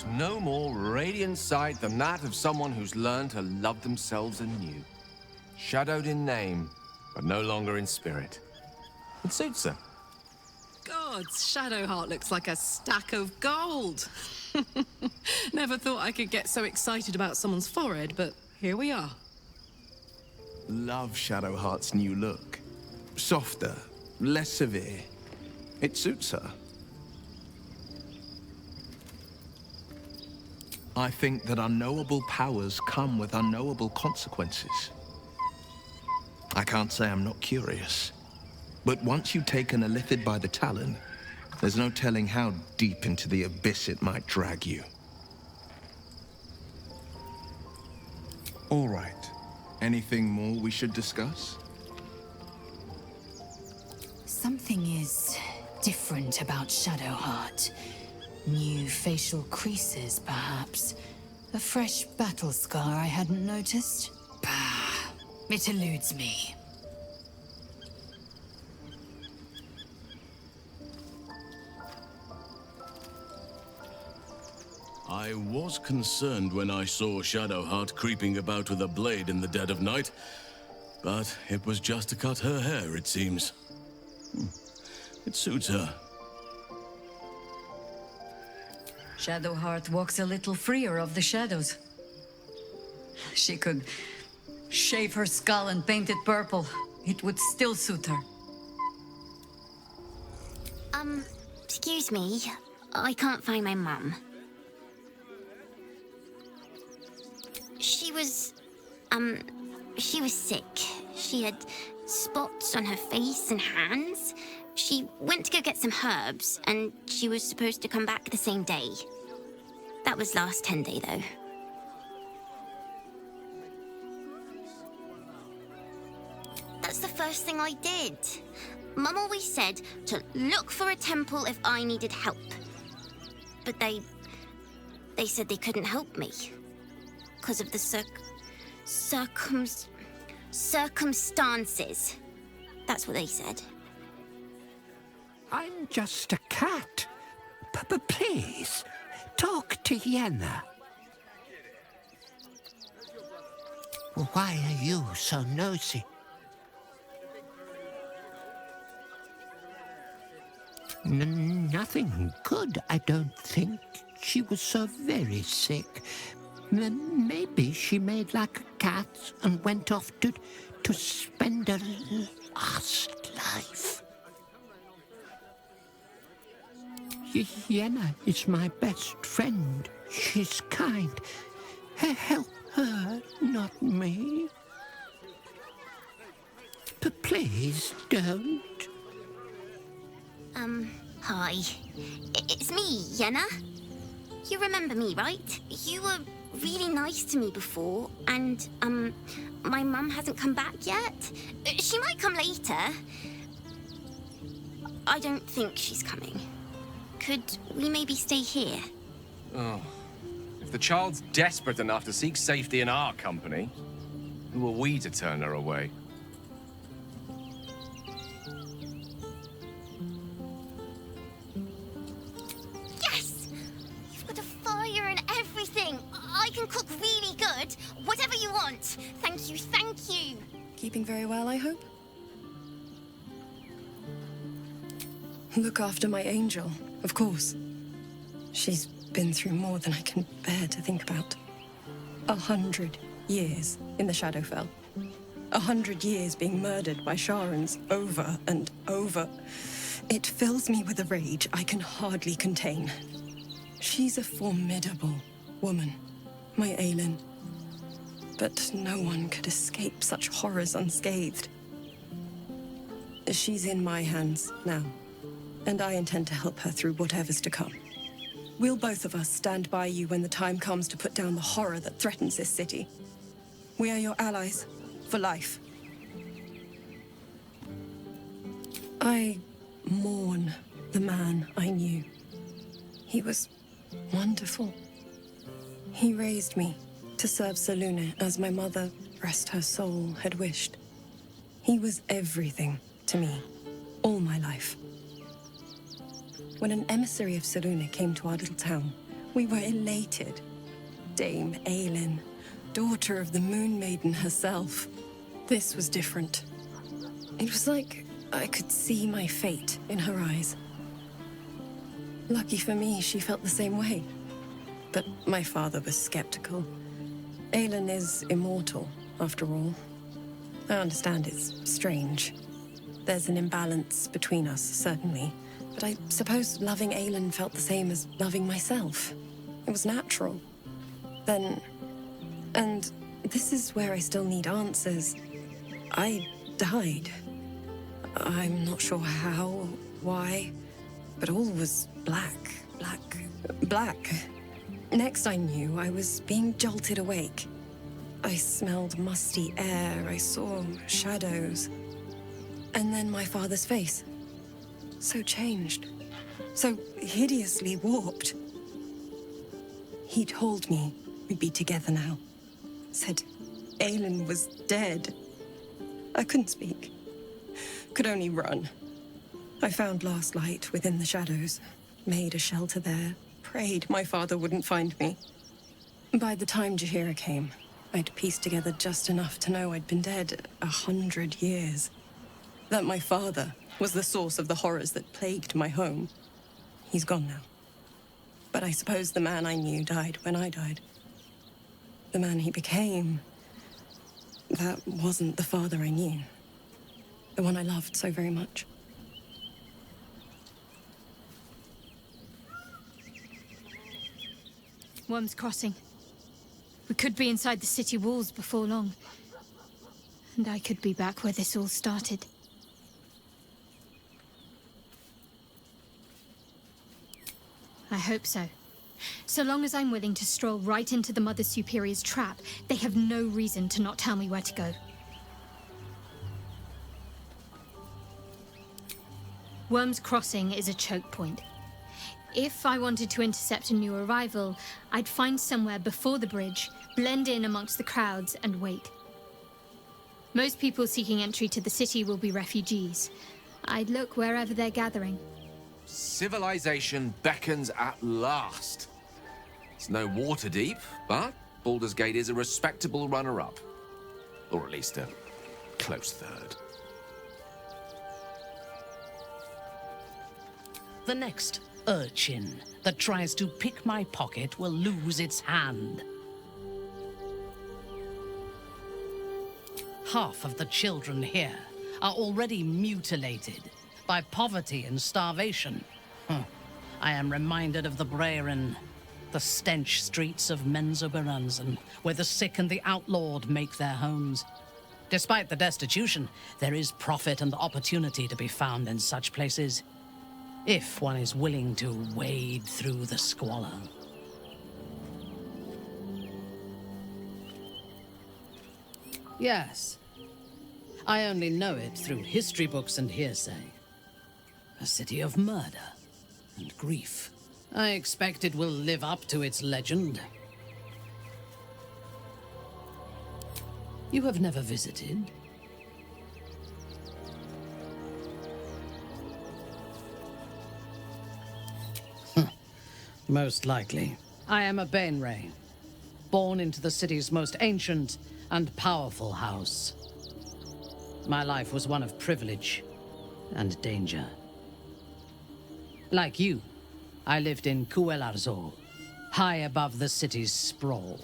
there's no more radiant sight than that of someone who's learned to love themselves anew. Shadowed in name, but no longer in spirit. It suits her. Gods, Shadowheart looks like a stack of gold. Never thought I could get so excited about someone's forehead, but here we are. Love Shadowheart's new look. Softer, less severe. It suits her. I think that unknowable powers come with unknowable consequences. I can't say I'm not curious. But once you've taken a Illithid by the talon, there's no telling how deep into the abyss it might drag you. All right. Anything more we should discuss? Something is different about Shadowheart. New facial creases, perhaps. A fresh battle scar I hadn't noticed. Bah, it eludes me. I was concerned when I saw Shadowheart creeping about with a blade in the dead of night, but it was just to cut her hair, it seems. It suits her. Shadowheart walks a little freer of the shadows. She could shave her skull and paint it purple. It would still suit her. Excuse me. I can't find my mum. She was sick. She had spots on her face and hands. She went to go get some herbs, and she was supposed to come back the same day. That was last 10-day, though. That's the first thing I did. Mum always said to look for a temple if I needed help. But they said they couldn't help me. Because of the circumstances. That's what they said. I'm just a cat. Please, talk to Yenna. Why are you so nosy? Nothing good, I don't think. She was so very sick. Maybe she made like a cat and went off to spend her last life. Yenna is my best friend. She's kind. Help her, not me. Please don't. Hi. It's me, Yenna. You remember me, right? You were really nice to me before, and, my mum hasn't come back yet. She might come later. I don't think she's coming. Could we maybe stay here? Oh. If the child's desperate enough to seek safety in our company, who are we to turn her away? Yes! You've got a fire and everything. I can cook really good. Whatever you want. Thank you, thank you. Keeping very well, I hope? Look after my angel, of course. She's been through more than I can bear to think about. 100 years in the Shadowfell. 100 years being murdered by Sharans over and over. It fills me with a rage I can hardly contain. She's a formidable woman, my Aelin. But no one could escape such horrors unscathed. She's in my hands now, and I intend to help her through whatever's to come. We'll both of us stand by you when the time comes to put down the horror that threatens this city. We are your allies, for life. I mourn the man I knew. He was wonderful. He raised me to serve Selûne as my mother, rest her soul, had wished. He was everything to me, all my life. When an emissary of Selûne came to our little town, We were elated. Dame Aelin, daughter of the Moon Maiden herself. This was different. It was like I could see my fate in her eyes. Lucky for me, she felt the same way. But my father was skeptical. Aelin is immortal, after all. I understand it's strange. There's an imbalance between us, certainly. But I suppose loving Aelin felt the same as loving myself. It was natural. Then... And this is where I still need answers. I died. I'm not sure how, why, but all was black. Next I knew, I was being jolted awake. I smelled musty air, I saw shadows. And then my father's face. So changed. So hideously warped. He told me we'd be together now. Said Aelin was dead. I couldn't speak. Could only run. I found last light within the shadows. Made a shelter there. Prayed my father wouldn't find me. By the time Jaheira came, I'd pieced together just enough to know I'd been dead 100 years. That my father was the source of the horrors that plagued my home. He's gone now. But I suppose the man I knew died when I died. The man he became, that wasn't the father I knew. The one I loved so very much. Worm's Crossing. We could be inside the city walls before long. And I could be back where this all started. I hope so. So long as I'm willing to stroll right into the Mother Superior's trap, they have no reason to not tell me where to go. Worm's Crossing is a choke point. If I wanted to intercept a new arrival, I'd find somewhere before the bridge, blend in amongst the crowds, and wait. Most people seeking entry to the city will be refugees. I'd look wherever they're gathering. Civilization beckons at last. It's no Waterdeep, but Baldur's Gate is a respectable runner-up. Or at least a close third. The next urchin that tries to pick my pocket will lose its hand. Half of the children here are already mutilated by poverty and starvation. I am reminded of the Breran, the stench streets of Menzoberranzan, where the sick and the outlawed make their homes. Despite the destitution, there is profit and opportunity to be found in such places, if one is willing to wade through the squalor. Yes. I only know it through history books and hearsay. A city of murder and grief. I expect it will live up to its legend. You have never visited? Most likely. I am a Bainray, born into the city's most ancient and powerful house. My life was one of privilege and danger. Like you, I lived in Kuelarzor, high above the city's sprawl.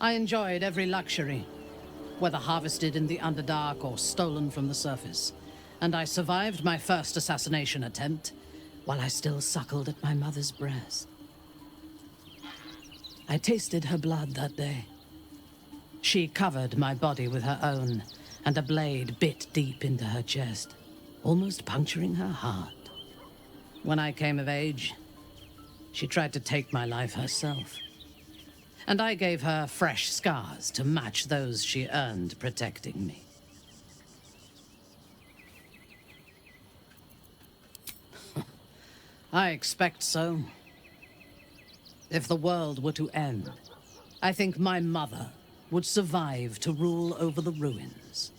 I enjoyed every luxury, whether harvested in the Underdark or stolen from the surface. And I survived my first assassination attempt while I still suckled at my mother's breast. I tasted her blood that day. She covered my body with her own, and a blade bit deep into her chest, almost puncturing her heart. When I came of age, she tried to take my life herself. And I gave her fresh scars to match those she earned protecting me. I expect so. If the world were to end, I think my mother would survive to rule over the ruins.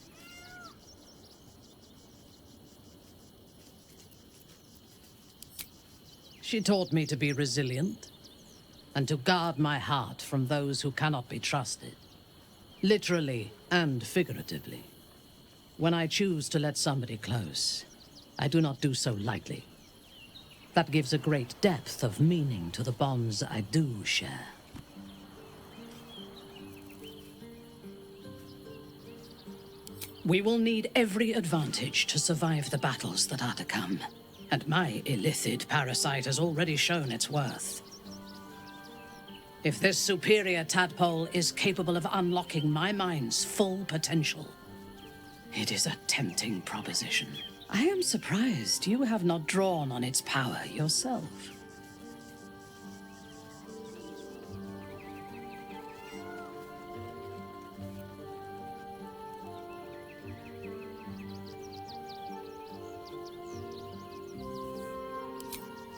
She taught me to be resilient and to guard my heart from those who cannot be trusted, literally and figuratively. When I choose to let somebody close, I do not do so lightly. That gives a great depth of meaning to the bonds I do share. We will need every advantage to survive the battles that are to come. And my illithid parasite has already shown its worth. If this superior tadpole is capable of unlocking my mind's full potential, it is a tempting proposition. I am surprised you have not drawn on its power yourself.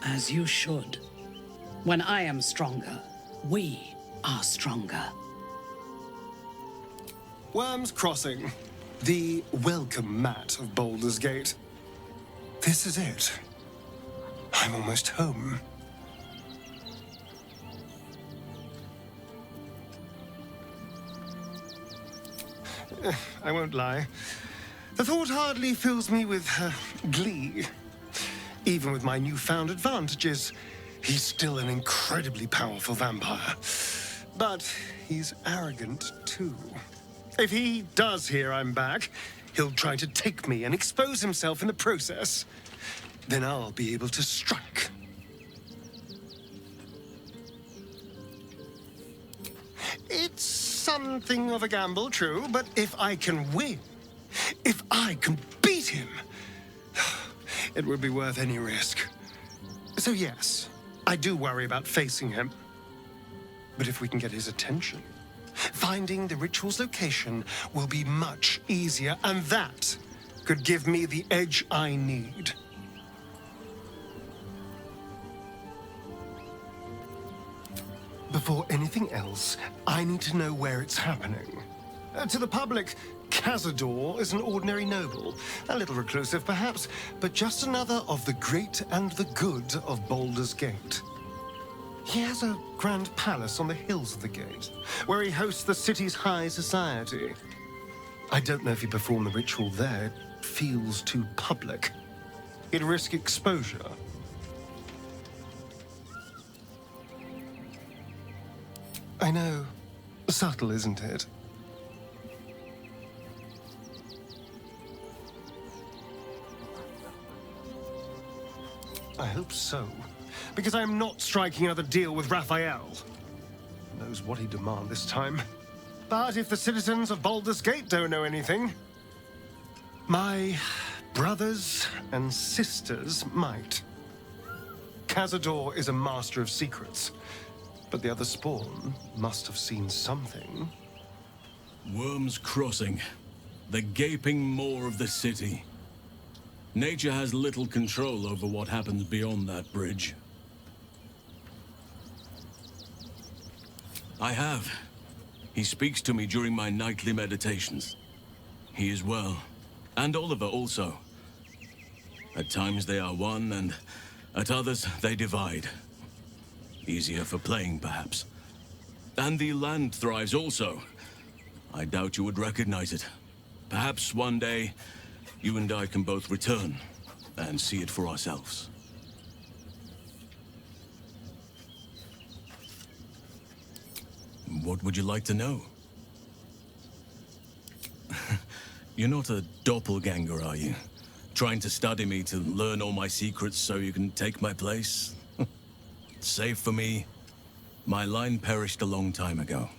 As you should. When I am stronger, we are stronger. Worm's Crossing. The welcome mat of Baldur's Gate. This is it. I'm almost home. I won't lie. The thought hardly fills me with glee. Even with my newfound advantages, he's still an incredibly powerful vampire. But he's arrogant, too. If he does hear I'm back, he'll try to take me and expose himself in the process. Then I'll be able to strike. It's something of a gamble, true, but if I can win, if I can beat him, it would be worth any risk. So yes, I do worry about facing him. But if we can get his attention, finding the ritual's location will be much easier, and that could give me the edge I need. Before anything else, I need to know where it's happening. To the public, Cazador is an ordinary noble. A little reclusive, perhaps, but just another of the great and the good of Baldur's Gate. He has a grand palace on the hills of the gate, where he hosts the city's high society. I don't know if he performed the ritual there. It feels too public. He'd risk exposure. I know. Subtle, isn't it? I hope so. Because I'm not striking another deal with Raphael. Knows what he'd demand this time. But if the citizens of Baldur's Gate don't know anything, my brothers and sisters might. Cazador is a master of secrets, but the other spawn must have seen something. Worm's Crossing, the gaping maw of the city. Nature has little control over what happens beyond that bridge. I have. He speaks to me during my nightly meditations. He is well. And Oliver also. At times they are one, and at others they divide. Easier for playing, perhaps. And the land thrives also. I doubt you would recognize it. Perhaps one day, you and I can both return and see it for ourselves. What would you like to know? You're not a doppelganger, are you? Trying to study me to learn all my secrets so you can take my place? Save for me, my line perished a long time ago.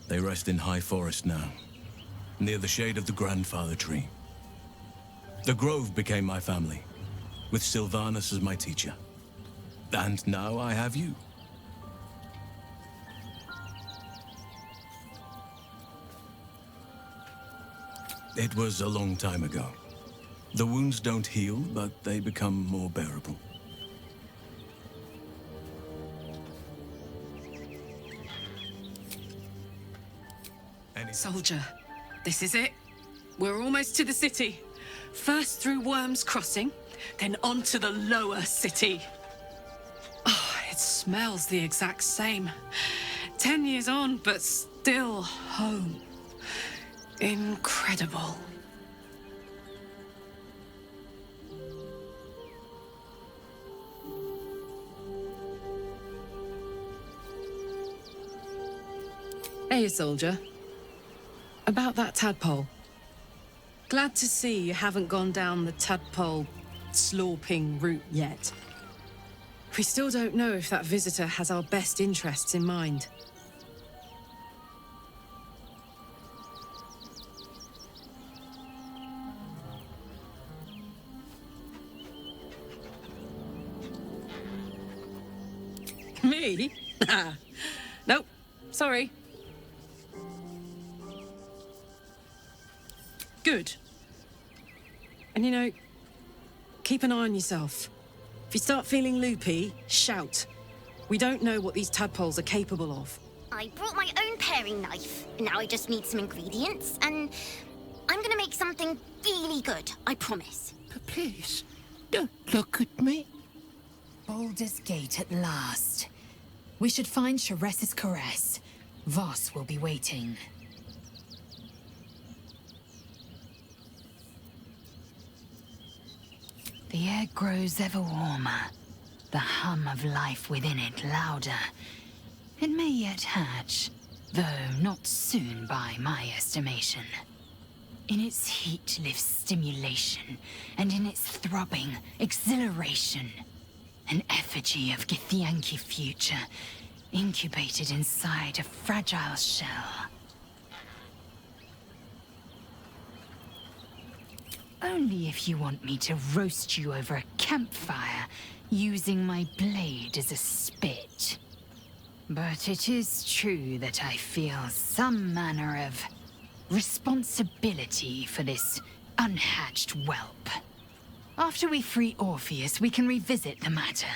They rest in High Forest now, near the shade of the grandfather tree. The Grove became my family, with Sylvanas as my teacher. And now I have you. It was a long time ago. The wounds don't heal, but they become more bearable. Soldier, this is it. We're almost to the city. First through Worm's Crossing, then on to the lower city. Oh, it smells the exact same. 10 years on, but still home. Incredible. Hey, soldier. About that tadpole. Glad to see you haven't gone down the tadpole slorping route yet. We still don't know if that visitor has our best interests in mind. Me? Nope. Sorry. Good. And you know, keep an eye on yourself. If you start feeling loopy, shout. We don't know what these tadpoles are capable of. I brought my own paring knife. Now I just need some ingredients, and I'm gonna make something really good, I promise. But please, don't look at me. Baldur's Gate at last. We should find Sharess's caress. Voss will be waiting. The air grows ever warmer, the hum of life within it louder. It may yet hatch, though not soon by my estimation. In its heat lives stimulation, and in its throbbing, exhilaration. An effigy of Githyanki future, incubated inside a fragile shell. Only if you want me to roast you over a campfire, using my blade as a spit. But it is true that I feel some manner of responsibility for this unhatched whelp. After we free Orpheus, we can revisit the matter.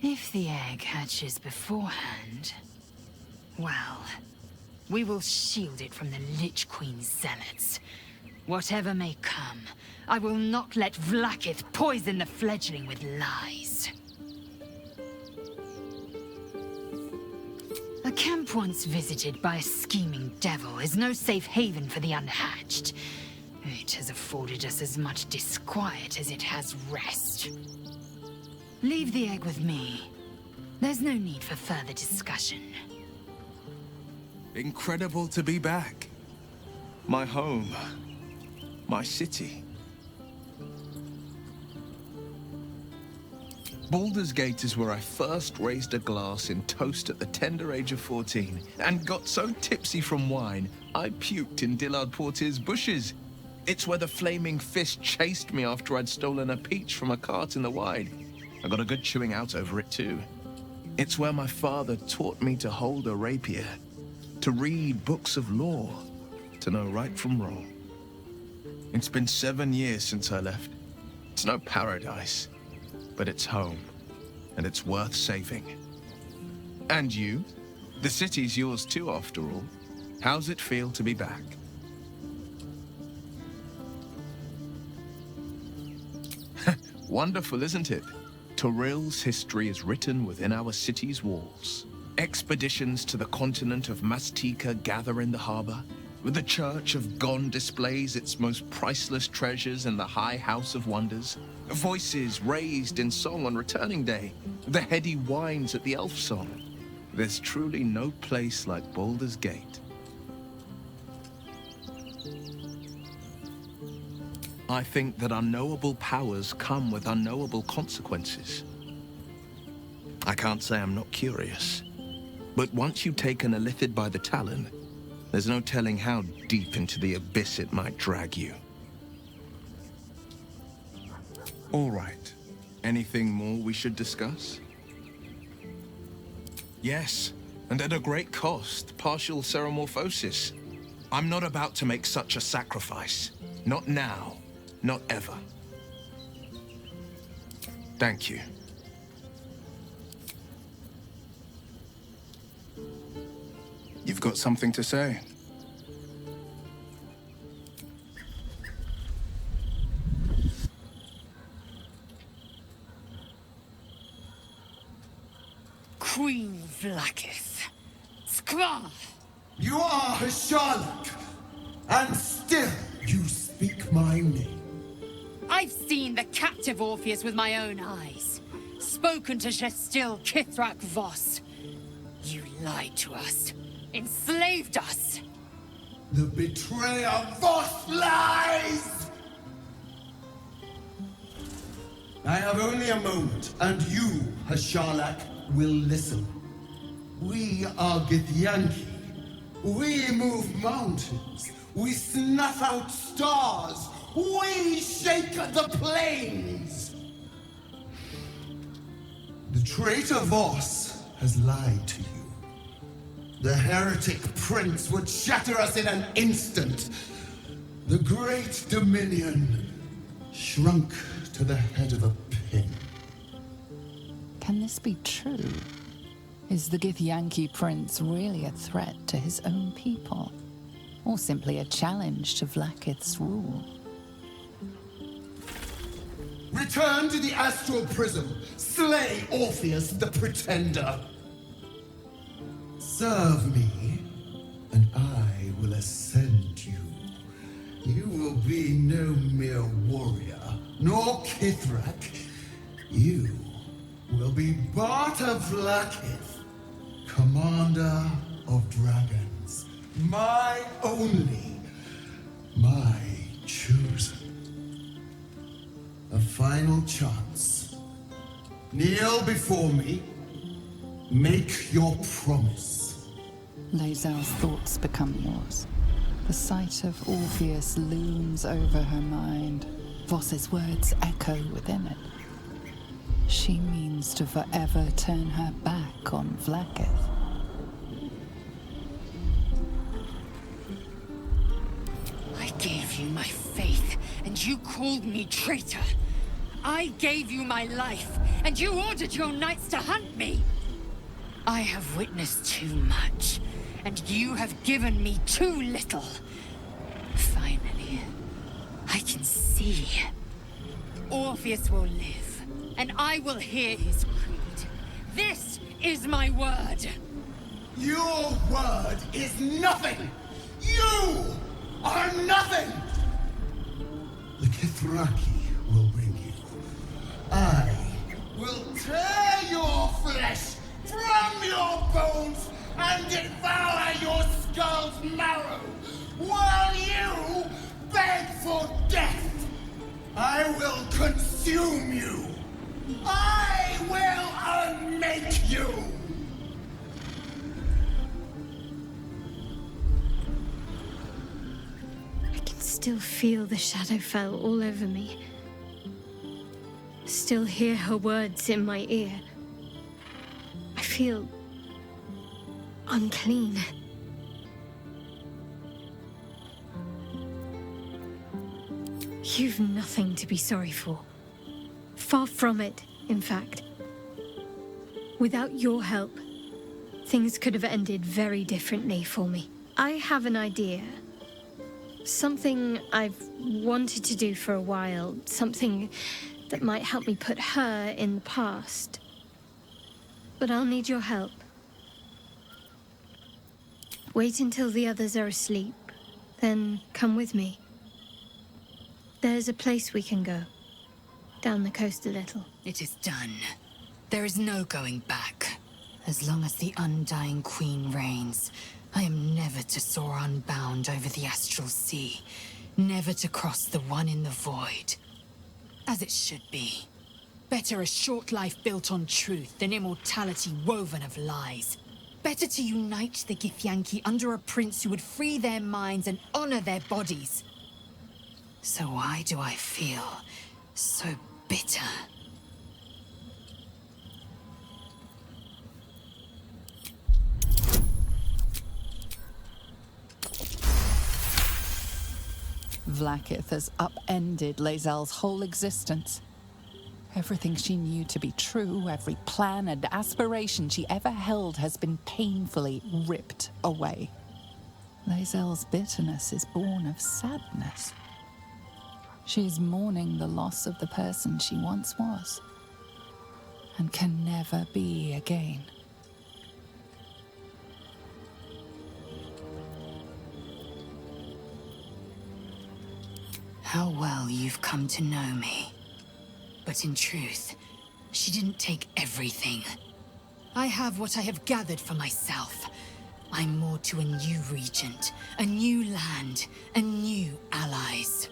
If the egg hatches beforehand, well, we will shield it from the Lich Queen's zealots. Whatever may come, I will not let Vlaakith poison the fledgling with lies. A camp once visited by a scheming devil is no safe haven for the unhatched. It has afforded us as much disquiet as it has rest. Leave the egg with me. There's no need for further discussion. Incredible to be back. My home. My city. Baldur's Gate is where I first raised a glass in toast at the tender age of 14, and got so tipsy from wine, I puked in Dillard Portier's bushes. It's where the flaming fist chased me after I'd stolen a peach from a cart in the Wide. I got a good chewing out over it too. It's where my father taught me to hold a rapier, to read books of lore, to know right from wrong. It's been 7 years since I left. It's no paradise, but it's home, and it's worth saving. And you? The city's yours too, after all. How's it feel to be back? Wonderful, isn't it? Torril's history is written within our city's walls. Expeditions to the continent of Mastika gather in the harbor. The Church of Gon displays its most priceless treasures in the High House of Wonders. Voices raised in song on Returning Day. The heady wines at the Elf Song. There's truly no place like Baldur's Gate. I think that unknowable powers come with unknowable consequences. I can't say I'm not curious, but once you've taken a Illithid by the talon, there's no telling how deep into the abyss it might drag you. All right. Anything more we should discuss? Yes, and at a great cost, partial ceremorphosis. I'm not about to make such a sacrifice. Not now. Not ever. Thank you. You've got something to say? Queen Vlaakith. Skvar! You are Hasharlak, and still you speak my name. I've seen the captive Orpheus with my own eyes. Spoken to Shestil Kithrak Voss. You lied to us. Enslaved us. The betrayer Voss lies! I have only a moment, and you, Hasharlak, will listen. We are Githyanki. We move mountains. We snuff out stars. We shake the plains. The traitor Voss has lied to you. The heretic prince would shatter us in an instant. The great dominion shrunk to the head of a pin. Can this be true? Is the Githyanki prince really a threat to his own people? Or simply a challenge to Vlaakith's rule? Return to the astral prism. Slay Orpheus the Pretender. Serve me, and I will ascend you. You will be no mere warrior, nor Kithrak. You will be Barta Vlaakith, commander of dragons. My only, my chosen. A final chance. Kneel before me. Make your promise. Lae'zel's thoughts become yours. The sight of Orpheus looms over her mind. Voss's words echo within it. She means to forever turn her back on Vlaakith. I gave you my faith, and you called me traitor. I gave you my life, and you ordered your knights to hunt me. I have witnessed too much, and you have given me too little. Finally, I can see. Orpheus will live, and I will hear his creed. This is my word. Your word is nothing! You are nothing! The Kithraki will bring you. I will tear your flesh from your bones and devour your skull's marrow while you beg for death. I will consume you. I will unmake you. I can still feel the Shadowfell all over me. Still hear her words in my ear. I feel unclean. You've nothing to be sorry for. Far from it, in fact. Without your help, things could have ended very differently for me. I have an idea. Something I've wanted to do for a while. Something that might help me put her in the past. But I'll need your help. Wait until the others are asleep, then come with me. There's a place we can go. Down the coast a little. It is done. There is no going back. As long as the Undying Queen reigns, I am never to soar unbound over the astral sea. Never to cross the one in the void. As it should be. Better a short life built on truth than immortality woven of lies. Better to unite the Githyanki under a prince who would free their minds and honor their bodies. So why do I feel so bitter? Vlaakith has upended Lae'zel's whole existence. Everything she knew to be true, every plan and aspiration she ever held has been painfully ripped away. Lae'zel's bitterness is born of sadness. She is mourning the loss of the person she once was, and can never be again. how well you've come to know me. But in truth, she didn't take everything. I have what I have gathered for myself. I'm more to a new regent, a new land, and new allies.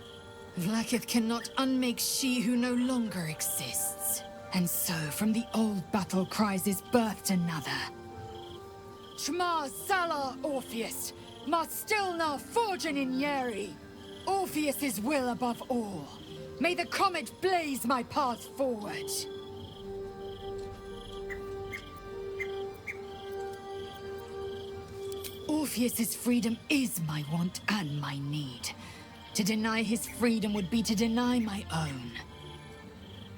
Vlaakith cannot unmake she who no longer exists. And so, from the old battle cries is birthed another. Shma Salar Orpheus, Ma Stilna Forgin in Yeri. Orpheus's will above all. May the comet blaze my path forward. Orpheus's freedom is my want and my need. To deny his freedom would be to deny my own.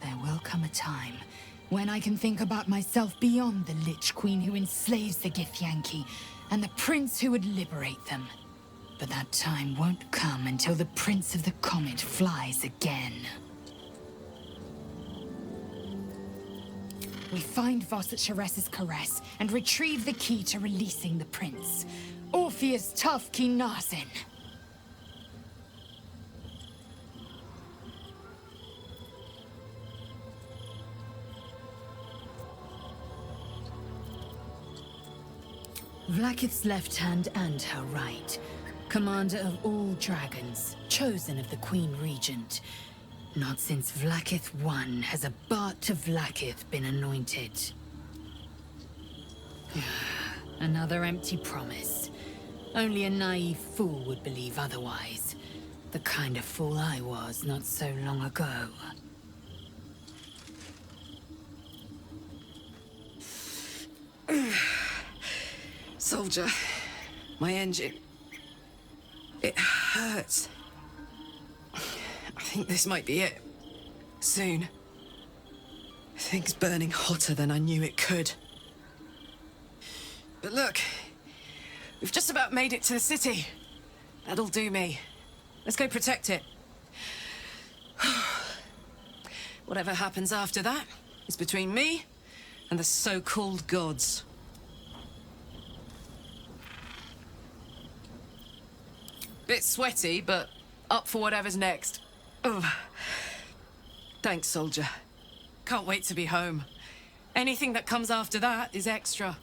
There will come a time when I can think about myself beyond the Lich Queen who enslaves the Githyanki and the prince who would liberate them. But that time won't come until the Prince of the Comet flies again. We find Voss at Shares's caress and retrieve the key to releasing the prince. Orpheus Tough Kinazin. Vlaakith's left hand and her right. Commander of all dragons, chosen of the Queen Regent. Not since Vlaakith I has a Bart to Vlaakith been anointed. Another empty promise. Only a naive fool would believe otherwise. The kind of fool I was not so long ago. Soldier, my engine. It hurts. I think this might be it. Soon. Things burning hotter than I knew it could. But look, we've just about made it to the city. That'll do me. Let's go protect it. Whatever happens after that is between me and the so-called gods. Bit sweaty, but up for whatever's next. Ugh. Thanks, soldier. Can't wait to be home. Anything that comes after that is extra.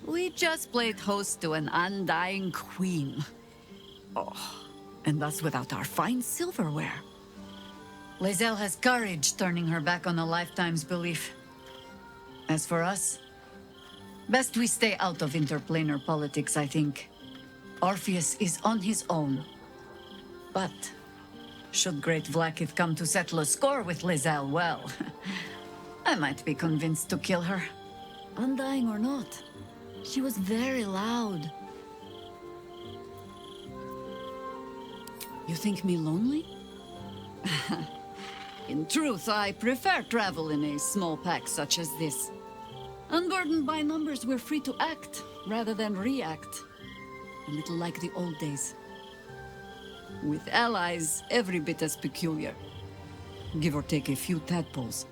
We just played host to an undying queen. Oh, and that's without our fine silverware. Lae'zel has courage turning her back on a lifetime's belief. As for us, best we stay out of interplanar politics, I think. Orpheus is on his own. But should great Vlaakith come to settle a score with Lae'zel, well, I might be convinced to kill her. Undying or not, she was very loud. You think me lonely? In truth, I prefer travel in a small pack such as this. Unburdened by numbers, we're free to act rather than react. A little like the old days. With allies, every bit as peculiar. Give or take a few tadpoles.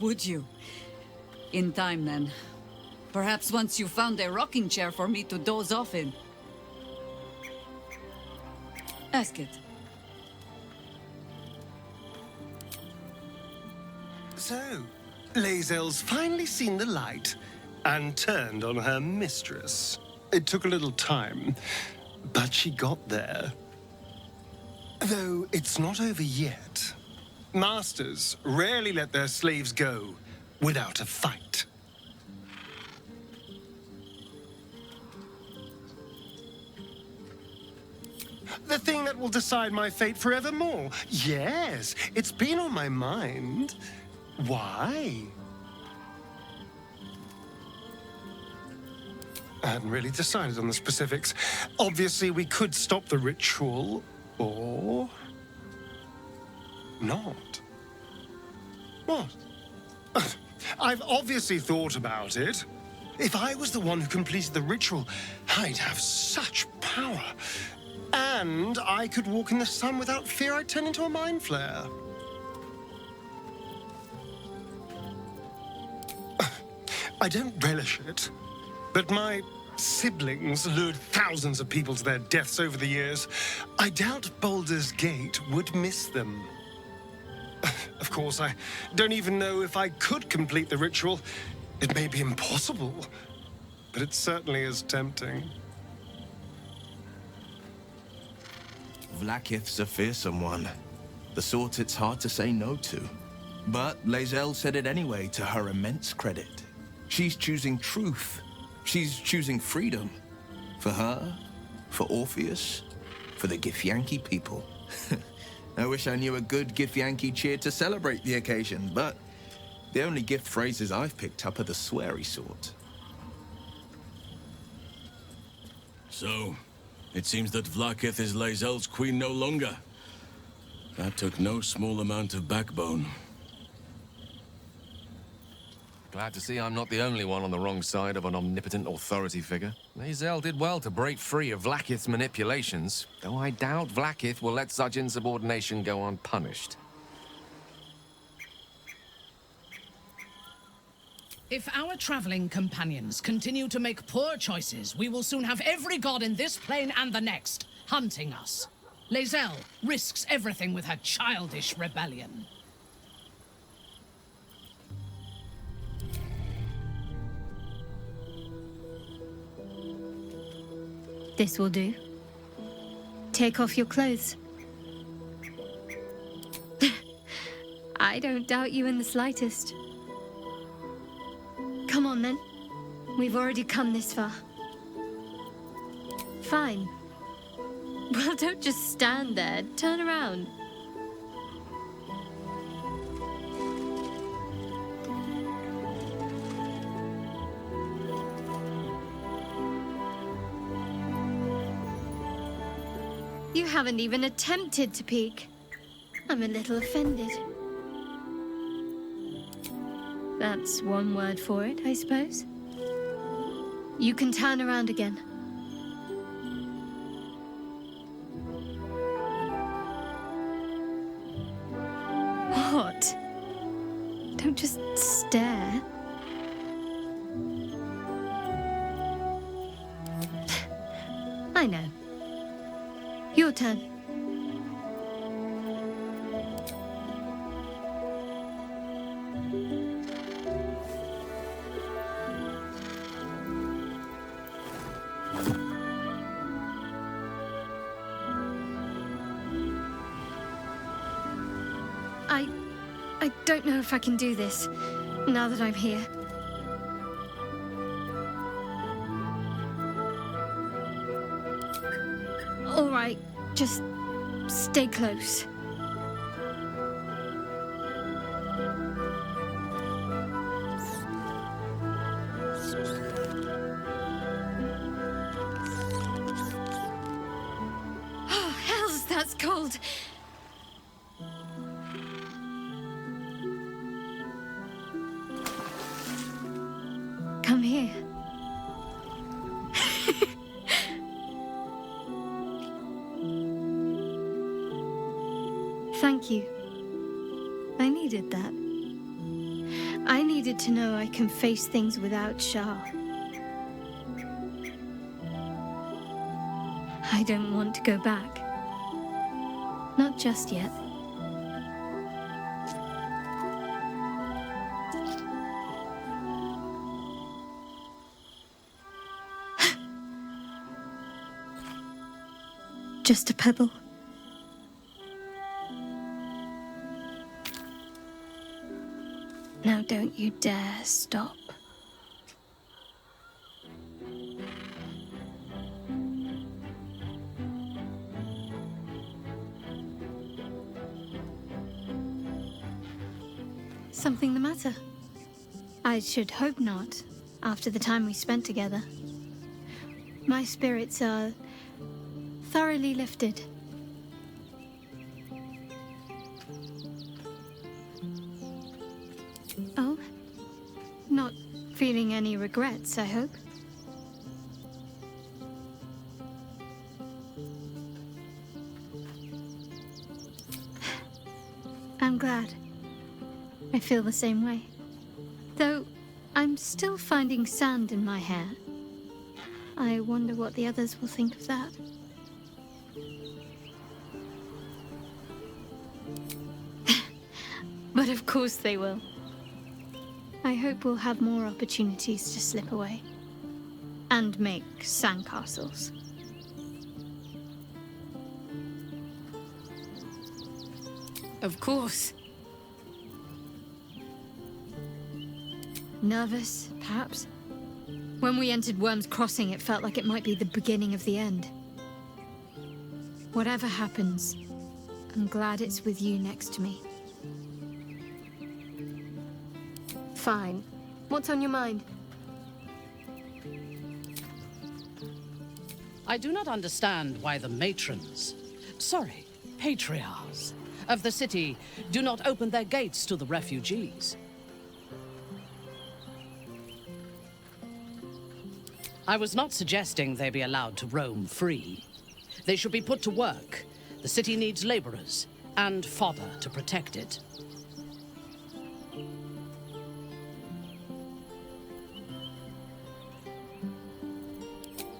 Would you? In time, then. Perhaps once you found a rocking chair for me to doze off in. Ask it. So, Lae'zel's finally seen the light and turned on her mistress. It took a little time, but she got there. Though it's not over yet. Masters rarely let their slaves go without a fight. The thing that will decide my fate forevermore. Yes, it's been on my mind. Why? I hadn't really decided on the specifics. Obviously, we could stop the ritual, or not. What? I've obviously thought about it. If I was the one who completed the ritual, I'd have such power. And I could walk in the sun without fear I'd turn into a mind flare. I don't relish it, but my siblings lured thousands of people to their deaths over the years, I doubt Baldur's Gate would miss them. Of course, I don't even know if I could complete the ritual. It may be impossible, but it certainly is tempting. Vlaakith's a fearsome one. The sort it's hard to say no to. But Lae'zel said it anyway, to her immense credit. She's choosing truth. She's choosing freedom. For her, for Orpheus, for the Githyanki people. I wish I knew a good Githyanki cheer to celebrate the occasion, but the only gift phrases I've picked up are the sweary sort. So, it seems that Vlaakith is Lae'zel's queen no longer. That took no small amount of backbone. Glad to see I'm not the only one on the wrong side of an omnipotent authority figure. Lae'zel did well to break free of Vlaakith's manipulations, though I doubt Vlaakith will let such insubordination go unpunished. If our traveling companions continue to make poor choices, we will soon have every god in this plane and the next hunting us. Lae'zel risks everything with her childish rebellion. This will do. Take off your clothes. I don't doubt you in the slightest. Come on, then. We've already come this far. Fine. Well, don't just stand there. Turn around. You haven't even attempted to peek. I'm a little offended. That's one word for it, I suppose. You can turn around again. What? Don't just stare. I know. Your turn. I don't know if I can do this, now that I'm here. All right, just stay close. Oh, hells, that's cold. Come here. Thank you. I needed that. I needed to know I can face things without Shah. I don't want to go back. Not just yet. Just a pebble. Now don't you dare stop. Something the matter? I should hope not, after the time we spent together. My spirits are thoroughly lifted. Oh? Not feeling any regrets, I hope? I'm glad. I feel the same way. Though, I'm still finding sand in my hair. I wonder what the others will think of that. But of course they will. I hope we'll have more opportunities to slip away. And make sandcastles. Of course. Nervous, perhaps? When we entered Worm's Crossing, it felt like it might be the beginning of the end. Whatever happens, I'm glad it's with you next to me. Fine. What's on your mind? I do not understand why the matrons, patriarchs of the city do not open their gates to the refugees. I was not suggesting they be allowed to roam free. They should be put to work. The city needs laborers and fodder to protect it.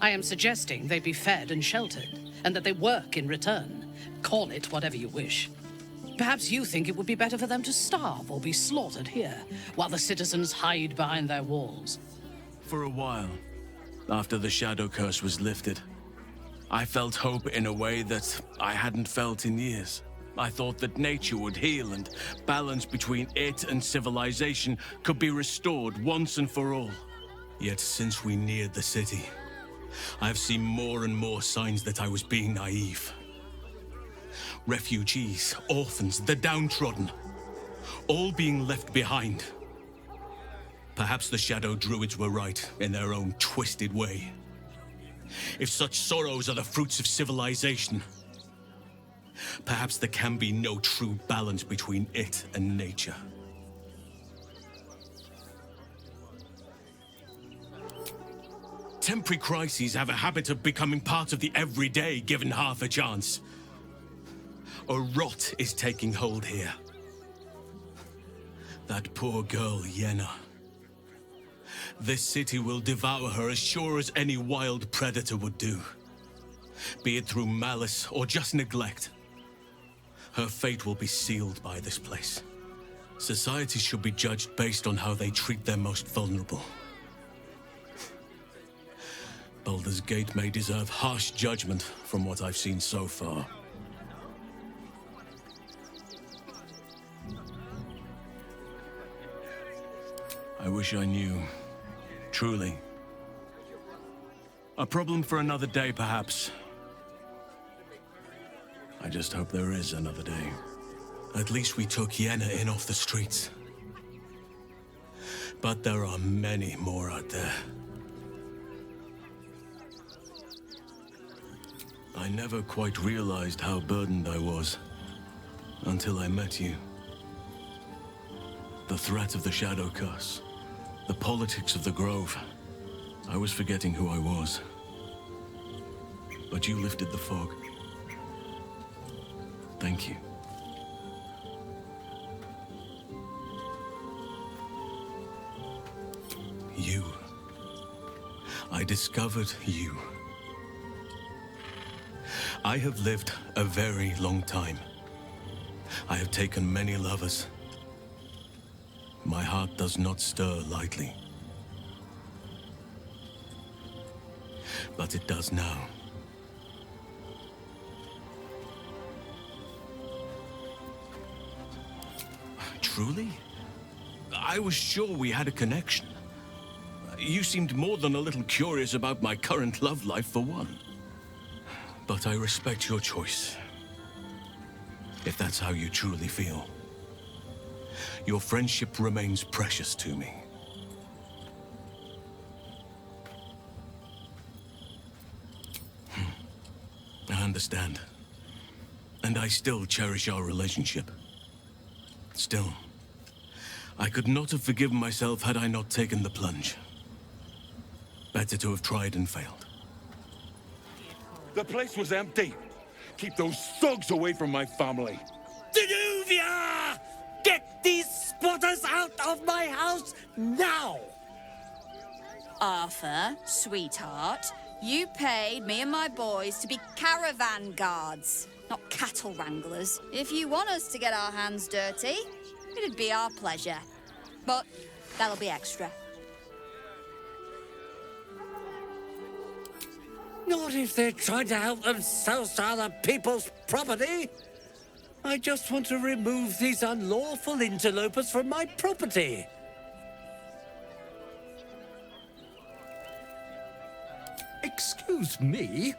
I am suggesting they be fed and sheltered, and that they work in return. Call it whatever you wish. Perhaps you think it would be better for them to starve or be slaughtered here, while the citizens hide behind their walls. For a while, after the Shadow Curse was lifted, I felt hope in a way that I hadn't felt in years. I thought that nature would heal and balance between it and civilization could be restored once and for all. Yet since we neared the city, I've seen more and more signs that I was being naive. Refugees, orphans, the downtrodden, all being left behind. Perhaps the Shadow Druids were right in their own twisted way. If such sorrows are the fruits of civilization, perhaps there can be no true balance between it and nature. Temporary crises have a habit of becoming part of the everyday, given half a chance. A rot is taking hold here. That poor girl, Yenna. This city will devour her as sure as any wild predator would do. Be it through malice or just neglect. Her fate will be sealed by this place. Society should be judged based on how they treat their most vulnerable. Baldur's Gate may deserve harsh judgment from what I've seen so far. I wish I knew. Truly. A problem for another day, perhaps. I just hope there is another day. At least we took Yenna in off the streets. But there are many more out there. I never quite realized how burdened I was until I met you. The threat of the Shadow Curse, the politics of the Grove. I was forgetting who I was. But you lifted the fog. Thank you. You. I discovered you. I have lived a very long time. I have taken many lovers. My heart does not stir lightly. But it does now. Truly? I was sure we had a connection. You seemed more than a little curious about my current love life for one. But I respect your choice. If that's how you truly feel. Your friendship remains precious to me. I understand. And I still cherish our relationship. Still, I could not have forgiven myself had I not taken the plunge. Better to have tried and failed. The place was empty. Keep those thugs away from my family. Denuvia! Get these spotters out of my house now! Arthur, sweetheart, You paid me and my boys to be caravan guards, not cattle wranglers. If you want us to get our hands dirty, it'd be our pleasure. But that'll be extra. Not if they're trying to help themselves to other people's property. I just want to remove these unlawful interlopers from my property. Excuse me?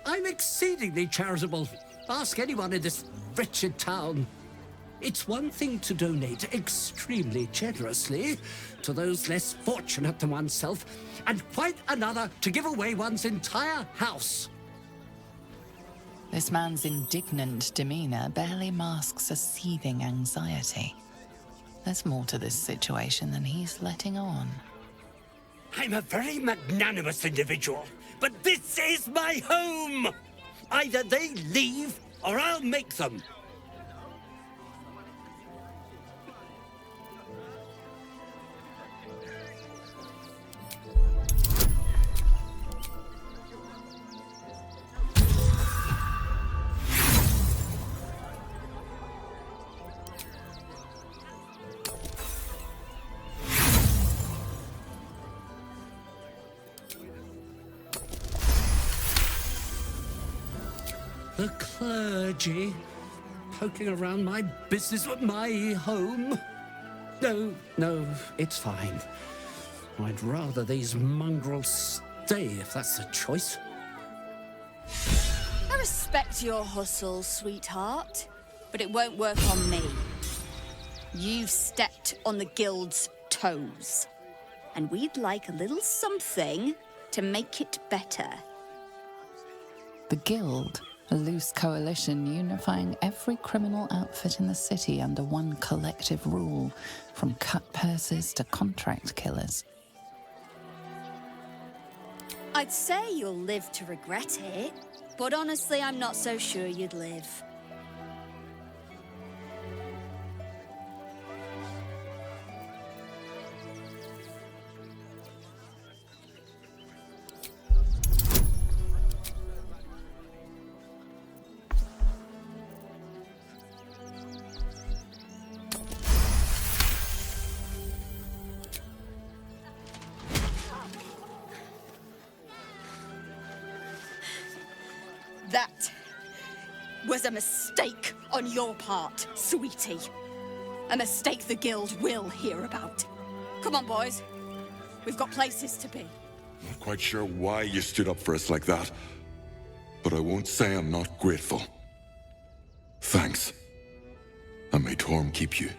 I'm exceedingly charitable. Ask anyone in this wretched town. It's one thing to donate extremely generously to those less fortunate than oneself, and quite another to give away one's entire house. This man's indignant demeanor barely masks a seething anxiety. There's more to this situation than he's letting on. I'm a very magnanimous individual, but this is my home! Either they leave, or I'll make them. The clergy poking around my business at my home? No, it's fine. I'd rather these mongrels stay if that's the choice. I respect your hustle, sweetheart, but it won't work on me. You've stepped on the guild's toes, and we'd like a little something to make it better. The Guild, a loose coalition unifying every criminal outfit in the city under one collective rule, from cut purses to contract killers. I'd say you'll live to regret it, but honestly, I'm not so sure you'd live. That was a mistake on your part, sweetie. A mistake the Guild will hear about. Come on, boys. We've got places to be. Not quite sure why you stood up for us like that, but I won't say I'm not grateful. Thanks. And may Torm keep you.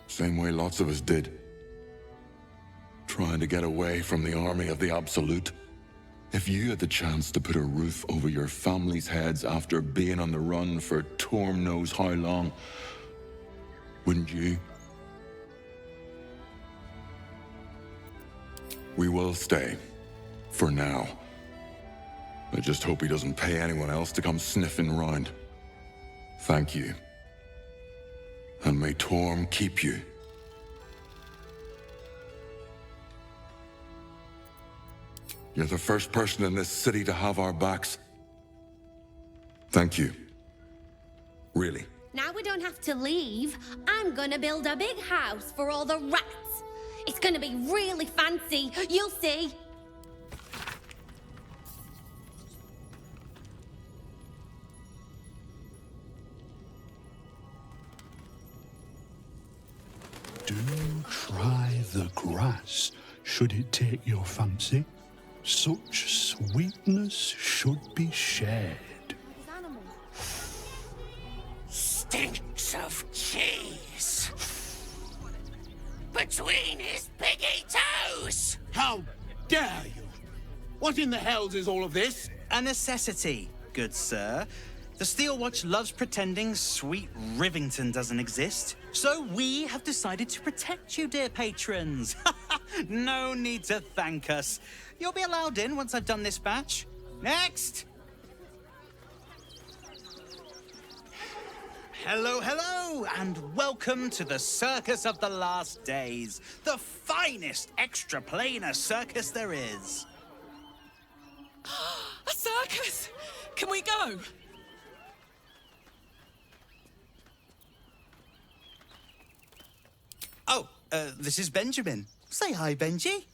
Same way lots of us did. Trying to get away from the army of the Absolute. If you had the chance to put a roof over your family's heads after being on the run for Torm knows how long, wouldn't you? We will stay. For now. I just hope he doesn't pay anyone else to come sniffing round. Thank you. And may Torm keep you. You're the first person in this city to have our backs. Thank you. Really. Now we don't have to leave. I'm gonna build a big house for all the rats. It's gonna be really fancy. You'll see. Do try the grass, should it take your fancy. Such sweetness should be shared. Stinks of cheese. Between his piggy toes! How dare you! What in the hells is all of this? A necessity, good sir. The Steel Watch loves pretending sweet Rivington doesn't exist. So we have decided to protect you, dear patrons. No need to thank us. You'll be allowed in once I've done this batch. Next! Hello, hello! Hello, and welcome to the Circus of the Last Days, the finest extra-planar circus there is. A circus! Can we go? Oh, this is Benjamin. Say hi, Benji.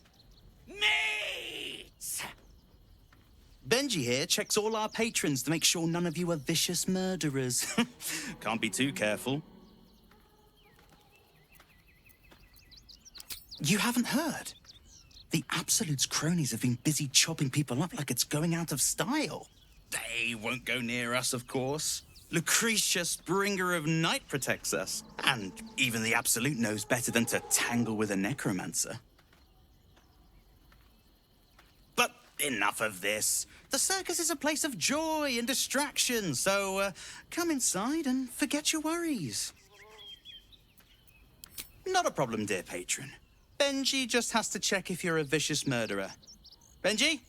Benji here checks all our patrons to make sure none of you are vicious murderers. Can't be too careful. You haven't heard? The Absolute's cronies have been busy chopping people up like it's going out of style. They won't go near us, of course. Lucretius, bringer of night, protects us. And even the Absolute knows better than to tangle with a necromancer. But enough of this. The circus is a place of joy and distraction, so come inside and forget your worries. Not a problem, dear patron. Benji just has to check if you're a vicious murderer. Benji?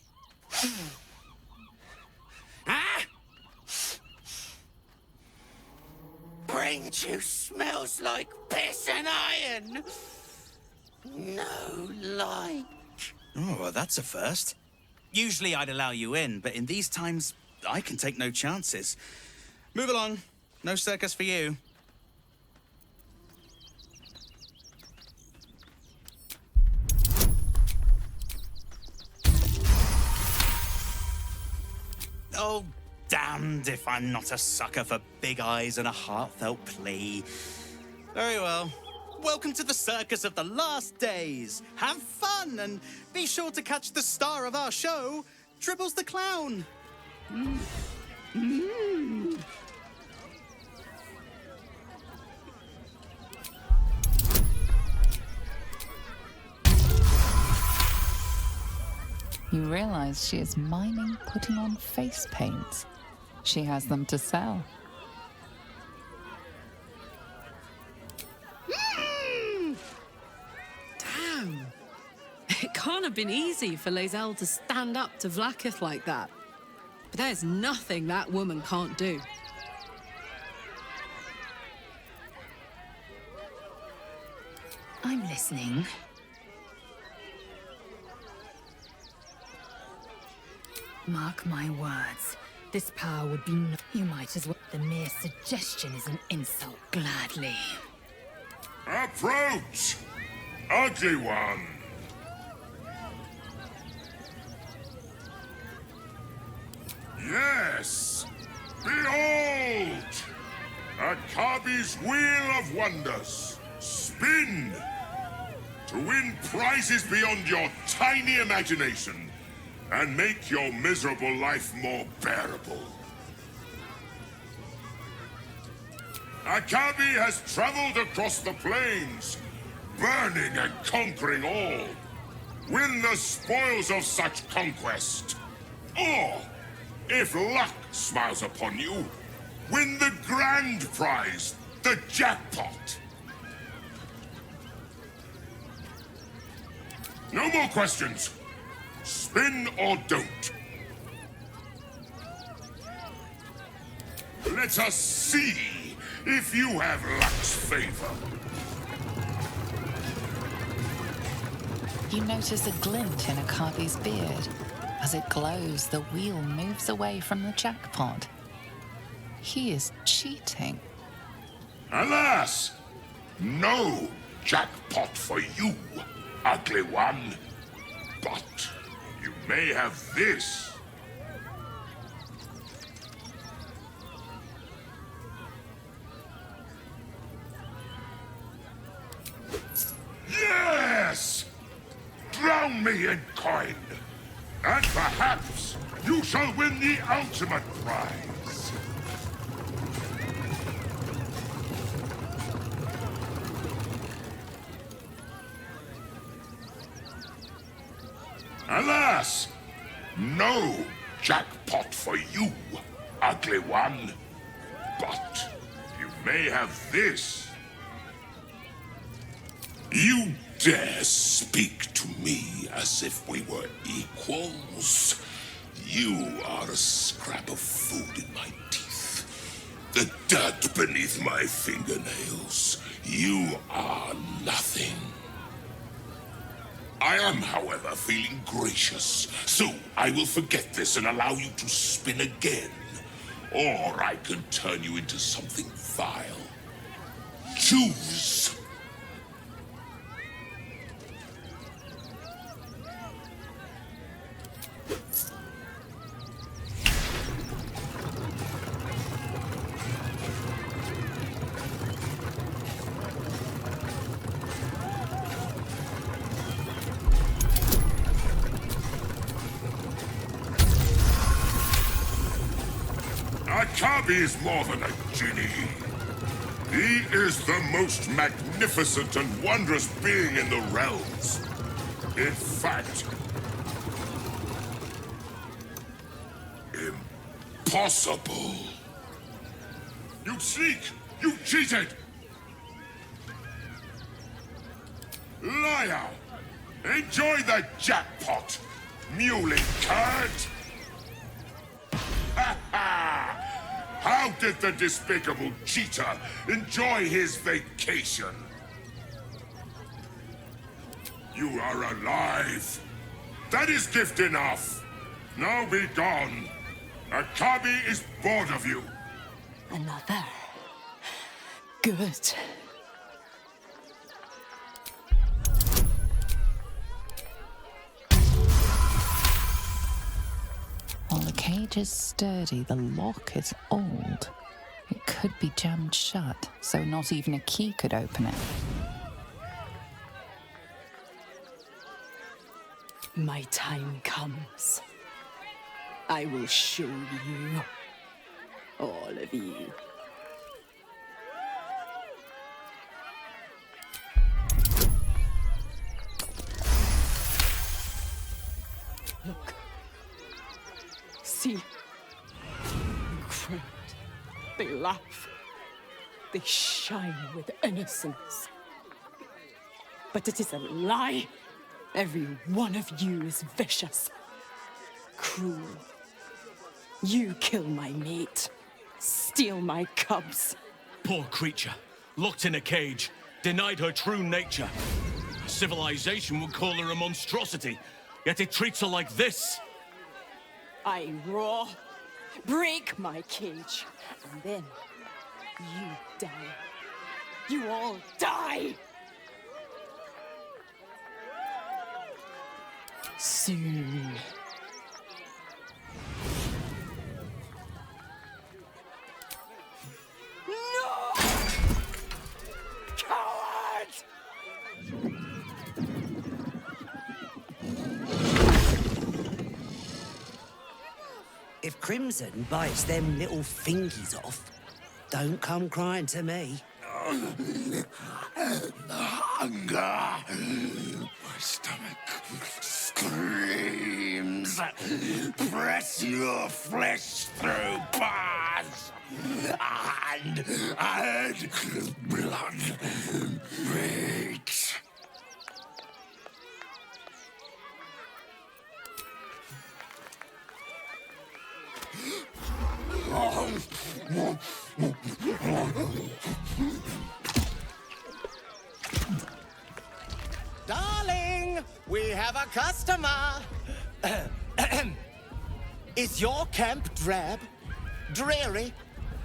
Ah! Brain juice smells like piss and iron. No light. Oh, well, that's a first. Usually I'd allow you in, but in these times, I can take no chances. Move along. No circus for you. Oh, damned if I'm not a sucker for big eyes and a heartfelt plea. Very well. Welcome to the Circus of the Last Days. Have fun and be sure to catch the star of our show, Dribbles the Clown. You realize she is miming putting on face paints. She has them to sell. Damn. It can't have been easy for Lae'zel to stand up to Vlaakith like that. But there's nothing that woman can't do. I'm listening. Mark my words. This power would be you might as well. The mere suggestion is an insult. Gladly. Approach! Ugly one! Yes! Behold! Akabi's Wheel of Wonders. Spin! To win prizes beyond your tiny imagination and make your miserable life more bearable. Akabi has traveled across the plains, burning and conquering all. Win the spoils of such conquest. Or, if luck smiles upon you, win the grand prize, the jackpot. No more questions. Spin or don't. Let us see if you have luck's favor. You notice a glint in Akabi's beard. As it glows, the wheel moves away from the jackpot. He is cheating. Alas! No jackpot for you, ugly one. But you may have this. Yes! Drown me in coin, and perhaps you shall win the ultimate prize. Alas! No jackpot for you, ugly one. But you may have this. You dare speak to me as if we were equals? You are a scrap of food in my teeth. The dirt beneath my fingernails. You are nothing. I am, however, feeling gracious, so I will forget this and allow you to spin again. Or I can turn you into something vile. Choose! Akabi is more than a genie. He is the most magnificent and wondrous being in the realms. In fact, impossible. You sneak! You cheated! Liar! Enjoy the jackpot, muley curd! Ha ha! How did the despicable cheater enjoy his vacation? You are alive. That is gift enough. Now be gone. Akabi is bored of you. Another. Good. While the cage is sturdy, the lock is old. It could be jammed shut, so not even a key could open it. My time comes. I will show you. All of you. Look. See. Incredible. They laugh. They shine with innocence. But it is a lie. Every one of you is vicious. Cruel. You kill my mate. Steal my cubs. Poor creature. Locked in a cage. Denied her true nature. Civilization would call her a monstrosity. Yet it treats her like this. I roar. Break my cage. And then you die. You all die. Soon. No! Coward! If Crimson bites them little fingies off, don't come crying to me. Hunger. My stomach screams. Press your flesh through bars. And blood breaks. Darling, we have a customer. Is your camp drab? Dreary?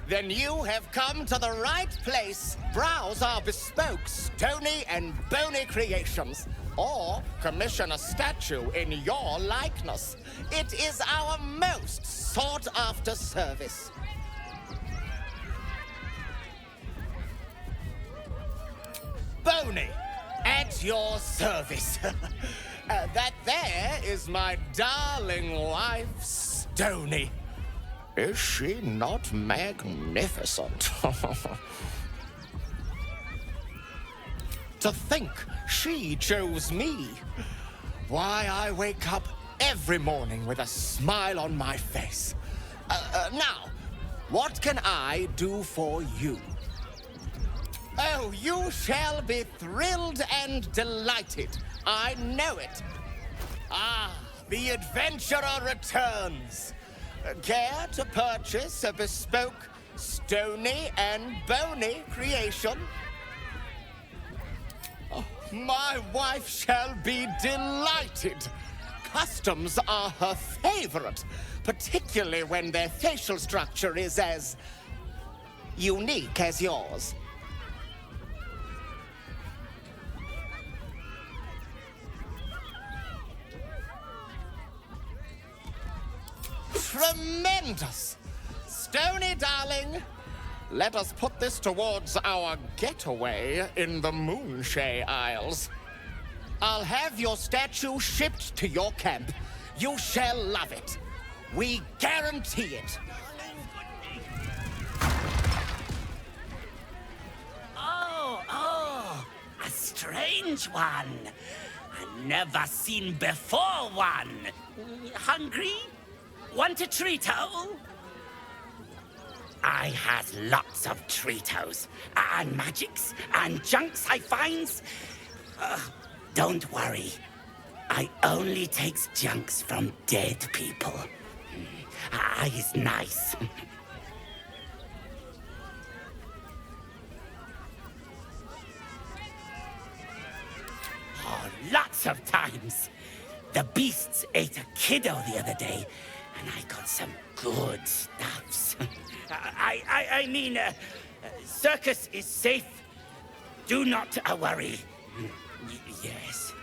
Then you have come to the right place. Browse our bespoke, stony and bony creations. Or commission a statue in your likeness. It is our most sought-after service. Bony, at your service. That there is my darling wife, Stony. Is she not magnificent? To think she chose me. Why, I wake up every morning with a smile on my face. Now, what can I do for you? Oh, you shall be thrilled and delighted. I know it. Ah, the adventurer returns. Care to purchase a bespoke stony and bony creation. Oh, my wife shall be delighted. Customs are her favorite, particularly when their facial structure is as unique as yours. Tremendous! Stony, darling, let us put this towards our getaway in the Moonshay Isles. I'll have your statue shipped to your camp. You shall love it. We guarantee it. Oh, a strange one. I've never seen before one. Hungry? Want a Treato? I has lots of Treatos, and magics, and junks I finds. Don't worry. I only takes junks from dead people. I is nice. Oh, lots of times. The beasts ate a kiddo the other day, and I got some good stuffs. I mean, circus is safe. Do not worry. Yes.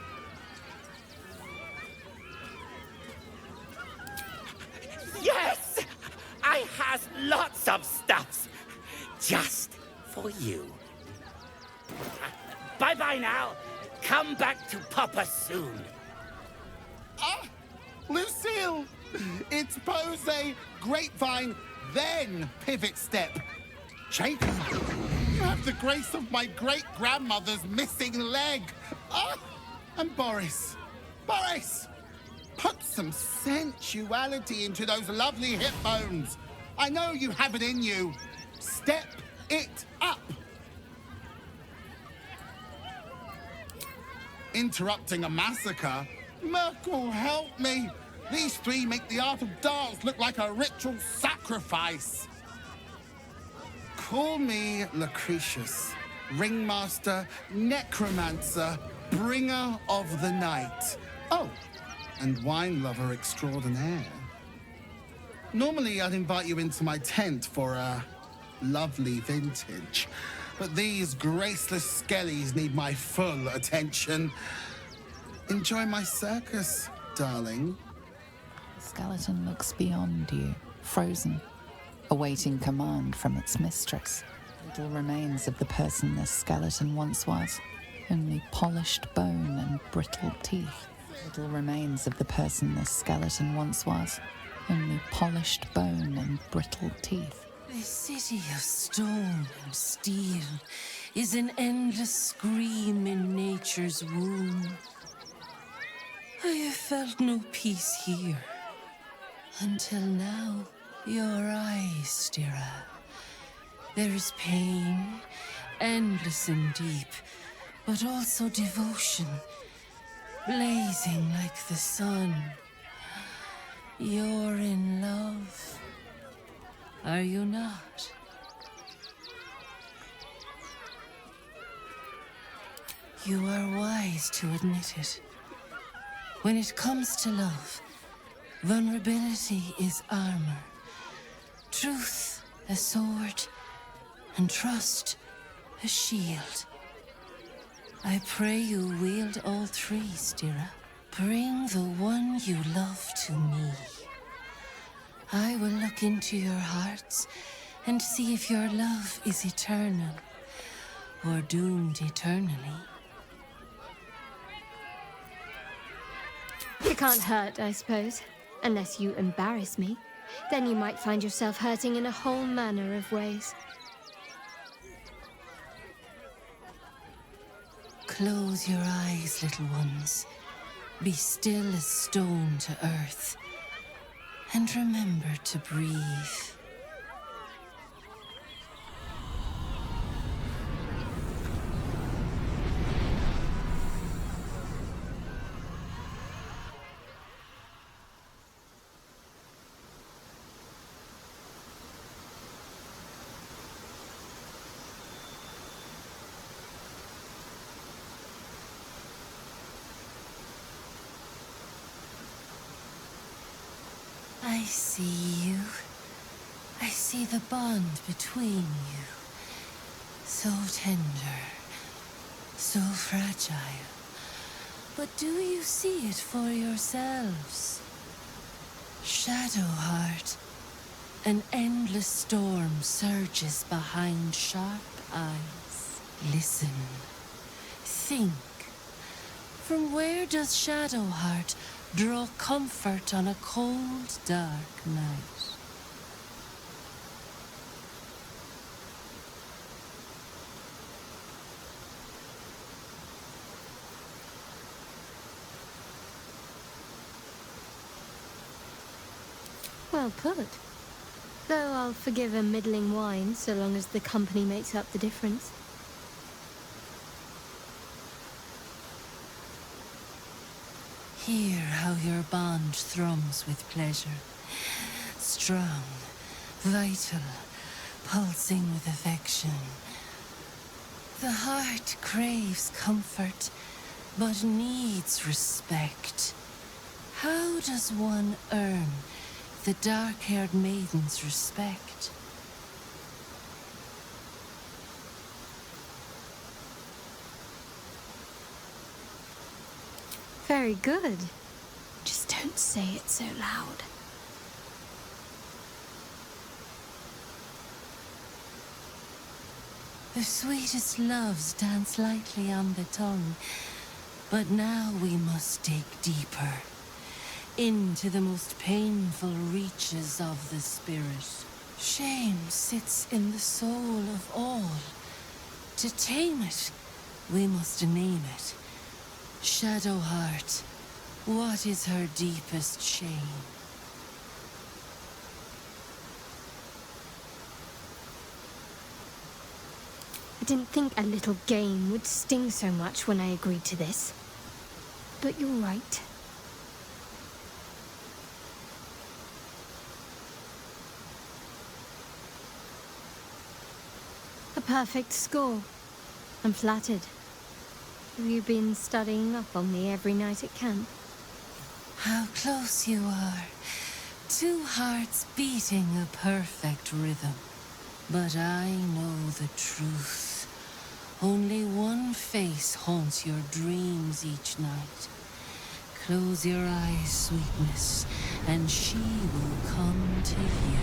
Yes! I has lots of stuffs. Just for you. Bye-bye now. Come back to Papa soon. Ah! Lucille! It's pose, grapevine, then pivot step. Jacob, you have the grace of my great-grandmother's missing leg. Ah! And Boris, put some sensuality into those lovely hip bones. I know you have it in you. Step it up. Interrupting a massacre? Merkel, help me. These three make the art of dance look like a ritual sacrifice. Call me Lucretius, ringmaster, necromancer, bringer of the night. Oh, and wine lover extraordinaire. Normally, I'd invite you into my tent for a lovely vintage, but these graceless skellies need my full attention. Enjoy my circus, darling. The skeleton looks beyond you, frozen, awaiting command from its mistress. Little remains of the person this skeleton once was, only polished bone and brittle teeth. Little remains of the person this skeleton once was, only polished bone and brittle teeth. The city of stone and steel is an endless scream in nature's womb. I have felt no peace here. Until now, your eyes, Stira. There is pain, endless and deep, but also devotion, blazing like the sun. You're in love, are you not? You are wise to admit it. When it comes to love, vulnerability is armor, truth a sword, and trust a shield. I pray you wield all three, Stira. Bring the one you love to me. I will look into your hearts and see if your love is eternal or doomed eternally. It can't hurt, I suppose. Unless you embarrass me. Then you might find yourself hurting in a whole manner of ways. Close your eyes, little ones. Be still as stone to earth. And remember to breathe. see you. I see the bond between you. So tender, so fragile. But do you see it for yourselves? Shadowheart, an endless storm surges behind sharp eyes. Listen, think. From where does Shadowheart draw comfort on a cold, dark night? Well put. Though I'll forgive a middling wine so long as the company makes up the difference. Hear how your bond thrums with pleasure. Strong, vital, pulsing with affection. The heart craves comfort, but needs respect. How does one earn the dark-haired maiden's respect? Very good. Just don't say it so loud. The sweetest loves dance lightly on the tongue, but now we must dig deeper, into the most painful reaches of the spirit. Shame sits in the soul of all. To tame it, we must name it. Shadowheart, what is her deepest shame? I didn't think a little game would sting so much when I agreed to this. But you're right. A perfect score. I'm flattered. Have you been studying up on me every night at camp? How close you are. Two hearts beating a perfect rhythm. But I know the truth. Only one face haunts your dreams each night. Close your eyes, sweetness, and she will come to you.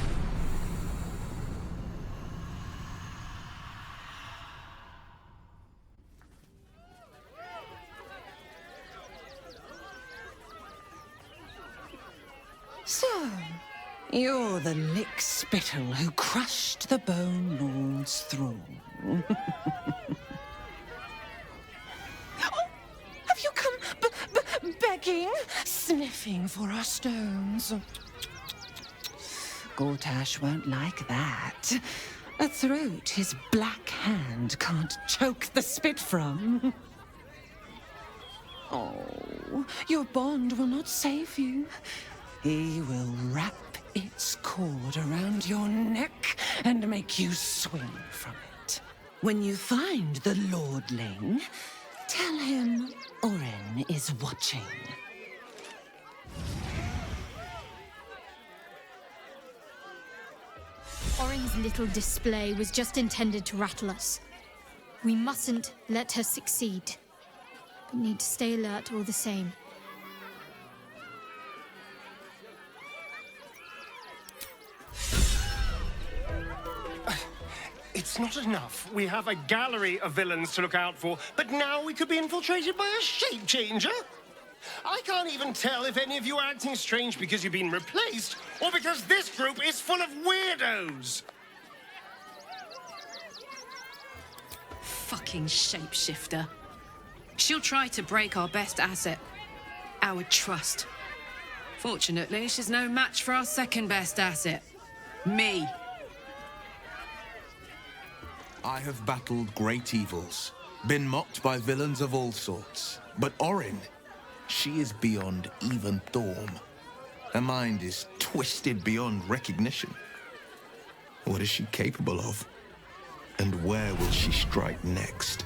So, you're the lick-spittle who crushed the Bone Lord's throne. Oh, have you come begging, sniffing for our stones? Gortash won't like that. A throat his black hand can't choke the spit from. Oh, your bond will not save you. He will wrap its cord around your neck and make you swing from it. When you find the lordling, tell him Orin is watching. Orin's little display was just intended to rattle us. We mustn't let her succeed, but need to stay alert all the same. It's not enough. We have a gallery of villains to look out for, but now we could be infiltrated by a shape changer. I can't even tell if any of you are acting strange because you've been replaced, or because this group is full of weirdos. Fucking shapeshifter. She'll try to break our best asset, our trust. Fortunately, she's no match for our second best asset, me. I have battled great evils, been mocked by villains of all sorts. But Orin, she is beyond even Thorm. Her mind is twisted beyond recognition. What is she capable of? And where will she strike next?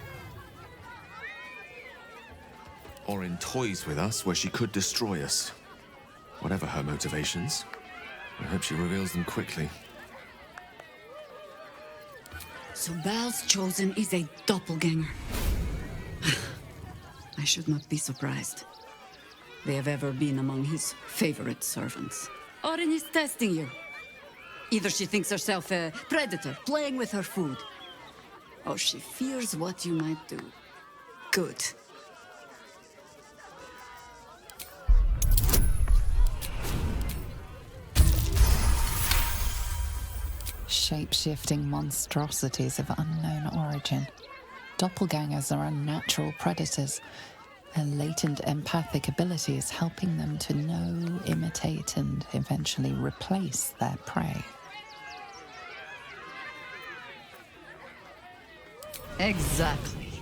Orin toys with us where she could destroy us. Whatever her motivations. I hope she reveals them quickly. So Bal's chosen is a doppelganger. I should not be surprised. They have ever been among his favorite servants. Orin is testing you. Either she thinks herself a predator, playing with her food, or she fears what you might do. Good. Shape-shifting monstrosities of unknown origin. Doppelgangers are unnatural predators. Their latent empathic abilities helping them to know, imitate, and eventually replace their prey. Exactly.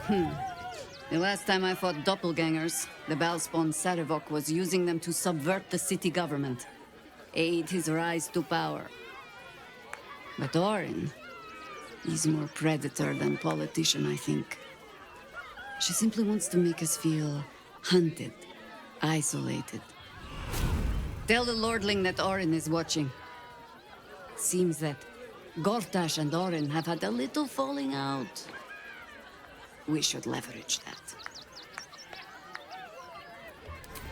The last time I fought doppelgangers, the Balspawn Sarevok was using them to subvert the city government, aid his rise to power. But Orin, he's more predator than politician, I think. She simply wants to make us feel hunted, isolated. Tell the Lordling that Orin is watching. Seems that Gortash and Orin have had a little falling out. We should leverage that.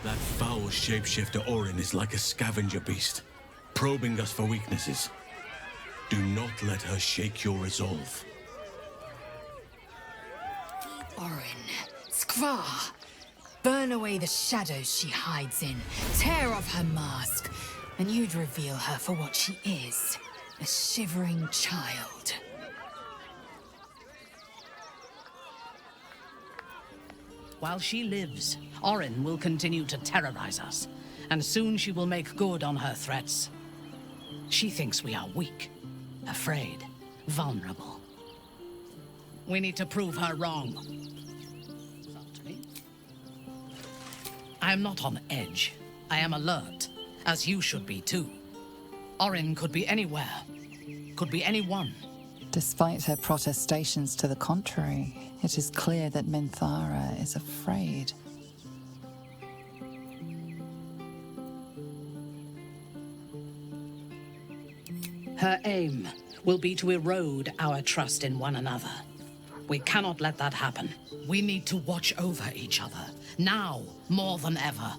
That foul shapeshifter Orin is like a scavenger beast, probing us for weaknesses. Do not let her shake your resolve. Orin, Skva, burn away the shadows she hides in, tear off her mask, and you'd reveal her for what she is, a shivering child. While she lives, Orin will continue to terrorize us, and soon she will make good on her threats. She thinks we are weak, afraid, vulnerable. We need to prove her wrong. I am not on edge. I am alert, as you should be too. Orin could be anywhere, could be anyone. Despite her protestations to the contrary, it is clear that Minthara is afraid. Her aim will be to erode our trust in one another. We cannot let that happen. We need to watch over each other, now more than ever.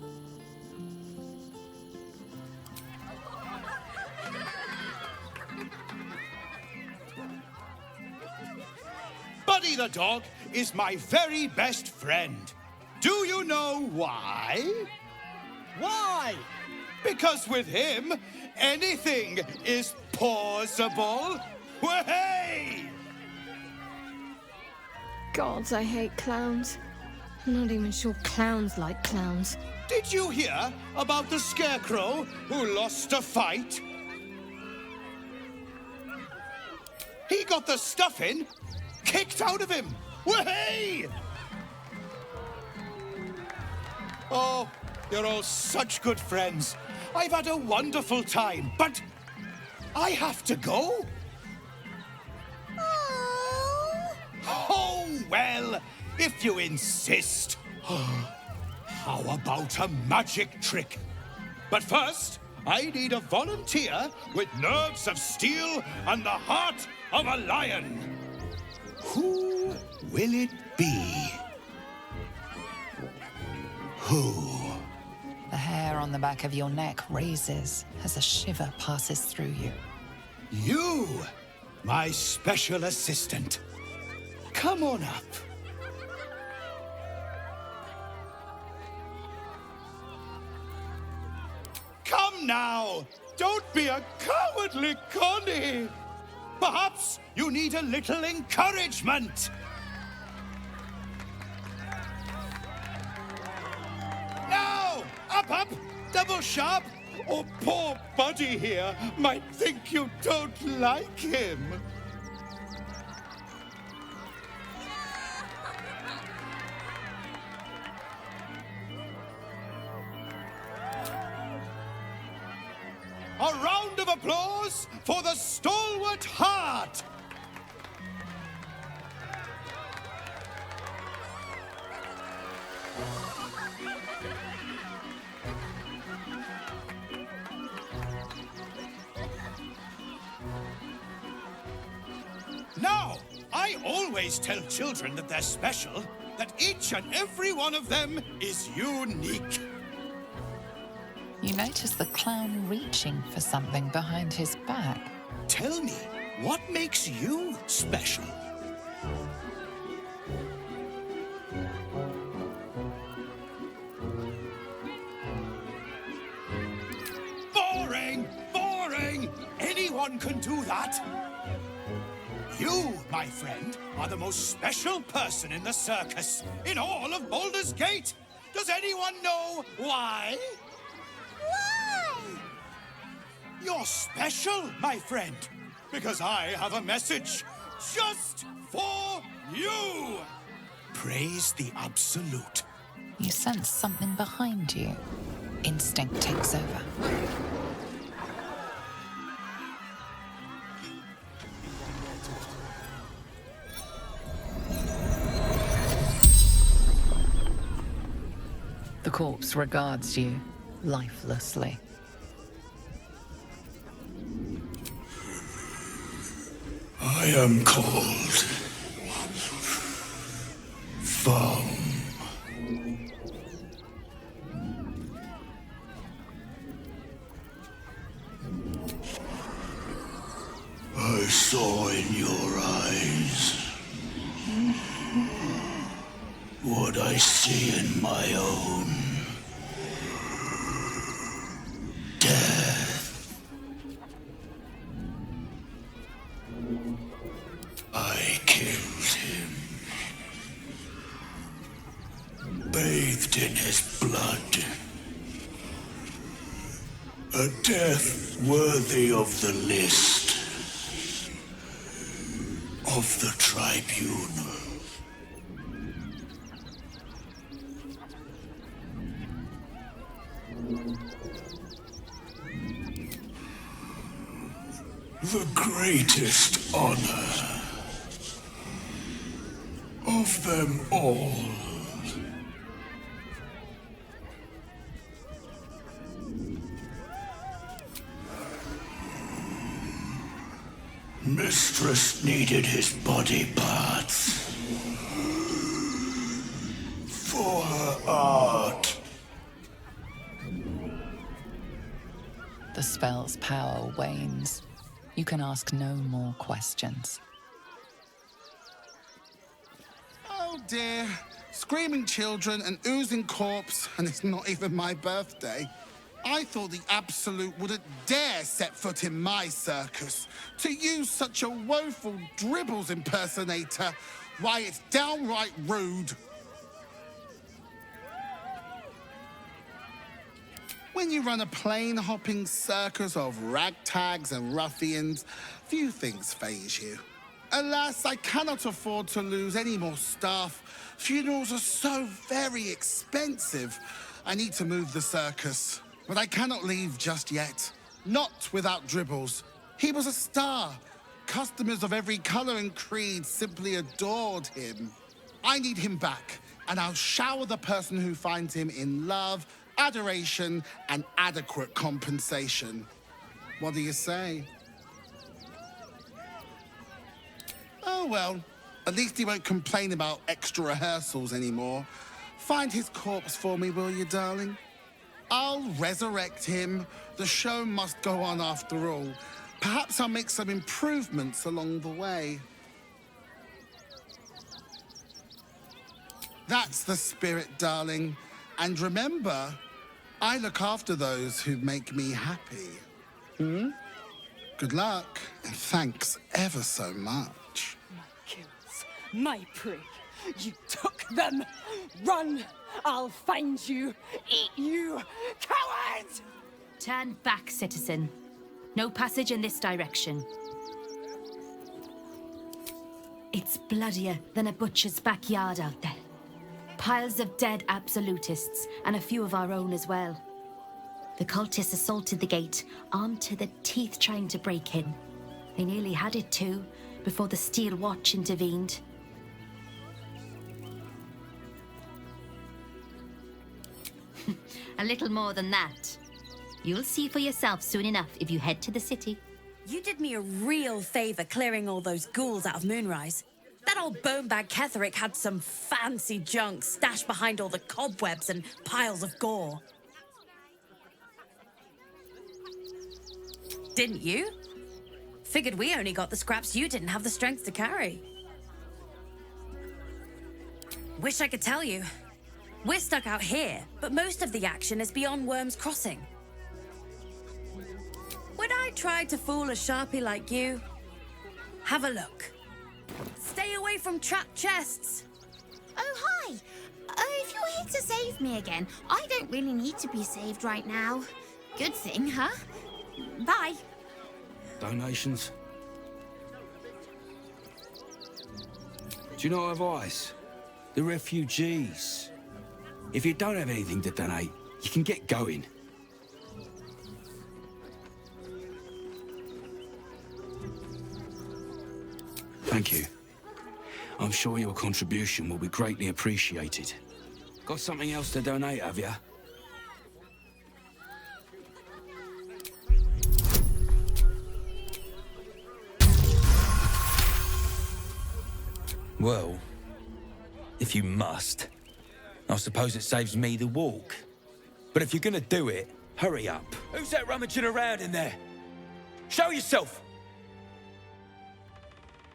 Buddy the dog is my very best friend. Do you know why? Why? Because with him, anything is possible. Way! Gods, I hate clowns. I'm not even sure clowns like clowns. Did you hear about the scarecrow who lost a fight? He got the stuffing kicked out of him. Way! Oh, you're all such good friends. I've had a wonderful time, but I have to go. Oh, well, if you insist. How about a magic trick? But first, I need a volunteer with nerves of steel and the heart of a lion. Who will it be? Who? The hair on the back of your neck raises as a shiver passes through you. You, my special assistant. Come on up. Come now! Don't be a cowardly Connie! Perhaps you need a little encouragement. Now! Up! Double sharp! Or poor Buddy here might think you don't like him. A round of applause for the stalwart heart! Now, I always tell children that they're special, that each and every one of them is unique. You notice the clown reaching for something behind his back. Tell me, what makes you special? Boring! Boring! Anyone can do that. You, my friend, are the most special person in the circus, in all of Baldur's Gate. Does anyone know why? Why? You're special, my friend, because I have a message just for you. Praise the Absolute. You sense something behind you. Instinct takes over. The corpse regards you lifelessly. I am called Thumb. I saw in your eyes what I see in my own. Death. I killed him. Bathed in his blood. A death worthy of the list. Of the tribunal. The greatest honor of them all. Mistress needed his body parts for her art. The spell's power wanes. You can ask no more questions. Oh dear. Screaming children, an oozing corpse, and it's not even my birthday. I thought the Absolute wouldn't dare set foot in my circus. To use such a woeful dribbles impersonator, why, it's downright rude. When you run a plain-hopping circus of ragtags and ruffians, few things faze you. Alas, I cannot afford to lose any more staff. Funerals are so very expensive. I need to move the circus. But I cannot leave just yet. Not without Dribbles. He was a star. Customers of every color and creed simply adored him. I need him back, and I'll shower the person who finds him in love, adoration, and adequate compensation. What do you say? Oh, well, at least he won't complain about extra rehearsals anymore. Find his corpse for me, will you, darling? I'll resurrect him. The show must go on after all. Perhaps I'll make some improvements along the way. That's the spirit, darling. And remember, I look after those who make me happy. Good luck, and thanks ever so much. My kills, my prey. You took them! Run! I'll find you! Eat you! Coward! Turn back, citizen. No passage in this direction. It's bloodier than a butcher's backyard out there. Piles of dead absolutists, and a few of our own as well. The cultists assaulted the gate, armed to the teeth trying to break in. They nearly had it too, before the Steel Watch intervened. A little more than that. You'll see for yourself soon enough if you head to the city. You did me a real favor clearing all those ghouls out of Moonrise. That old bonebag Ketherick had some fancy junk stashed behind all the cobwebs and piles of gore. Didn't you? Figured we only got the scraps you didn't have the strength to carry. Wish I could tell you. We're stuck out here, but most of the action is beyond Worm's Crossing. Would I try to fool a sharpie like you? Have a look. Stay away from trapped chests. Oh, hi. If you're here to save me again, I don't really need to be saved right now. Good thing, huh? Bye. Donations? Do you know advice? The refugees. If you don't have anything to donate, you can get going. Thank you. I'm sure your contribution will be greatly appreciated. Got something else to donate, have you? Well, if you must, I suppose it saves me the walk. But if you're gonna do it, hurry up. Who's that rummaging around in there? Show yourself!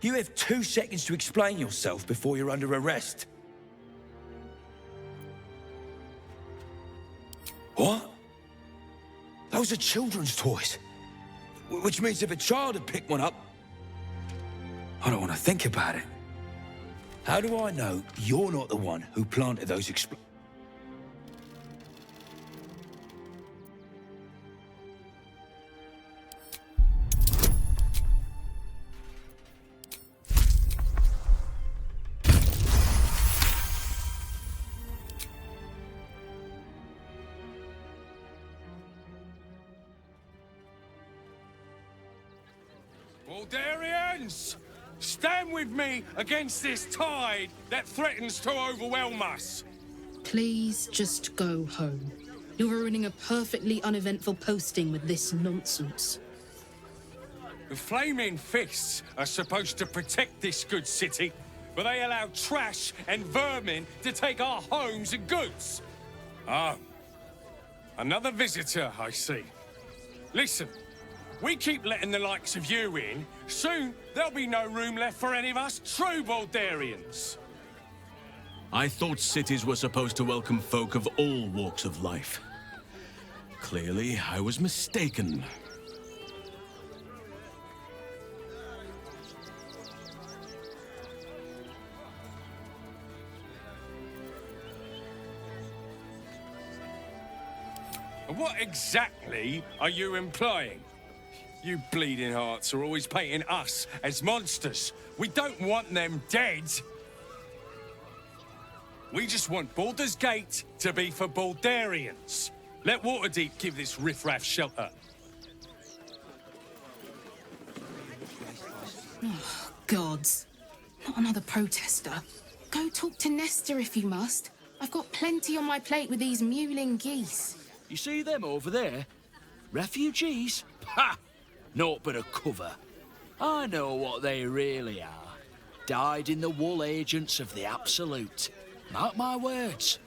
You have 2 seconds to explain yourself before you're under arrest. What? Those are children's toys. Which means if a child had picked one up... I don't want to think about it. How do I know you're not the one who planted those Baldurians! Stand with me against this tide that threatens to overwhelm us. Please just go home. You're ruining a perfectly uneventful posting with this nonsense. The Flaming Fists are supposed to protect this good city, but they allow trash and vermin to take our homes and goods. Oh, another visitor, I see. Listen, we keep letting the likes of you in, soon there'll be no room left for any of us true Baldurians. I thought cities were supposed to welcome folk of all walks of life. Clearly, I was mistaken. What exactly are you implying? You bleeding hearts are always painting us as monsters. We don't want them dead. We just want Baldur's Gate to be for Baldurians. Let Waterdeep give this riffraff shelter. Oh, gods. Not another protester. Go talk to Nestor if you must. I've got plenty on my plate with these mewling geese. You see them over there? Refugees? Ha! Naught but a cover. I know what they really are. Dyed-in-the-wool agents of the Absolute. Mark my words.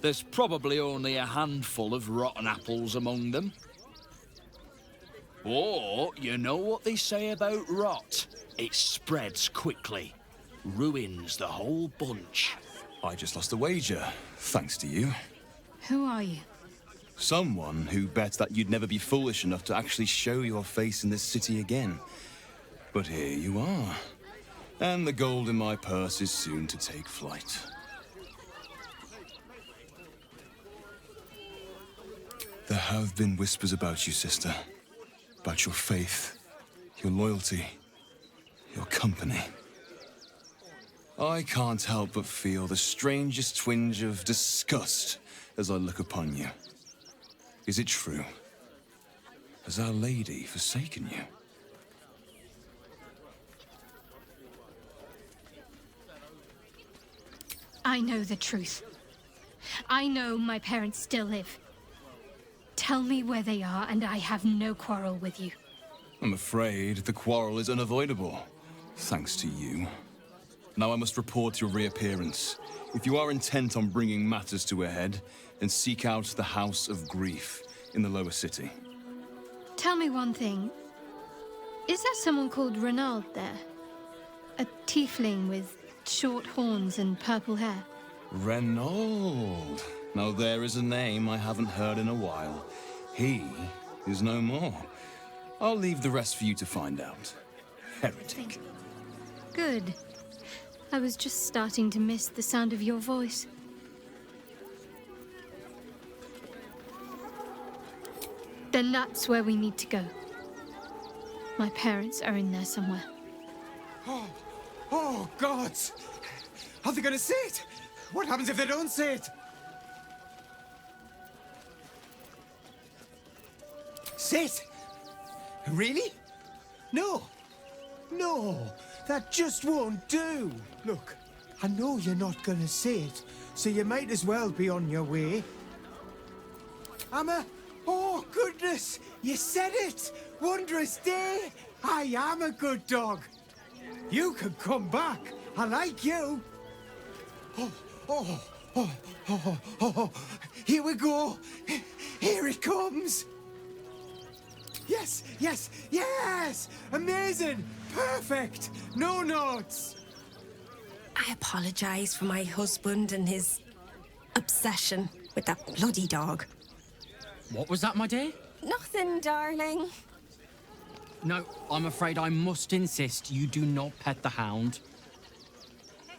There's probably only a handful of rotten apples among them. Or, you know what they say about rot? It spreads quickly. Ruins the whole bunch. I just lost a wager, thanks to you. Who are you? Someone who bet that you'd never be foolish enough to actually show your face in this city again. But here you are. And the gold in my purse is soon to take flight. There have been whispers about you, sister. About your faith, your loyalty, your company. I can't help but feel the strangest twinge of disgust as I look upon you. Is it true? Has Our Lady forsaken you? I know the truth. I know my parents still live. Tell me where they are, and I have no quarrel with you. I'm afraid the quarrel is unavoidable, thanks to you. Now I must report your reappearance. If you are intent on bringing matters to a head, then seek out the House of Grief in the lower city. Tell me one thing. Is there someone called Renaud there? A tiefling with short horns and purple hair? Renaud. Now there is a name I haven't heard in a while. He is no more. I'll leave the rest for you to find out. Heretic. Good. I was just starting to miss the sound of your voice. Then that's where we need to go. My parents are in there somewhere. Oh, gods! Are they gonna say it? What happens if they don't say it? Say it? Really? No. No, that just won't do. Look, I know you're not gonna say it, so you might as well be on your way. Oh, goodness! You said it! Wondrous day! I am a good dog. You can come back. I like you. Oh. Here we go. Here it comes. Yes. Amazing. Perfect. No notes. I apologize for my husband and his obsession with that bloody dog. What was that, my dear? Nothing, darling. No, I'm afraid I must insist you do not pet the hound.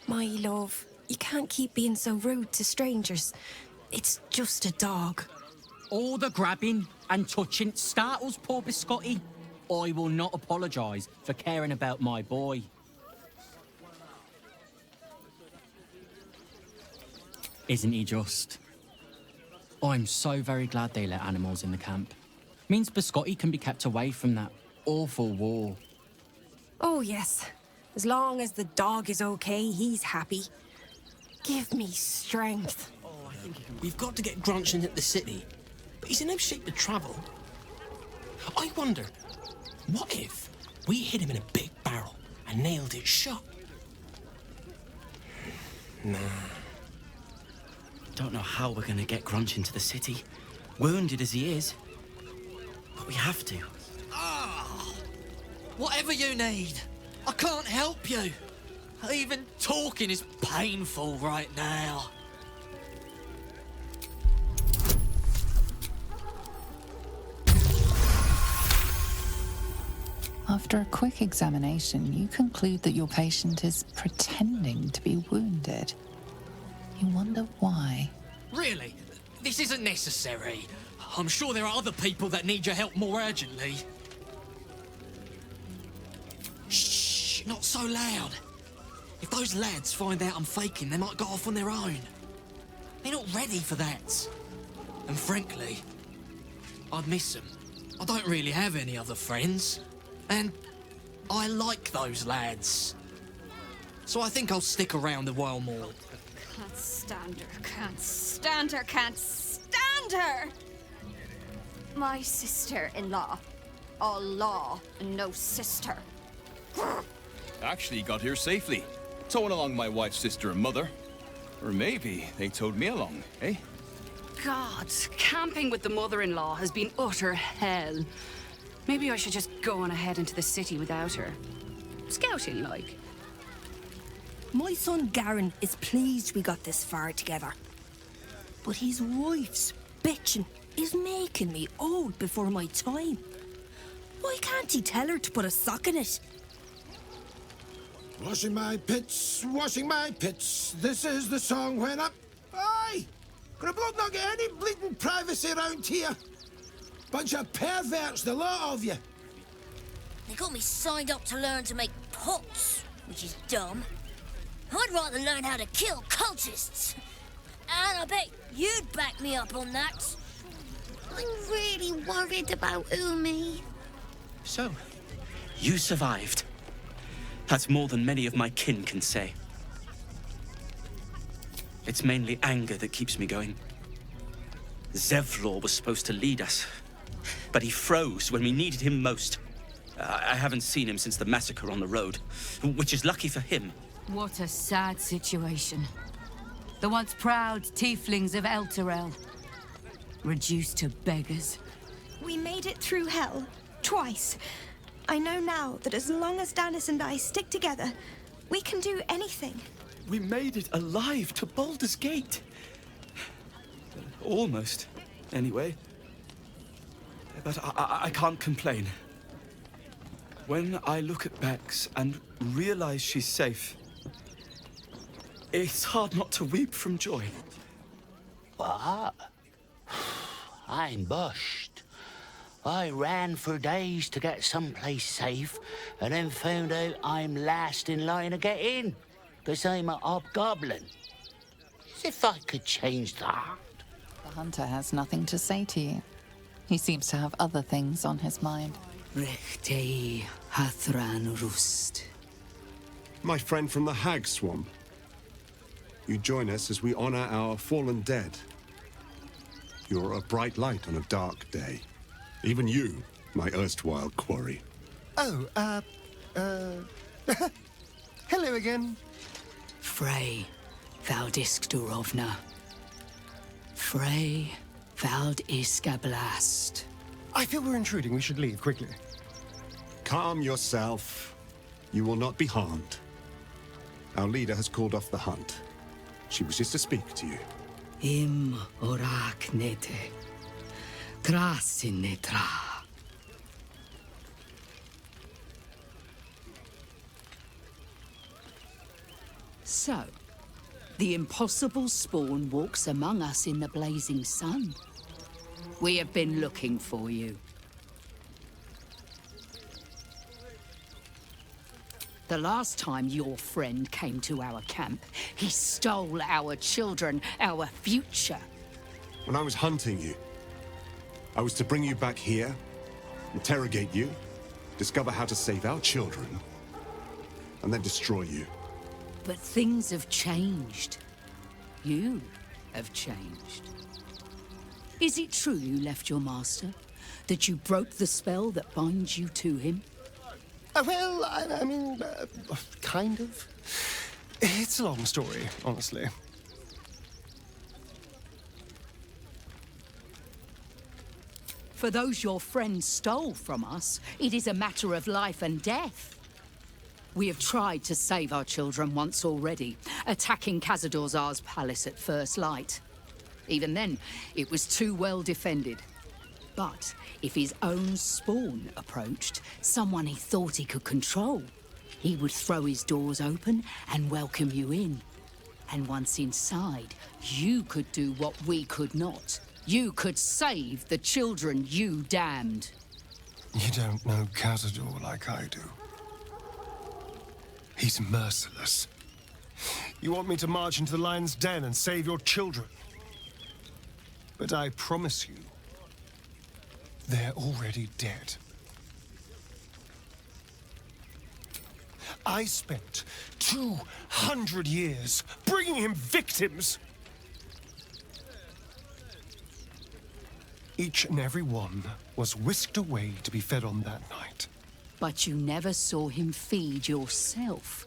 My love, you can't keep being so rude to strangers. It's just a dog. All the grabbing and touching startles poor Biscotti. I will not apologise for caring about my boy. Isn't he just? I'm so very glad they let animals in the camp. Means Biscotti can be kept away from that awful war. Oh, yes. As long as the dog is okay, he's happy. Give me strength. We've got to get Grunch at the city, but he's in no shape to travel. I wonder, what if we hid him in a big barrel and nailed it shut? Nah. Don't know how we're going to get Grunch into the city, wounded as he is. But we have to. Whatever you need. I can't help you. Even talking is painful right now. After a quick examination, you conclude that your patient is pretending to be wounded. You wonder why. Really? This isn't necessary. I'm sure there are other people that need your help more urgently. Shh, not so loud. If those lads find out I'm faking, they might go off on their own. They're not ready for that. And frankly, I'd miss them. I don't really have any other friends. And I like those lads. So I think I'll stick around a while more. Can't stand her, can't stand her, can't stand her! My sister-in-law. All law and no sister. Actually got here safely. Towing along my wife's sister and mother. Or maybe they towed me along, eh? God, camping with the mother-in-law has been utter hell. Maybe I should just go on ahead into the city without her. Scouting, like. My son Garen is pleased we got this far together. But his wife's bitching is making me old before my time. Why can't he tell her to put a sock in it? Washing my pits, this is the song when I'm... Aye! Could a bloke not get any bleeding privacy around here? Bunch of perverts, the lot of you. They got me signed up to learn to make pots, which is dumb. I'd rather learn how to kill cultists. And I bet you'd back me up on that. I'm really worried about Umi. So, you survived. That's more than many of my kin can say. It's mainly anger that keeps me going. Zevlor was supposed to lead us, but he froze when we needed him most. I haven't seen him since the massacre on the road, which is lucky for him. What a sad situation. The once proud tieflings of Elturel, reduced to beggars. We made it through hell, twice. I know now that as long as Danis and I stick together, we can do anything. We made it alive to Baldur's Gate. Almost, anyway. But I can't complain. When I look at Bex and realize she's safe, it's hard not to weep from joy. What? I'm bushed. I ran for days to get someplace safe, and then found out I'm last in line to get in, because I'm a hobgoblin. As if I could change that. The hunter has nothing to say to you. He seems to have other things on his mind. Rechtei Hathran Rust. My friend from the Hag Swamp. You join us as we honor our fallen dead. You're a bright light on a dark day. Even you, my erstwhile quarry. Oh, hello again. Frey Valdiskdurovna. Frey Valdiskablast. I feel we're intruding. We should leave quickly. Calm yourself. You will not be harmed. Our leader has called off the hunt. She wishes to speak to you. Im orak nete. Trasin netra. So, the impossible spawn walks among us in the blazing sun. We have been looking for you. The last time your friend came to our camp, he stole our children, our future. When I was hunting you, I was to bring you back here, interrogate you, discover how to save our children, and then destroy you. But things have changed. You have changed. Is it true you left your master? That you broke the spell that binds you to him? Well, I mean, kind of. It's a long story, honestly. For those your friend stole from us, it is a matter of life and death. We have tried to save our children once already, attacking Khazad-dûr's palace at first light. Even then, it was too well defended. But if his own spawn approached, someone he thought he could control, he would throw his doors open and welcome you in. And once inside, you could do what we could not. You could save the children you damned. You don't know Khazad-dûr like I do. He's merciless. You want me to march into the lion's den and save your children? But I promise you, they're already dead. I spent 200 years bringing him victims. Each and every one was whisked away to be fed on that night. But you never saw him feed yourself.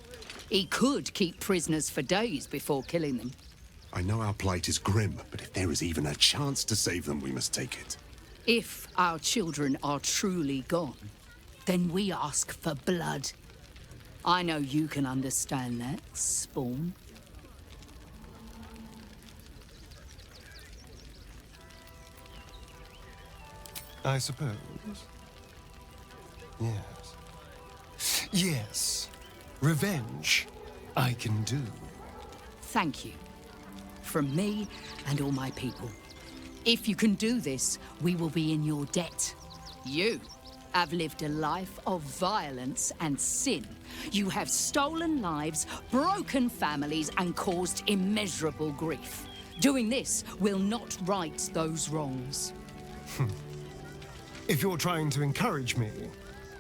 He could keep prisoners for days before killing them. I know our plight is grim, but if there is even a chance to save them, we must take it. If our children are truly gone, then we ask for blood. I know you can understand that, Spawn. I suppose. Yes. Yes. Revenge, I can do. Thank you. From me and all my people. If you can do this, we will be in your debt. You have lived a life of violence and sin. You have stolen lives, broken families, and caused immeasurable grief. Doing this will not right those wrongs. If you're trying to encourage me,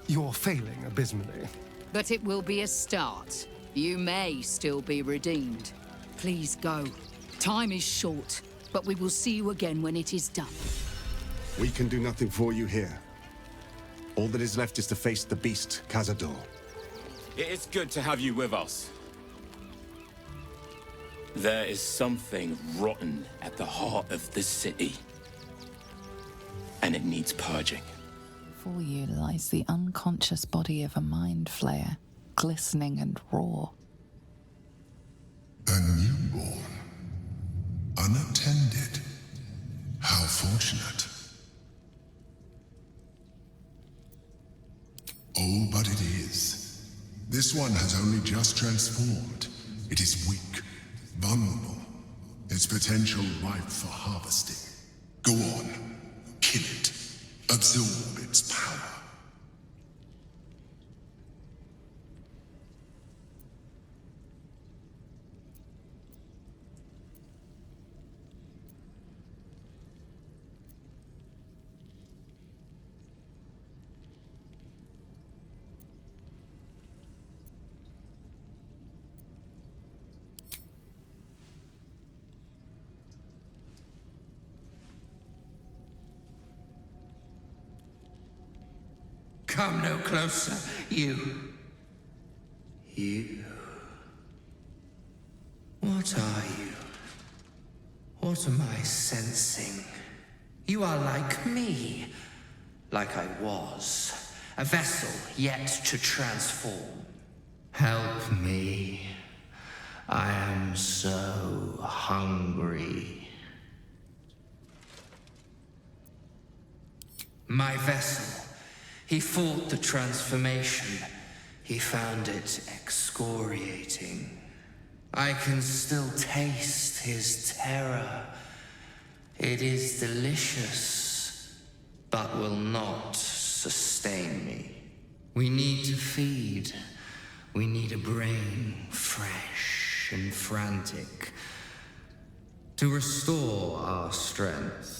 you're failing abysmally. But it will be a start. You may still be redeemed. Please go. Time is short, but we will see you again when it is done. We can do nothing for you here. All that is left is to face the beast, Cazador. It is good to have you with us. There is something rotten at the heart of this city. And it needs purging. Before you lies the unconscious body of a mind flayer, glistening and raw. A newborn. Unattended. How fortunate. Oh, but it is. This one has only just transformed. It is weak, vulnerable. Its potential ripe for harvesting. Go on. Kill it. Absorb its power. Come no closer, you. You. What are you? What am I sensing? You are like me. Like I was. A vessel yet to transform. Help me. I am so hungry. My vessel. He fought the transformation. He found it excoriating. I can still taste his terror. It is delicious, but will not sustain me. We need to feed. We need a brain fresh and frantic to restore our strength.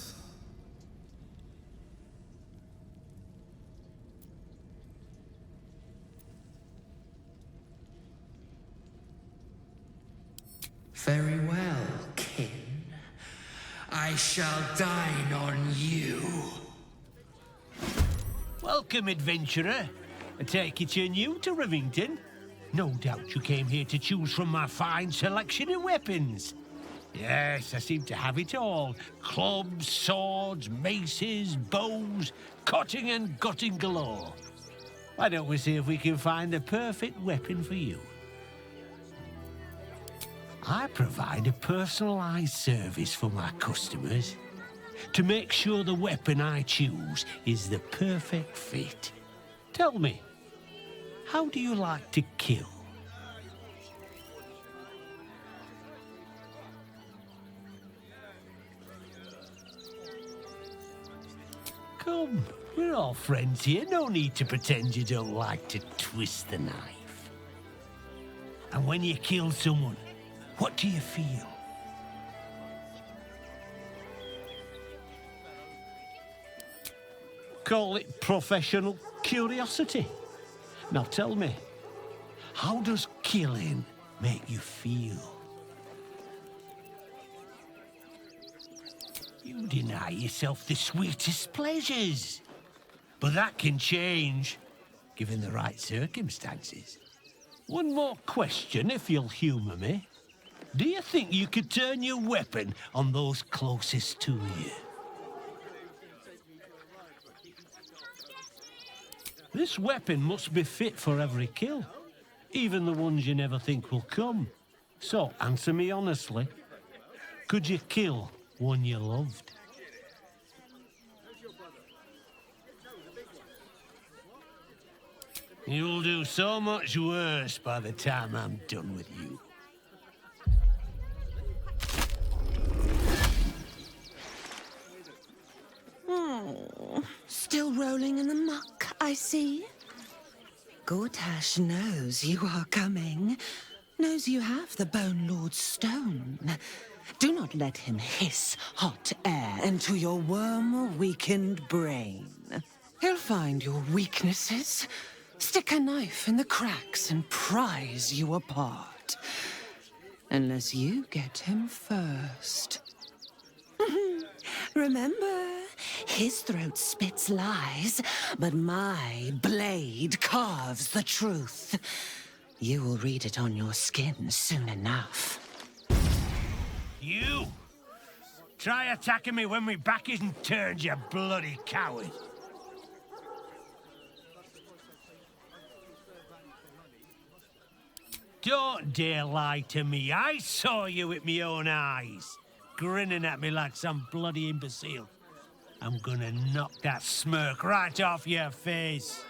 Very well, kin. I shall dine on you. Welcome, adventurer. I take it you're new to Rivington. No doubt you came here to choose from my fine selection of weapons. Yes, I seem to have it all. Clubs, swords, maces, bows, cutting and gutting galore. Why don't we see if we can find the perfect weapon for you? I provide a personalized service for my customers to make sure the weapon I choose is the perfect fit. Tell me, how do you like to kill? Come, we're all friends here. No need to pretend you don't like to twist the knife. And when you kill someone, what do you feel? Call it professional curiosity. Now tell me, how does killing make you feel? You deny yourself the sweetest pleasures. But that can change, given the right circumstances. One more question, if you'll humour me. Do you think you could turn your weapon on those closest to you? This weapon must be fit for every kill, even the ones you never think will come. So, answer me honestly. Could you kill one you loved? You'll do so much worse by the time I'm done with you. Oh, still rolling in the muck, I see. Gortash knows you are coming. Knows you have the Bone Lord's stone. Do not let him hiss hot air into your worm-weakened brain. He'll find your weaknesses, stick a knife in the cracks and prise you apart. Unless you get him first. Remember, his throat spits lies, but my blade carves the truth. You will read it on your skin soon enough. You! Try attacking me when my back isn't turned, you bloody coward! Don't dare lie to me. I saw you with my own eyes, grinning at me like some bloody imbecile. I'm gonna knock that smirk right off your face.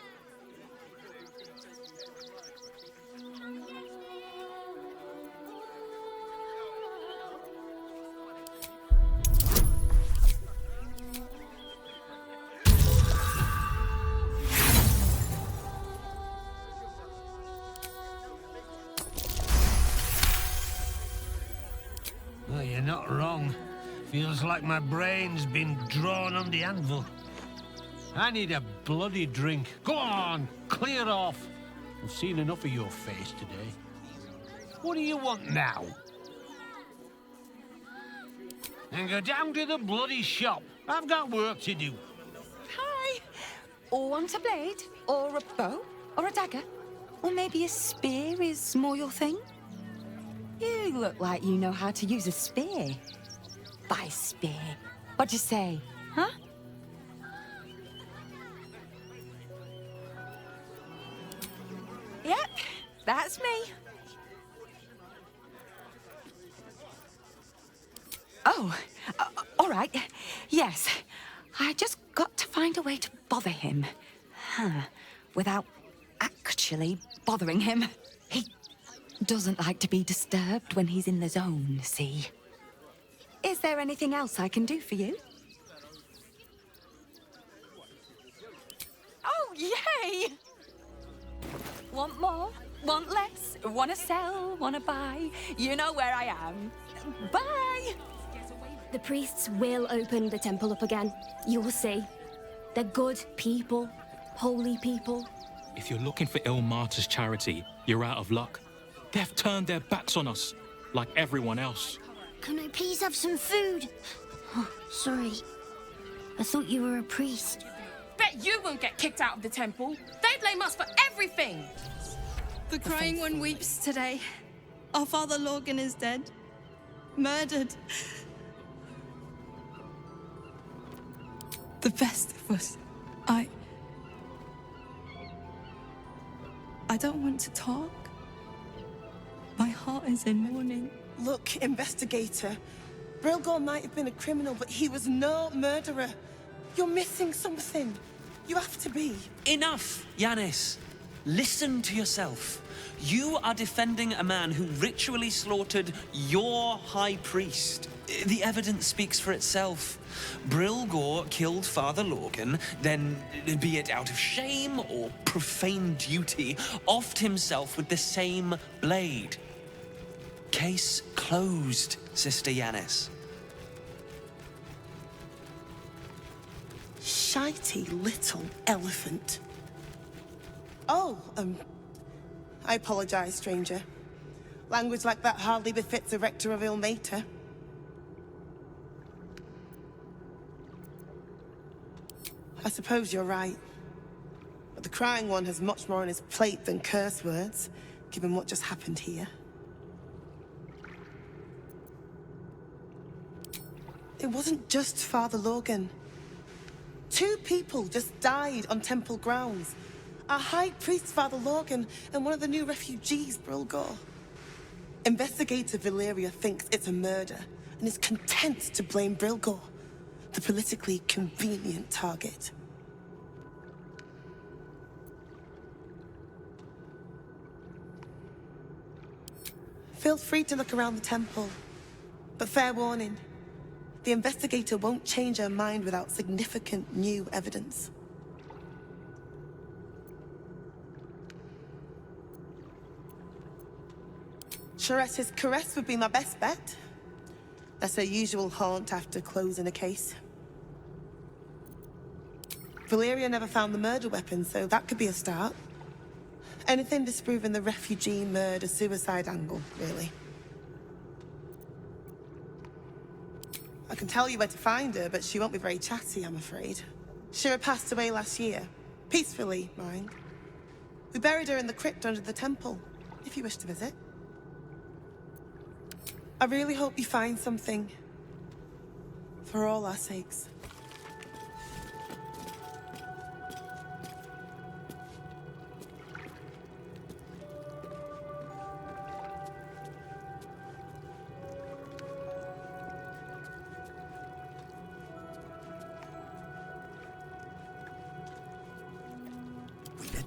Well, you're not wrong. Feels like my brain's been drawn on the anvil. I need a bloody drink. Go on, clear off. I've seen enough of your face today. What do you want now? And go down to the bloody shop. I've got work to do. Hi. Or want a blade? Or a bow? Or a dagger? Or maybe a spear is more your thing? You look like you know how to use a spear. By spear. What'd you say, huh? Yep, that's me. Oh, all right. Yes, I just got to find a way to bother him. Without actually bothering him. He doesn't like to be disturbed when he's in the zone, see? Is there anything else I can do for you? Oh, yay! Want more? Want less? Want to sell? Want to buy? You know where I am. Bye! The priests will open the temple up again. You will see. They're good people. Holy people. If you're looking for Il Martyr's charity, you're out of luck. They've turned their backs on us, like everyone else. Can I please have some food? Oh, sorry. I thought you were a priest. Bet you won't get kicked out of the temple. They blame us for everything. The crying one weeps today. Our father Lorgan is dead. Murdered. The best of us. I don't want to talk. My heart is in mourning. Look, investigator. Brilgor might have been a criminal, but he was no murderer. You're missing something. You have to be. Enough, Yanis. Listen to yourself. You are defending a man who ritually slaughtered your high priest. The evidence speaks for itself. Brilgor killed Father Lorgan, then, be it out of shame or profane duty, offed himself with the same blade. Case closed, Sister Yanis. Shitey little elephant. Oh, I apologize, stranger. Language like that hardly befits a rector of Ilmater. I suppose you're right. But the crying one has much more on his plate than curse words, given what just happened here. It wasn't just Father Lorgan. 2 people just died on temple grounds. Our high priest, Father Lorgan, and one of the new refugees, Brilgor. Investigator Valeria thinks it's a murder and is content to blame Brilgor, the politically convenient target. Feel free to look around the temple, but fair warning. The investigator won't change her mind without significant new evidence. Charette's caress would be my best bet. That's her usual haunt after closing a case. Valeria never found the murder weapon, so that could be a start. Anything disproving the refugee murder-suicide angle, really. I can tell you where to find her, but she won't be very chatty, I'm afraid. Shira passed away last year. Peacefully, mind. We buried her in the crypt under the temple, if you wish to visit. I really hope you find something. For all our sakes.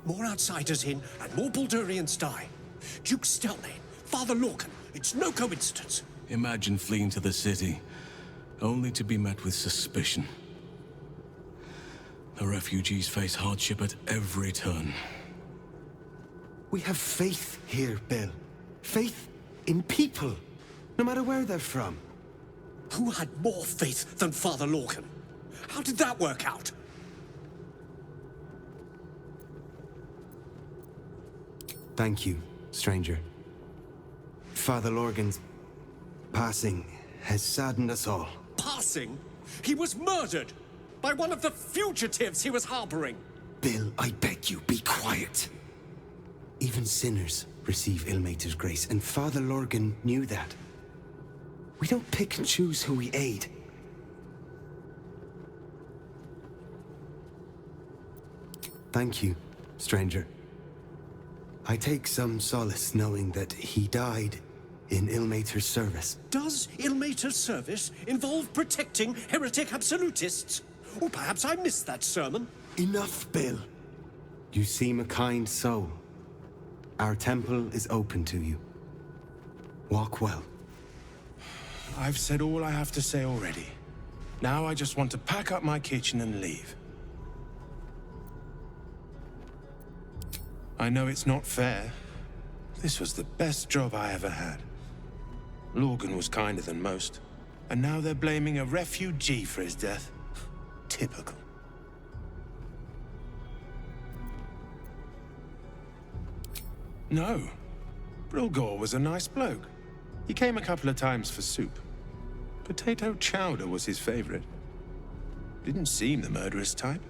More outsiders in, and more Baldurians die. Duke Stelmane, Father Lorcan, it's no coincidence. Imagine fleeing to the city, only to be met with suspicion. The refugees face hardship at every turn. We have faith here, Bill. Faith in people, no matter where they're from. Who had more faith than Father Lorcan? How did that work out? Thank you, stranger. Father Lorgan's passing has saddened us all. Passing? He was murdered by one of the fugitives he was harboring. Bill, I beg you, be quiet. Even sinners receive Ilmater's grace, and Father Lorgan knew that. We don't pick and choose who we aid. Thank you, stranger. I take some solace knowing that he died in Ilmater's service. Does Ilmater's service involve protecting heretic absolutists? Or perhaps I missed that sermon. Enough, Bill. You seem a kind soul. Our temple is open to you. Walk well. I've said all I have to say already. Now I just want to pack up my kitchen and leave. I know it's not fair. This was the best job I ever had. Lorgan was kinder than most, and now they're blaming a refugee for his death. Typical. No. Brilgor was a nice bloke. He came a couple of times for soup. Potato chowder was his favorite. Didn't seem the murderous type.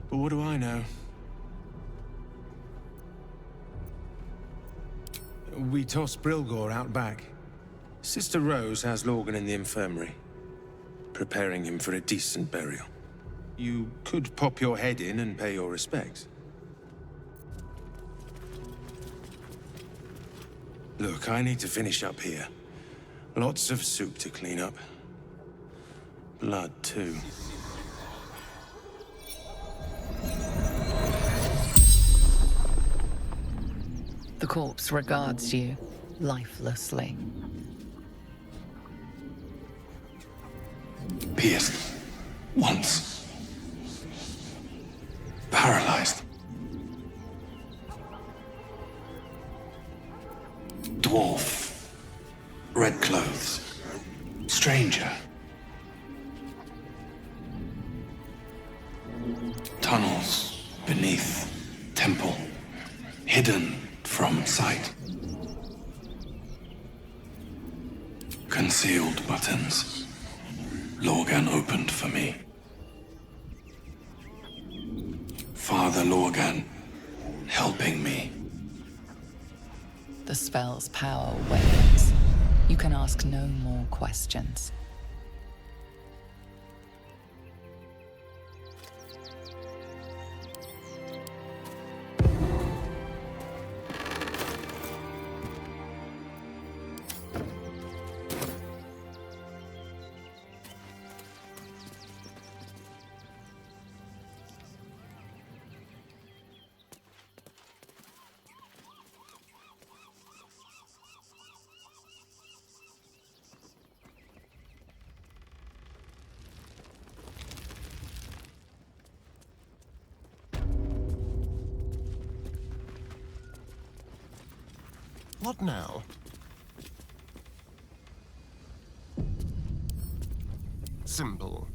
But what do I know? We tossed Brilgor out back. Sister Rose has Lorgan in the infirmary, preparing him for a decent burial. You could pop your head in and pay your respects. Look, I need to finish up here. Lots of soup to clean up. Blood, too. The corpse regards you lifelessly. Pierced. Once. Paralyzed. Dwarf. Red clothes. Stranger. Tunnels beneath temple. Hidden from sight. Concealed buttons. Lorgan opened for me. Father Lorgan helping me. The spell's power wanes. You can ask no more questions. What now? Simple.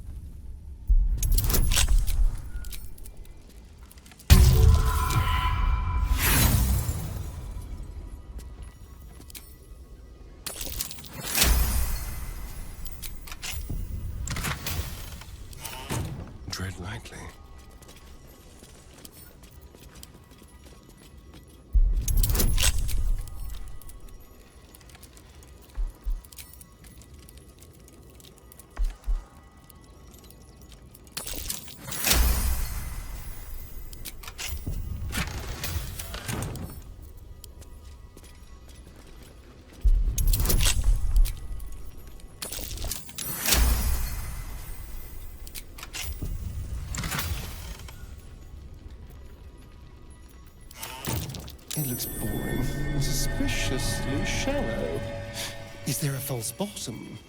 gently. It looks boring and suspiciously shallow. Is there a false bottom?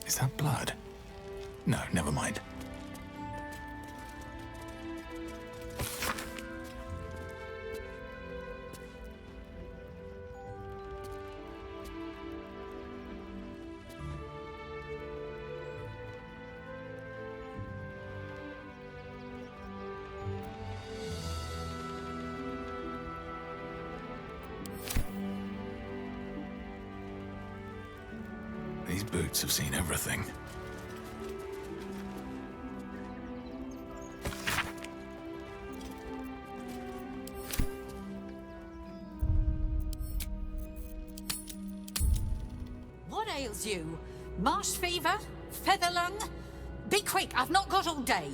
Is that blood? No, never mind. These boots have seen everything. What ails you? Marsh fever? Feather lung? Be quick, I've not got all day.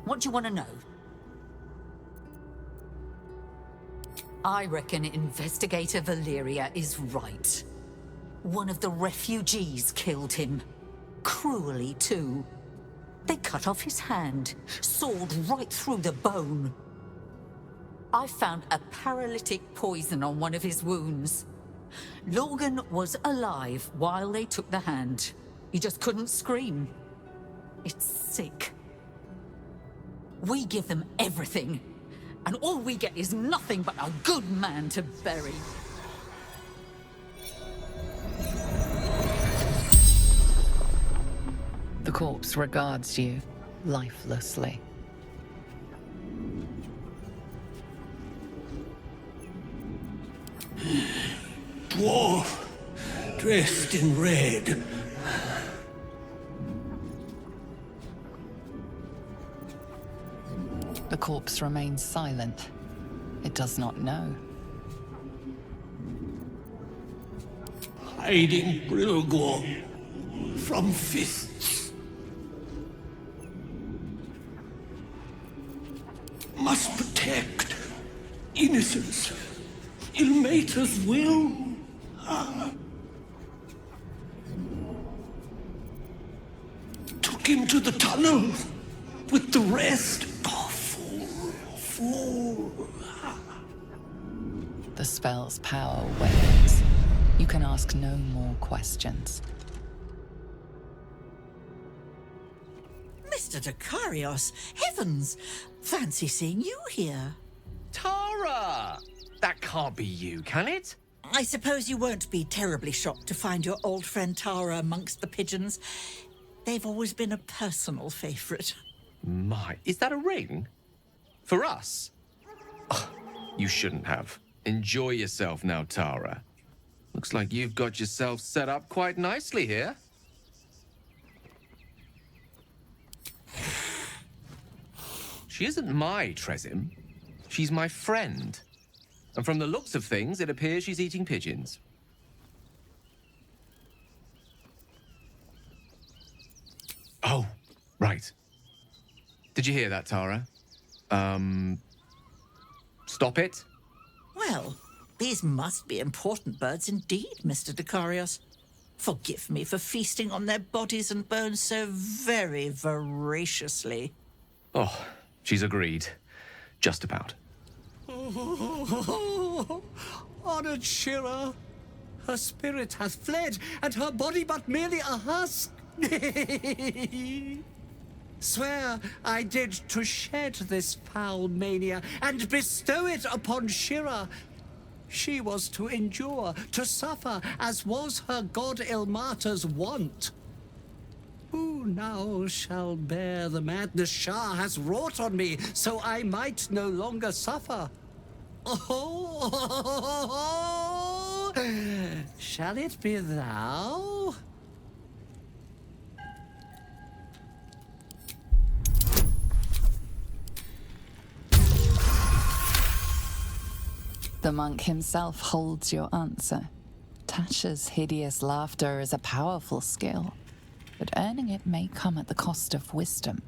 What do you want to know? I reckon Investigator Valeria is right. One of the refugees killed him. Cruelly, too. They cut off his hand, sawed right through the bone. I found a paralytic poison on one of his wounds. Logan was alive while they took the hand. He just couldn't scream. It's sick. We give them everything, and all we get is nothing but a good man to bury. The corpse regards you lifelessly. Dwarf, dressed in red. The corpse remains silent. It does not know. Hiding Brilgor from fists. Must protect innocence. Ilmater's will. Took him to the tunnel with the rest. Oh, fool. The spell's power wanes. You can ask no more questions. Mr. Dakarios, heavens! Fancy seeing you here. Tara! That can't be you, can it? I suppose you won't be terribly shocked to find your old friend Tara amongst the pigeons. They've always been a personal favourite. My, is that a ring? For us? Oh, you shouldn't have. Enjoy yourself now, Tara. Looks like you've got yourself set up quite nicely here. She isn't my Tresim. She's my friend. And from the looks of things, it appears she's eating pigeons. Oh, right. Did you hear that, Tara? Stop it? Well, these must be important birds indeed, Mr. Decarios. Forgive me for feasting on their bodies and bones so very voraciously. Oh, she's agreed. Just about. Honored Shira, her spirit hath fled, and her body but merely a husk. Swear I did to shed this foul mania and bestow it upon Shira. She was to endure, to suffer, as was her god Ilmata's wont. Who now shall bear the madness Shah has wrought on me, so I might no longer suffer? Oh, shall it be thou? The monk himself holds your answer. Tasha's hideous laughter is a powerful skill, but earning it may come at the cost of wisdom.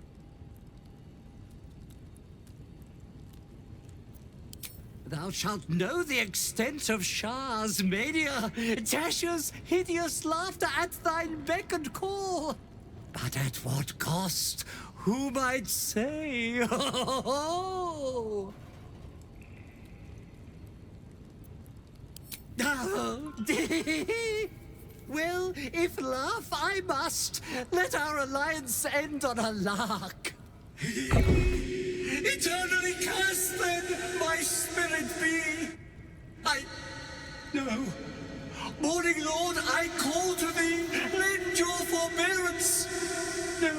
Thou shalt know the extent of Shah's mania, Tasha's hideous laughter at thine beck and call. But at what cost? Who might say? Well, if laugh I must, let our alliance end on a lark. Eternally cast, then, my spirit be. No. Morning Lord, I call to thee, lend your forbearance. No.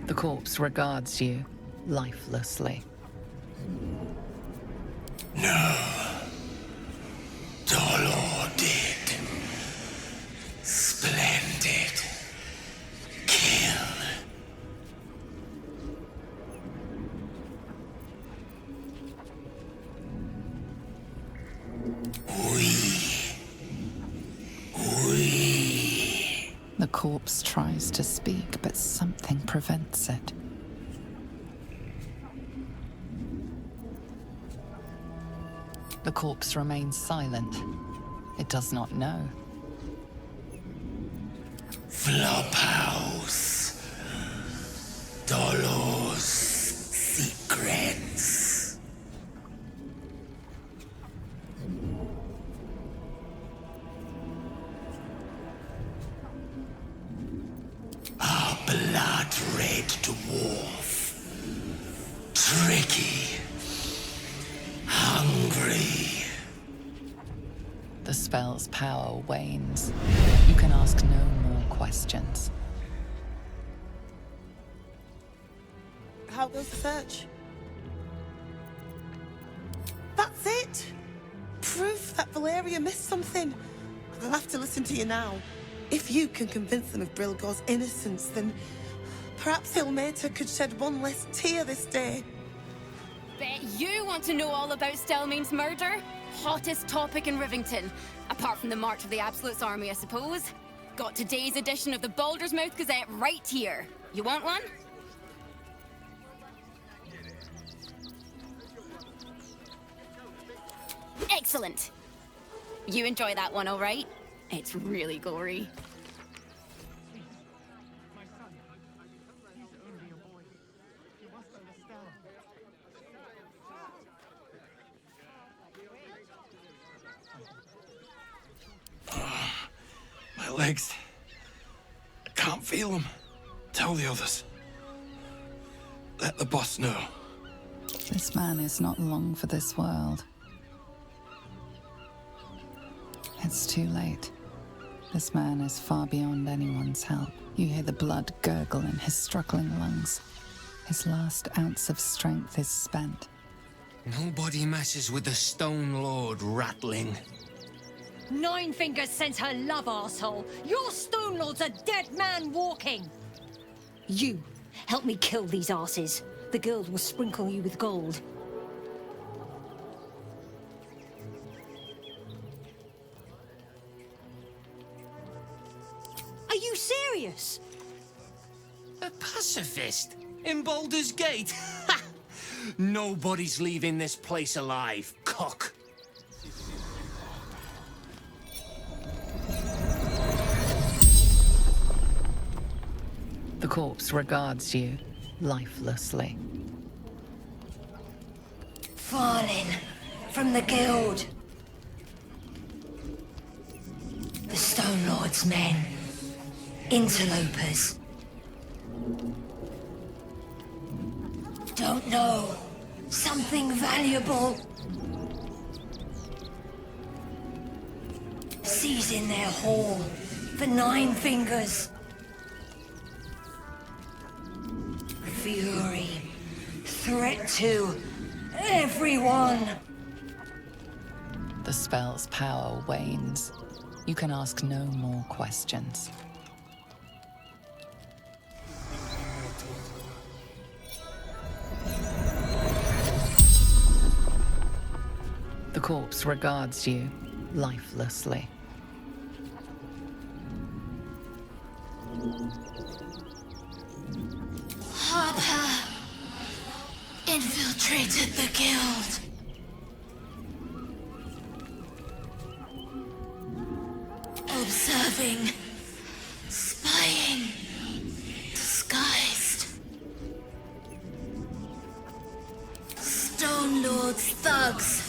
The corpse regards you lifelessly. No. Dolor did. Splendid. Kill. The corpse tries to speak, but something prevents it. The corpse remains silent. It does not know. Flophouse. Dolor's secrets. Our blood-red dwarf. Tricky. Hungry. The spell's power wanes. You can ask no more questions. How goes the search? That's it! Proof that Valeria missed something. I'll have to listen to you now. If you can convince them of Brilgor's innocence, then perhaps Ilmata could shed one less tear this day. Bet you want to know all about Stelmane's murder? Hottest topic in Rivington. Apart from the March of the Absolute's army, I suppose. Got today's edition of the Baldur's Mouth Gazette right here. You want one? Excellent. You enjoy that one, all right? It's really gory. My legs. I can't feel them. Tell the others. Let the boss know. This man is not long for this world. It's too late. This man is far beyond anyone's help. You hear the blood gurgle in his struggling lungs. His last ounce of strength is spent. Nobody messes with the Stone Lord, Ratling. Nine Fingers sent her love, arsehole. Your Stone Lord's a dead man walking. You, help me kill these arses. The guild will sprinkle you with gold. Are you serious? A pacifist? In Baldur's Gate? Nobody's leaving this place alive, cock. The corpse regards you lifelessly. Fallen from the guild. The Stone Lord's men. Interlopers. Don't know. Something valuable. Seizing their haul for 9 fingers. Fury. Threat to everyone. The spell's power wanes. You can ask no more questions. The corpse regards you lifelessly. Harper infiltrated the guild. Observing, spying, disguised. Stone Lord's thugs,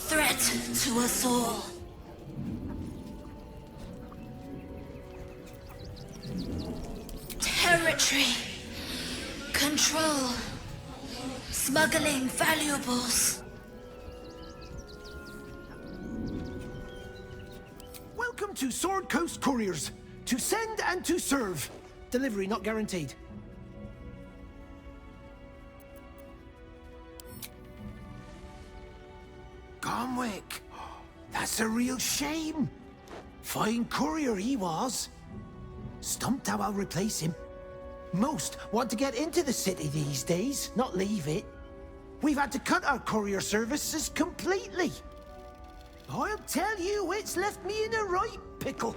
threat to us all. Territory, control, smuggling valuables. Welcome to Sword Coast Couriers. To send and to serve. Delivery not guaranteed. Gomwick. That's a real shame. Fine courier he was. Stumped how I'll replace him. Most want to get into the city these days, not leave it. We've had to cut our courier services completely. I'll tell you, it's left me in a right pickle.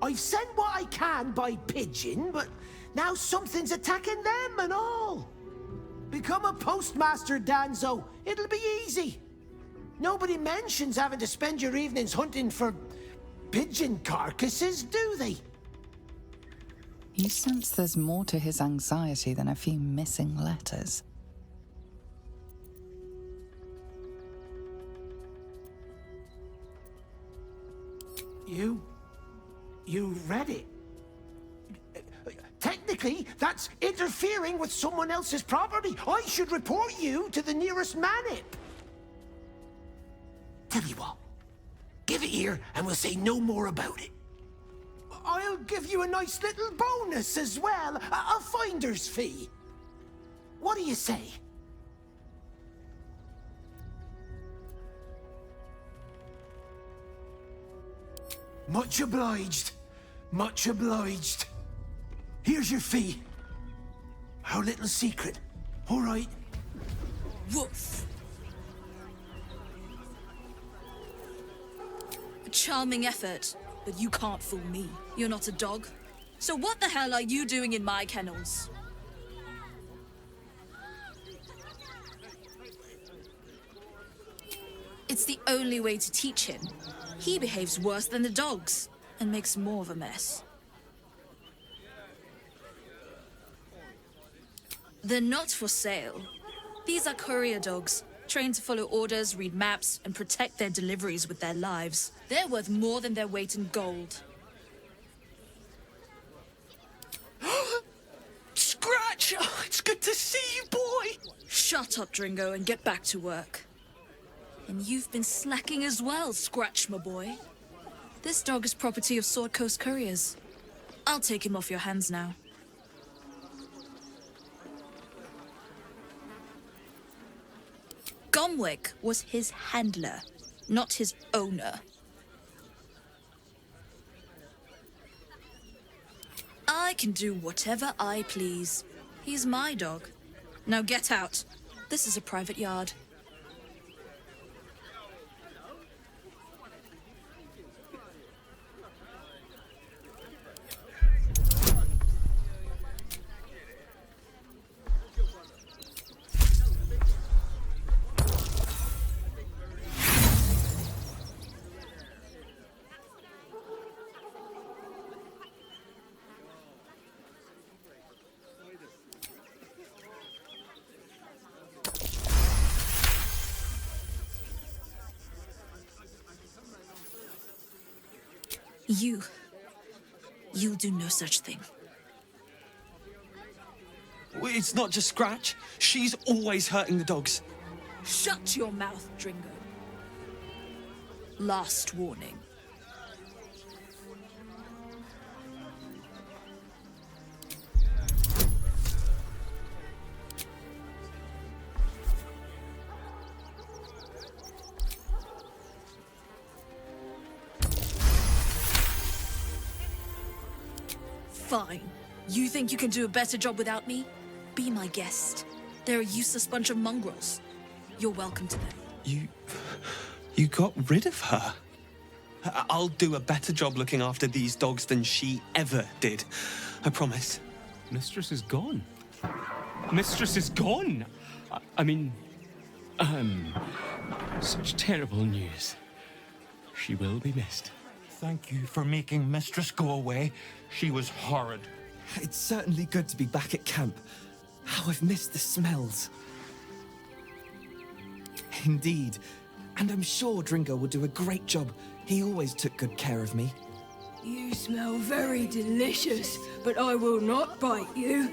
I've sent what I can by pigeon, but now something's attacking them and all. Become a postmaster, Danzo. It'll be easy. Nobody mentions having to spend your evenings hunting for pigeon carcasses, do they? You sense there's more to his anxiety than a few missing letters. You read it? Technically, that's interfering with someone else's property. I should report you to the nearest manip. Tell you what, give it here and we'll say no more about it. I'll give you a nice little bonus as well, a finder's fee. What do you say? Much obliged. Much obliged. Here's your fee. Our little secret. All right. Woof. A charming effort, but you can't fool me. You're not a dog. So what the hell are you doing in my kennels? It's the only way to teach him. He behaves worse than the dogs, and makes more of a mess. They're not for sale. These are courier dogs, trained to follow orders, read maps, and protect their deliveries with their lives. They're worth more than their weight in gold. Scratch! Oh, it's good to see you, boy! Shut up, Dringo, and get back to work. And you've been slacking as well, Scratch, my boy. This dog is property of Sword Coast Couriers. I'll take him off your hands now. Domwick was his handler, not his owner. I can do whatever I please. He's my dog. Now get out. This is a private yard. You'll do no such thing. It's not just Scratch. She's always hurting the dogs. Shut your mouth, Dringo. Last warning. Fine. You think you can do a better job without me? Be my guest. They're a useless bunch of mongrels. You're welcome to them. You got rid of her? I'll do a better job looking after these dogs than she ever did. I promise. Mistress is gone. Mistress is gone! I mean... such terrible news. She will be missed. Thank you for making Mistress go away. She was horrid. It's certainly good to be back at camp. How I've missed the smells. Indeed. And I'm sure Dringo will do a great job. He always took good care of me. You smell very delicious, but I will not bite you.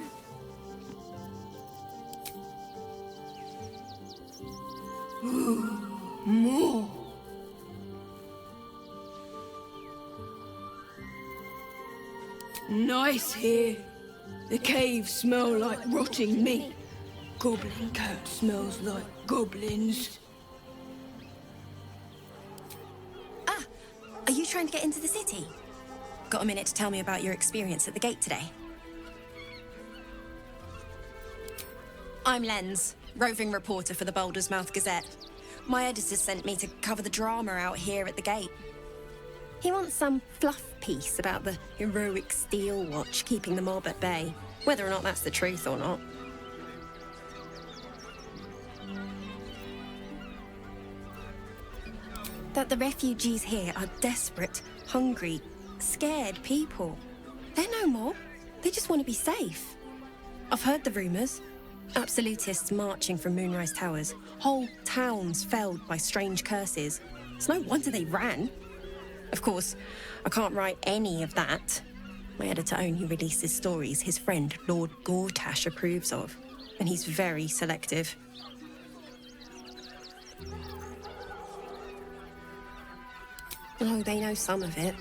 Ooh, more. Nice here. The caves smell like rotting meat. Goblin coat smells like goblins. Ah, are you trying to get into the city? Got a minute to tell me about your experience at the gate today? I'm Lens, roving reporter for the Baldur's Mouth Gazette. My editor sent me to cover the drama out here at the gate. He wants some fluff piece about the heroic Steel Watch keeping the mob at bay, whether or not that's the truth or not. That the refugees here are desperate, hungry, scared people. They're no more. They just want to be safe. I've heard the rumors. Absolutists marching from Moonrise Towers. Whole towns felled by strange curses. It's no wonder they ran. Of course, I can't write any of that. My editor only releases stories his friend Lord Gortash approves of, and he's very selective. Oh, they know some of it.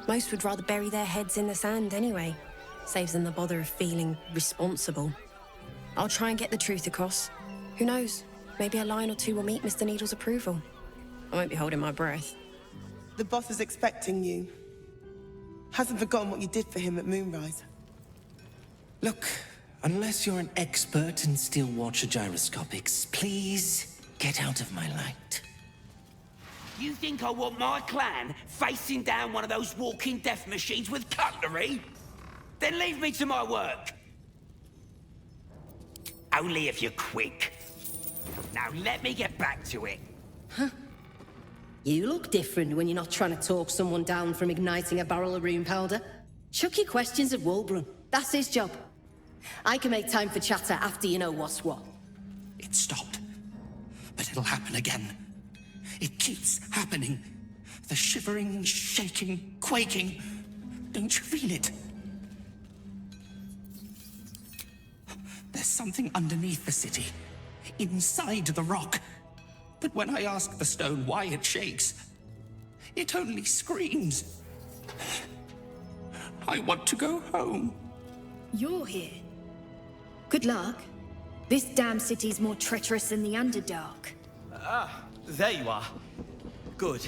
Most would rather bury their heads in the sand anyway. Saves them the bother of feeling responsible. I'll try and get the truth across. Who knows? Maybe a line or two will meet Mr. Needle's approval. I won't be holding my breath. The boss is expecting you. Hasn't forgotten what you did for him at Moonrise. Look, unless you're an expert in Steel Watcher gyroscopics, please get out of my light. You think I want my clan facing down one of those walking death machines with cutlery? Then leave me to my work. Only if you're quick. Now let me get back to it. Huh? You look different when you're not trying to talk someone down from igniting a barrel of rune powder. Chuck your questions at Wulbrun. That's his job. I can make time for chatter after you know what's what. It stopped. But it'll happen again. It keeps happening. The shivering, shaking, quaking. Don't you feel it? There's something underneath the city. Inside the rock. But when I ask the stone why it shakes, it only screams. I want to go home. You're here. Good luck. This damn city's more treacherous than the Underdark. There you are. Good.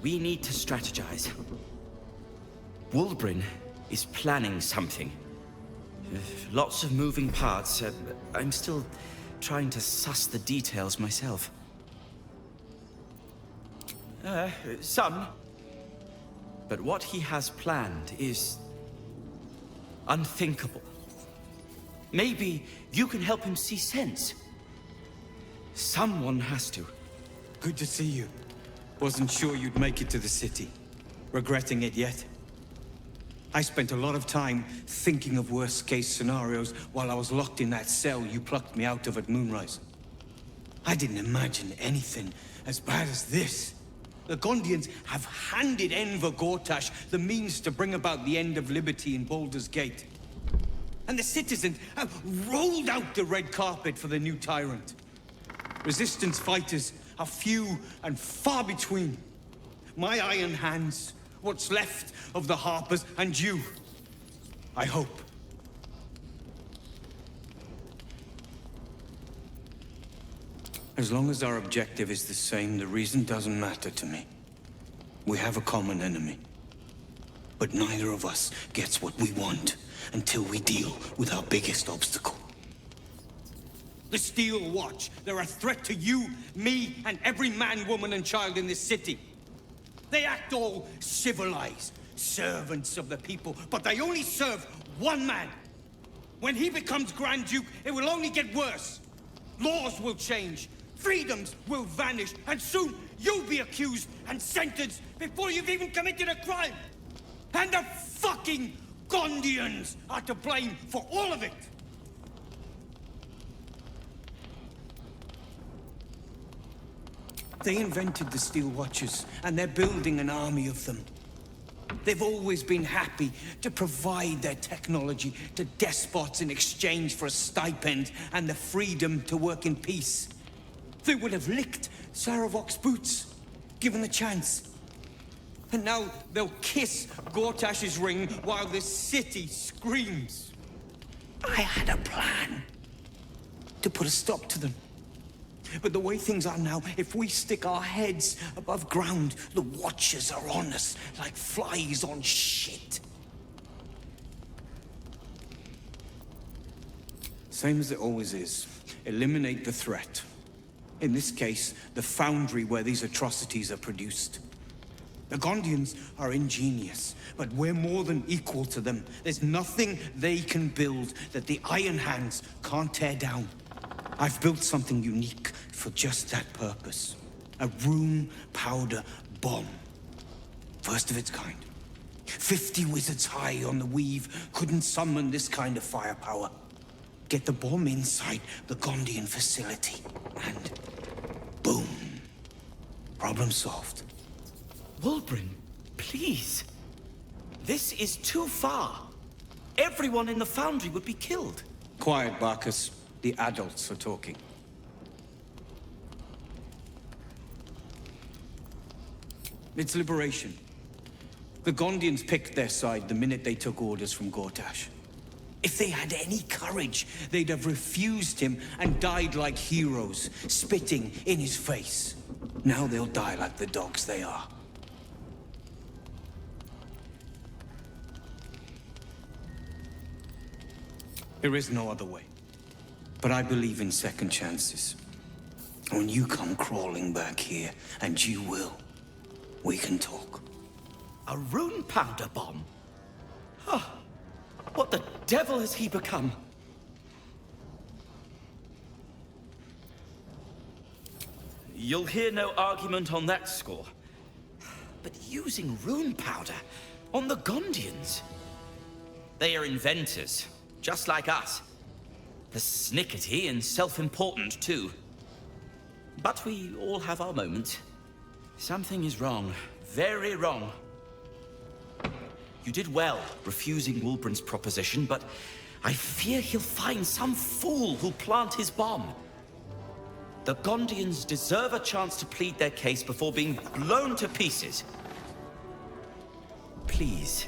We need to strategize. Wulbren is planning something. Lots of moving parts. I'm still trying to suss the details myself. Some. But what he has planned is unthinkable. Maybe you can help him see sense. Someone has to. Good to see you. Wasn't sure you'd make it to the city. Regretting it yet? I spent a lot of time thinking of worst-case scenarios while I was locked in that cell you plucked me out of at Moonrise. I didn't imagine anything as bad as this. The Gondians have handed Enver Gortash the means to bring about the end of liberty in Baldur's Gate. And the citizens have rolled out the red carpet for the new tyrant. Resistance fighters are few and far between. My iron hands, what's left of the Harpers, and you, I hope. As long as our objective is the same, the reason doesn't matter to me. We have a common enemy. But neither of us gets what we want until we deal with our biggest obstacle. The Steel Watch. They're a threat to you, me, and every man, woman, and child in this city. They act all civilized, servants of the people, but they only serve one man. When he becomes Grand Duke, it will only get worse. Laws will change, freedoms will vanish, and soon you'll be accused and sentenced before you've even committed a crime. And the fucking Gondians are to blame for all of it. They invented the Steel Watchers, and they're building an army of them. They've always been happy to provide their technology to despots in exchange for a stipend and the freedom to work in peace. They would have licked Saravok's boots, given the chance. And now they'll kiss Gortash's ring while the city screams. I had a plan to put a stop to them. But the way things are now, if we stick our heads above ground, the Watchers are on us like flies on shit. Same as it always is. Eliminate the threat. In this case, the foundry where these atrocities are produced. The Gondians are ingenious, but we're more than equal to them. There's nothing they can build that the Iron Hands can't tear down. I've built something unique for just that purpose. A room powder bomb. First of its kind. 50 wizards high on the weave couldn't summon this kind of firepower. Get the bomb inside the Gondian facility, and boom. Problem solved. Wulbren, please. This is too far. Everyone in the foundry would be killed. Quiet, Barkus. The adults are talking. It's liberation. The Gondians picked their side the minute they took orders from Gortash. If they had any courage, they'd have refused him and died like heroes, spitting in his face. Now they'll die like the dogs they are. There is no other way. But I believe in second chances. When you come crawling back here, and you will, we can talk. A rune powder bomb? Huh. What the devil has he become? You'll hear no argument on that score. But using rune powder on the Gondians? They are inventors, just like us. Persnickety and self-important, too. But we all have our moments. Something is wrong. Very wrong. You did well refusing Wulbren's proposition, but I fear he'll find some fool who'll plant his bomb. The Gondians deserve a chance to plead their case before being blown to pieces. Please,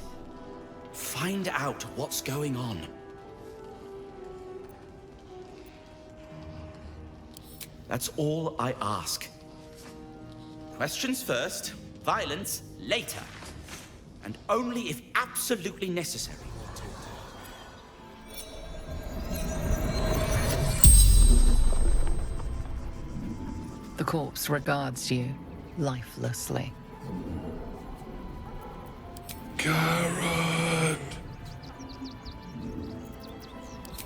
find out what's going on. That's all I ask. Questions first, violence later. And only if absolutely necessary. The corpse regards you lifelessly. Garrett.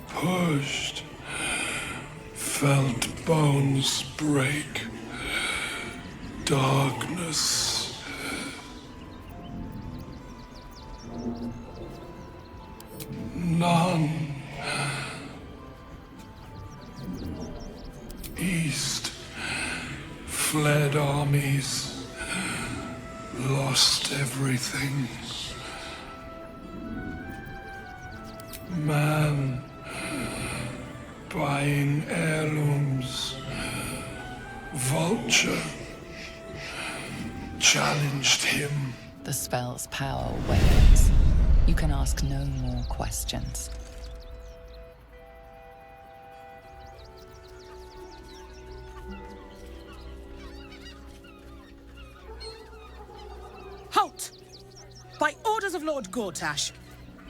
Pushed. Felt bones break. Darkness. None. East. Fled armies. Lost everything. Man. Buying heirlooms. Vulture. Challenged him. The spell's power wanes. You can ask no more questions. Halt! By orders of Lord Gortash,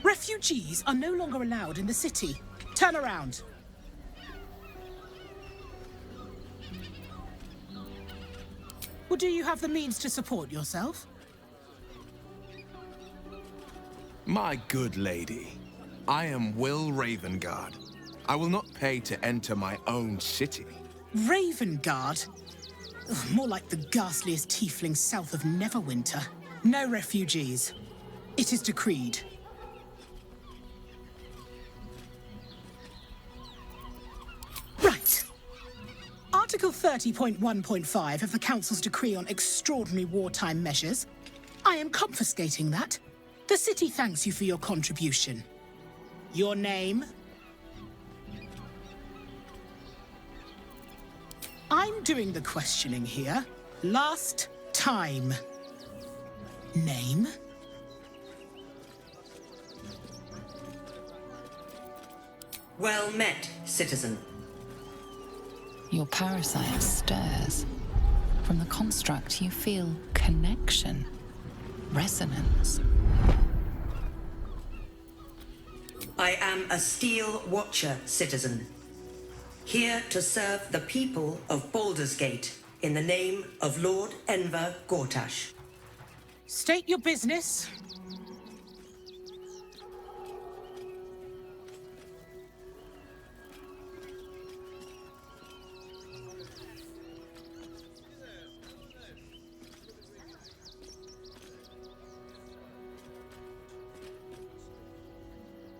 refugees are no longer allowed in the city. Turn around. Well, do you have the means to support yourself? My good lady, I am Will Ravengard. I will not pay to enter my own city. Ravengard? Ugh, more like the ghastliest tiefling south of Neverwinter. No refugees. It is decreed. Right. Article 30.1.5 of the Council's decree on extraordinary wartime measures. I am confiscating that. The city thanks you for your contribution. Your name? I'm doing the questioning here. Last time. Name? Well met, citizen. Your parasite stirs. From the construct, you feel connection, resonance. I am a Steel Watcher, citizen. Here to serve the people of Baldur's Gate in the name of Lord Enver Gortash. State your business.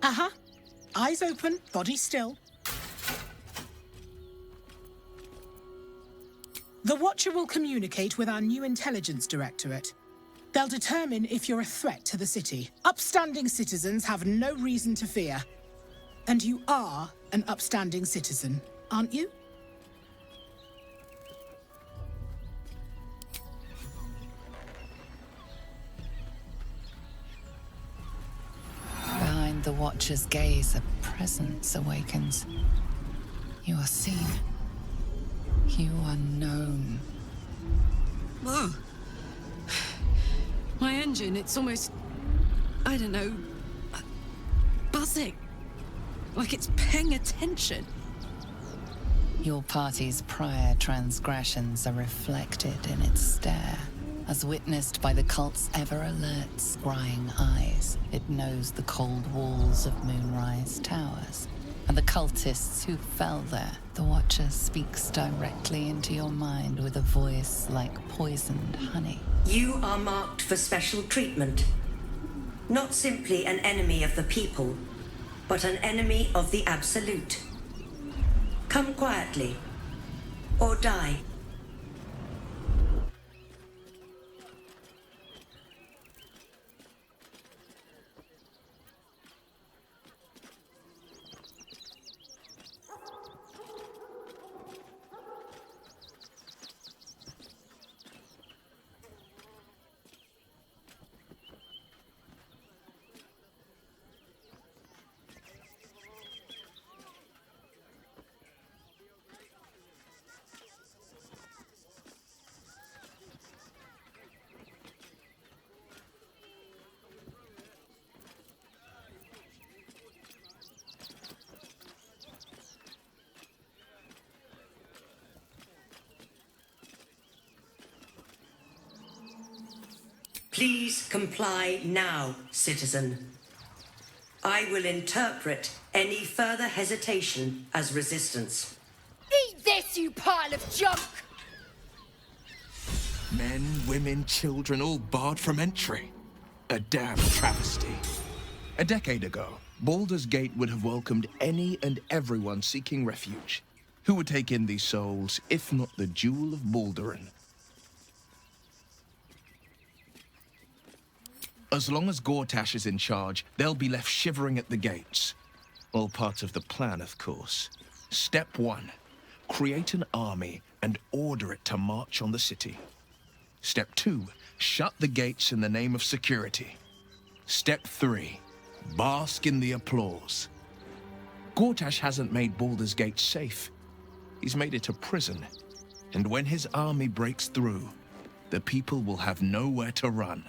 Uh-huh. Eyes open, body still. The Watcher will communicate with our new intelligence directorate. They'll determine if you're a threat to the city. Upstanding citizens have no reason to fear. And you are an upstanding citizen, aren't you? Behind the Watcher's gaze, a presence awakens. You are seen. You are known. Whoa. My engine, it's almost... I don't know... buzzing. Like it's paying attention. Your party's prior transgressions are reflected in its stare. As witnessed by the cult's ever-alert, scrying eyes, it knows the cold walls of Moonrise Towers. And the cultists who fell there. The Watcher speaks directly into your mind with a voice like poisoned honey. You are marked for special treatment. Not simply an enemy of the people, but an enemy of the Absolute. Come quietly, or die. Please comply now, citizen. I will interpret any further hesitation as resistance. Eat this, you pile of junk! Men, women, children, all barred from entry. A damn travesty. A decade ago, Baldur's Gate would have welcomed any and everyone seeking refuge. Who would take in these souls, if not the Jewel of Baldurin? As long as Gortash is in charge, they'll be left shivering at the gates. All part of the plan, of course. Step 1. Create an army and order it to march on the city. Step 2. Shut the gates in the name of security. Step 3. Bask in the applause. Gortash hasn't made Baldur's Gate safe. He's made it a prison. And when his army breaks through, the people will have nowhere to run.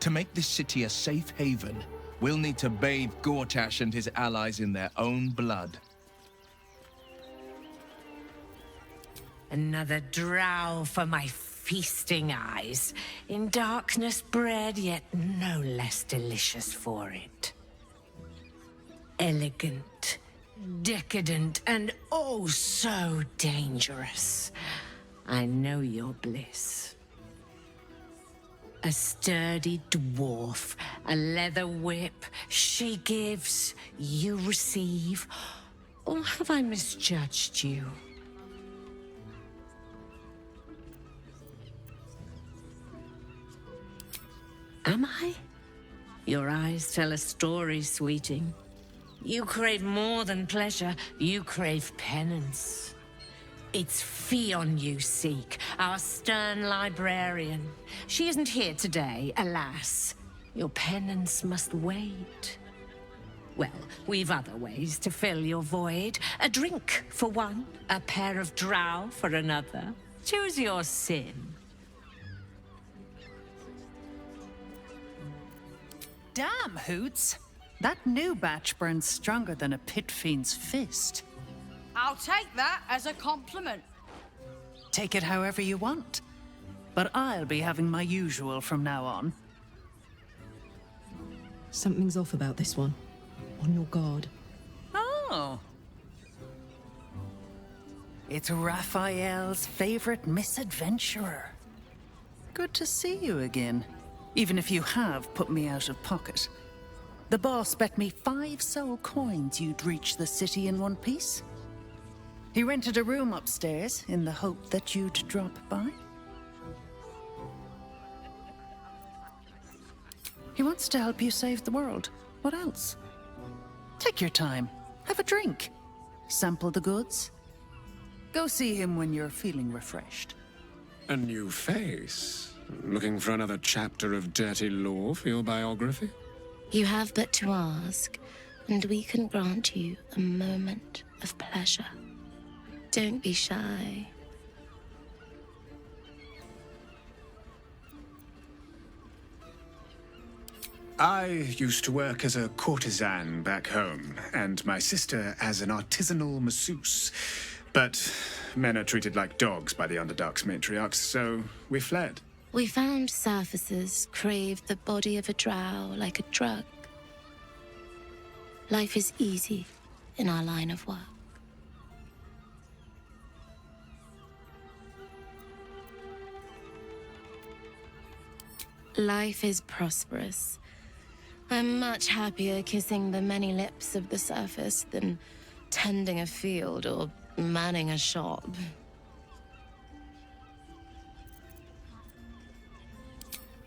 To make this city a safe haven, we'll need to bathe Gortash and his allies in their own blood. Another drow for my feasting eyes, in darkness bred, yet no less delicious for it. Elegant, decadent, and oh so dangerous. I know your bliss. A sturdy dwarf, a leather whip, she gives, you receive. Or have I misjudged you? Am I? Your eyes tell a story, sweeting. You crave more than pleasure, you crave penance. It's Fionn you seek, our stern librarian. She isn't here today, alas. Your penance must wait. Well, we've other ways to fill your void. A drink for one, a pair of drow for another. Choose your sin. Damn, Hoots! That new batch burns stronger than a pit fiend's fist. I'll take that as a compliment. Take it however you want. But I'll be having my usual from now on. Something's off about this one. On your guard. Oh. It's Raphael's favorite misadventurer. Good to see you again. Even if you have put me out of pocket. The boss bet me 5 soul coins you'd reach the city in one piece. He rented a room upstairs in the hope that you'd drop by. He wants to help you save the world. What else? Take your time. Have a drink. Sample the goods. Go see him when you're feeling refreshed. A new face? Looking for another chapter of dirty lore for your biography? You have but to ask, and we can grant you a moment of pleasure. Don't be shy. I used to work as a courtesan back home, and my sister as an artisanal masseuse. But men are treated like dogs by the Underdark's matriarchs, so we fled. We found surfacers craved the body of a drow like a drug. Life is easy in our line of work. Life is prosperous. I'm much happier kissing the many lips of the surface than tending a field or manning a shop.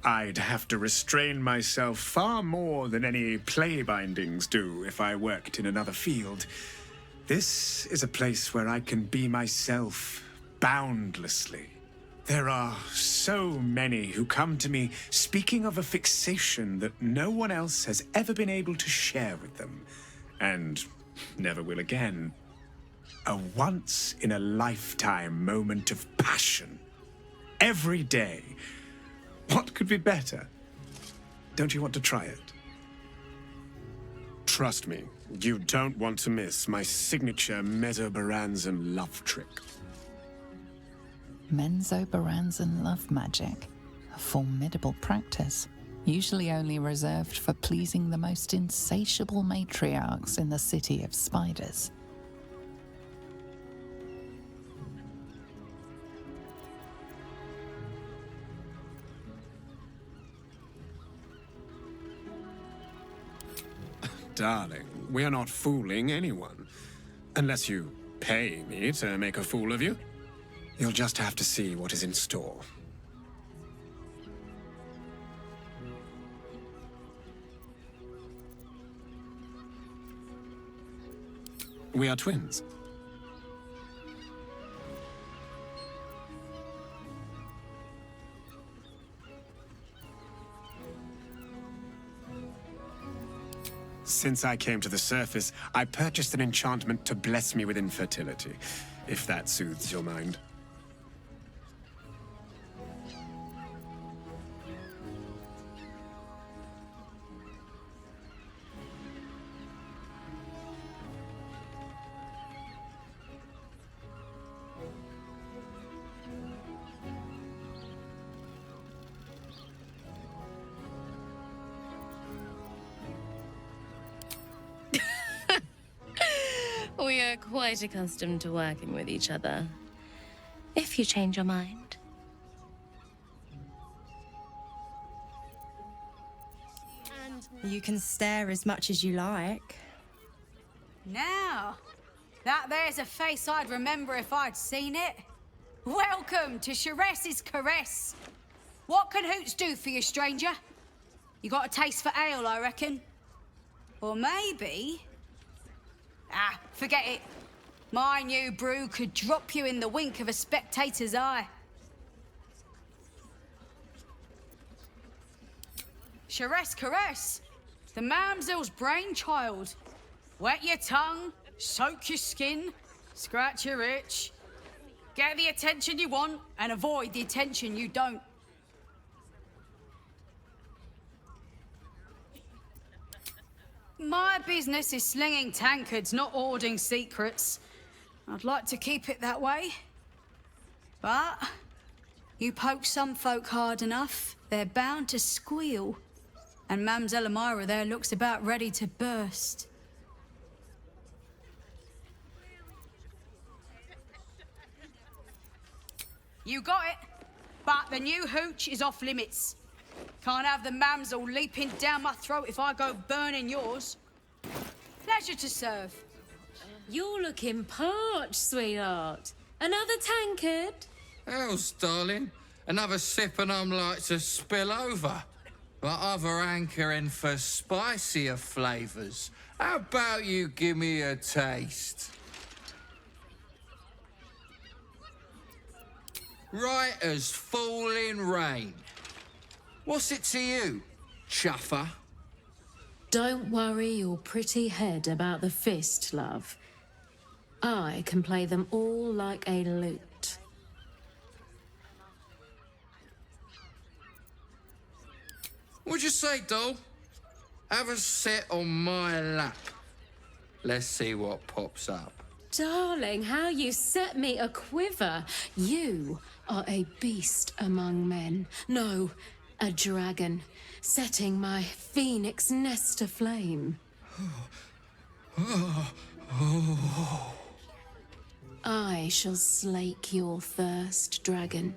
I'd have to restrain myself far more than any play bindings do if I worked in another field. This is a place where I can be myself boundlessly. There are so many who come to me speaking of a fixation that no one else has ever been able to share with them, and never will again. A once-in-a-lifetime moment of passion. Every day. What could be better? Don't you want to try it? Trust me, you don't want to miss my signature Mesobaranzan love trick. Menzoberranzan love magic. A formidable practice, usually only reserved for pleasing the most insatiable matriarchs in the city of spiders. Darling, we're not fooling anyone. Unless you pay me to make a fool of you. You'll just have to see what is in store. We are twins. Since I came to the surface, I purchased an enchantment to bless me with infertility, if that soothes your mind. We are quite accustomed to working with each other. If you change your mind. You can stare as much as you like. Now, that there's a face I'd remember if I'd seen it. Welcome to Sharess's Caress. What can Hoots do for you, stranger? You got a taste for ale, I reckon? Or maybe... Ah, forget it. My new brew could drop you in the wink of a spectator's eye. Sharess Caress, the mamsel's brainchild. Wet your tongue, soak your skin, scratch your itch. Get the attention you want and avoid the attention you don't. My business is slinging tankards, not hoarding secrets. I'd like to keep it that way. But you poke some folk hard enough, they're bound to squeal. And Mamselle Amira there looks about ready to burst. You got it, but the new hooch is off limits. Can't have the mamsel leaping down my throat if I go burning yours. Pleasure to serve. You're looking parched, sweetheart. Another tankard? Else, darling. Another sip and I'm like to spill over. But other hankering for spicier flavours. How about you give me a taste? Right as falling rain. What's it to you, chuffer? Don't worry your pretty head about the fist, love. I can play them all like a lute. What'd you say, doll? Have a sit on my lap. Let's see what pops up. Darling, how you set me a quiver. You are a beast among men. No, a dragon, setting my phoenix nest aflame. I shall slake your thirst, dragon.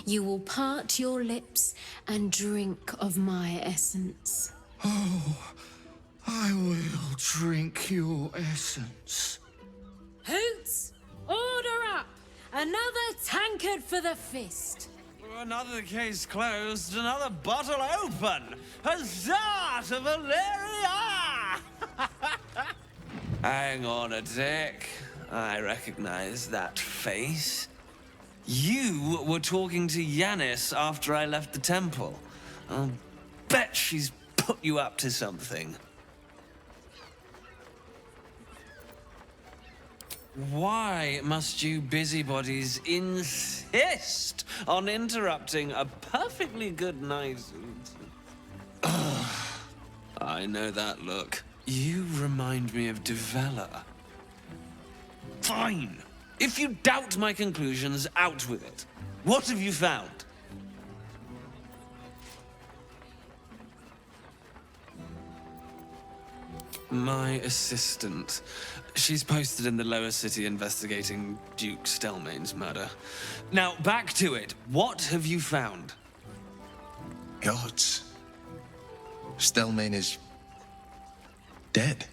You will part your lips and drink of my essence. Oh, I will drink your essence. Hoots, order up! Another tankard for the fist. Another case closed, another bottle open. Huzzah to Valeria! Hang on a tick. I recognize that face. You were talking to Yanis after I left the temple. I'll bet she's put you up to something. Why must you busybodies insist on interrupting a perfectly good night? I know that look. You remind me of Devella. Fine. If you doubt my conclusions, out with it. What have you found? My assistant. She's posted in the lower city investigating Duke Stelmane's murder. Now, back to it. What have you found? Gods. Stelmane is dead.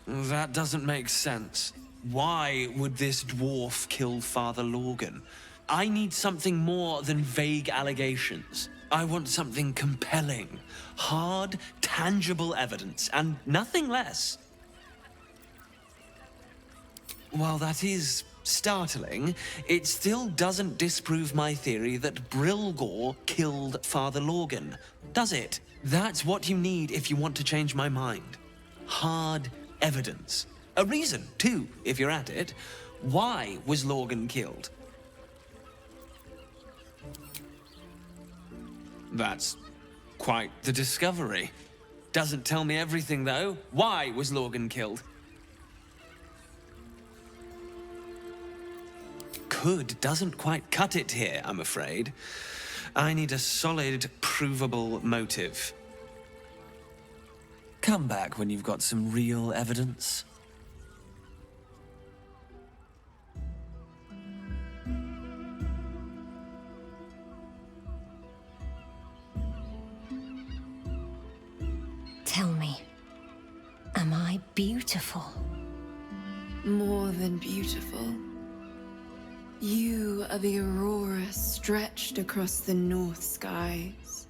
That doesn't make sense. Why would this dwarf kill Father Lorgan? I need something more than vague allegations. I want something compelling, hard, tangible evidence, and nothing less. While that is startling, it still doesn't disprove my theory that Brilgor killed Father Lorgan, does it? That's what you need if you want to change my mind. Hard evidence. A reason, too, if you're at it. Why was Lorgan killed? That's quite the discovery. Doesn't tell me everything, though. Why was Lorgan killed? Could doesn't quite cut it here, I'm afraid. I need a solid, provable motive. Come back when you've got some real evidence. Tell me, am I beautiful? More than beautiful. You are the aurora stretched across the north skies.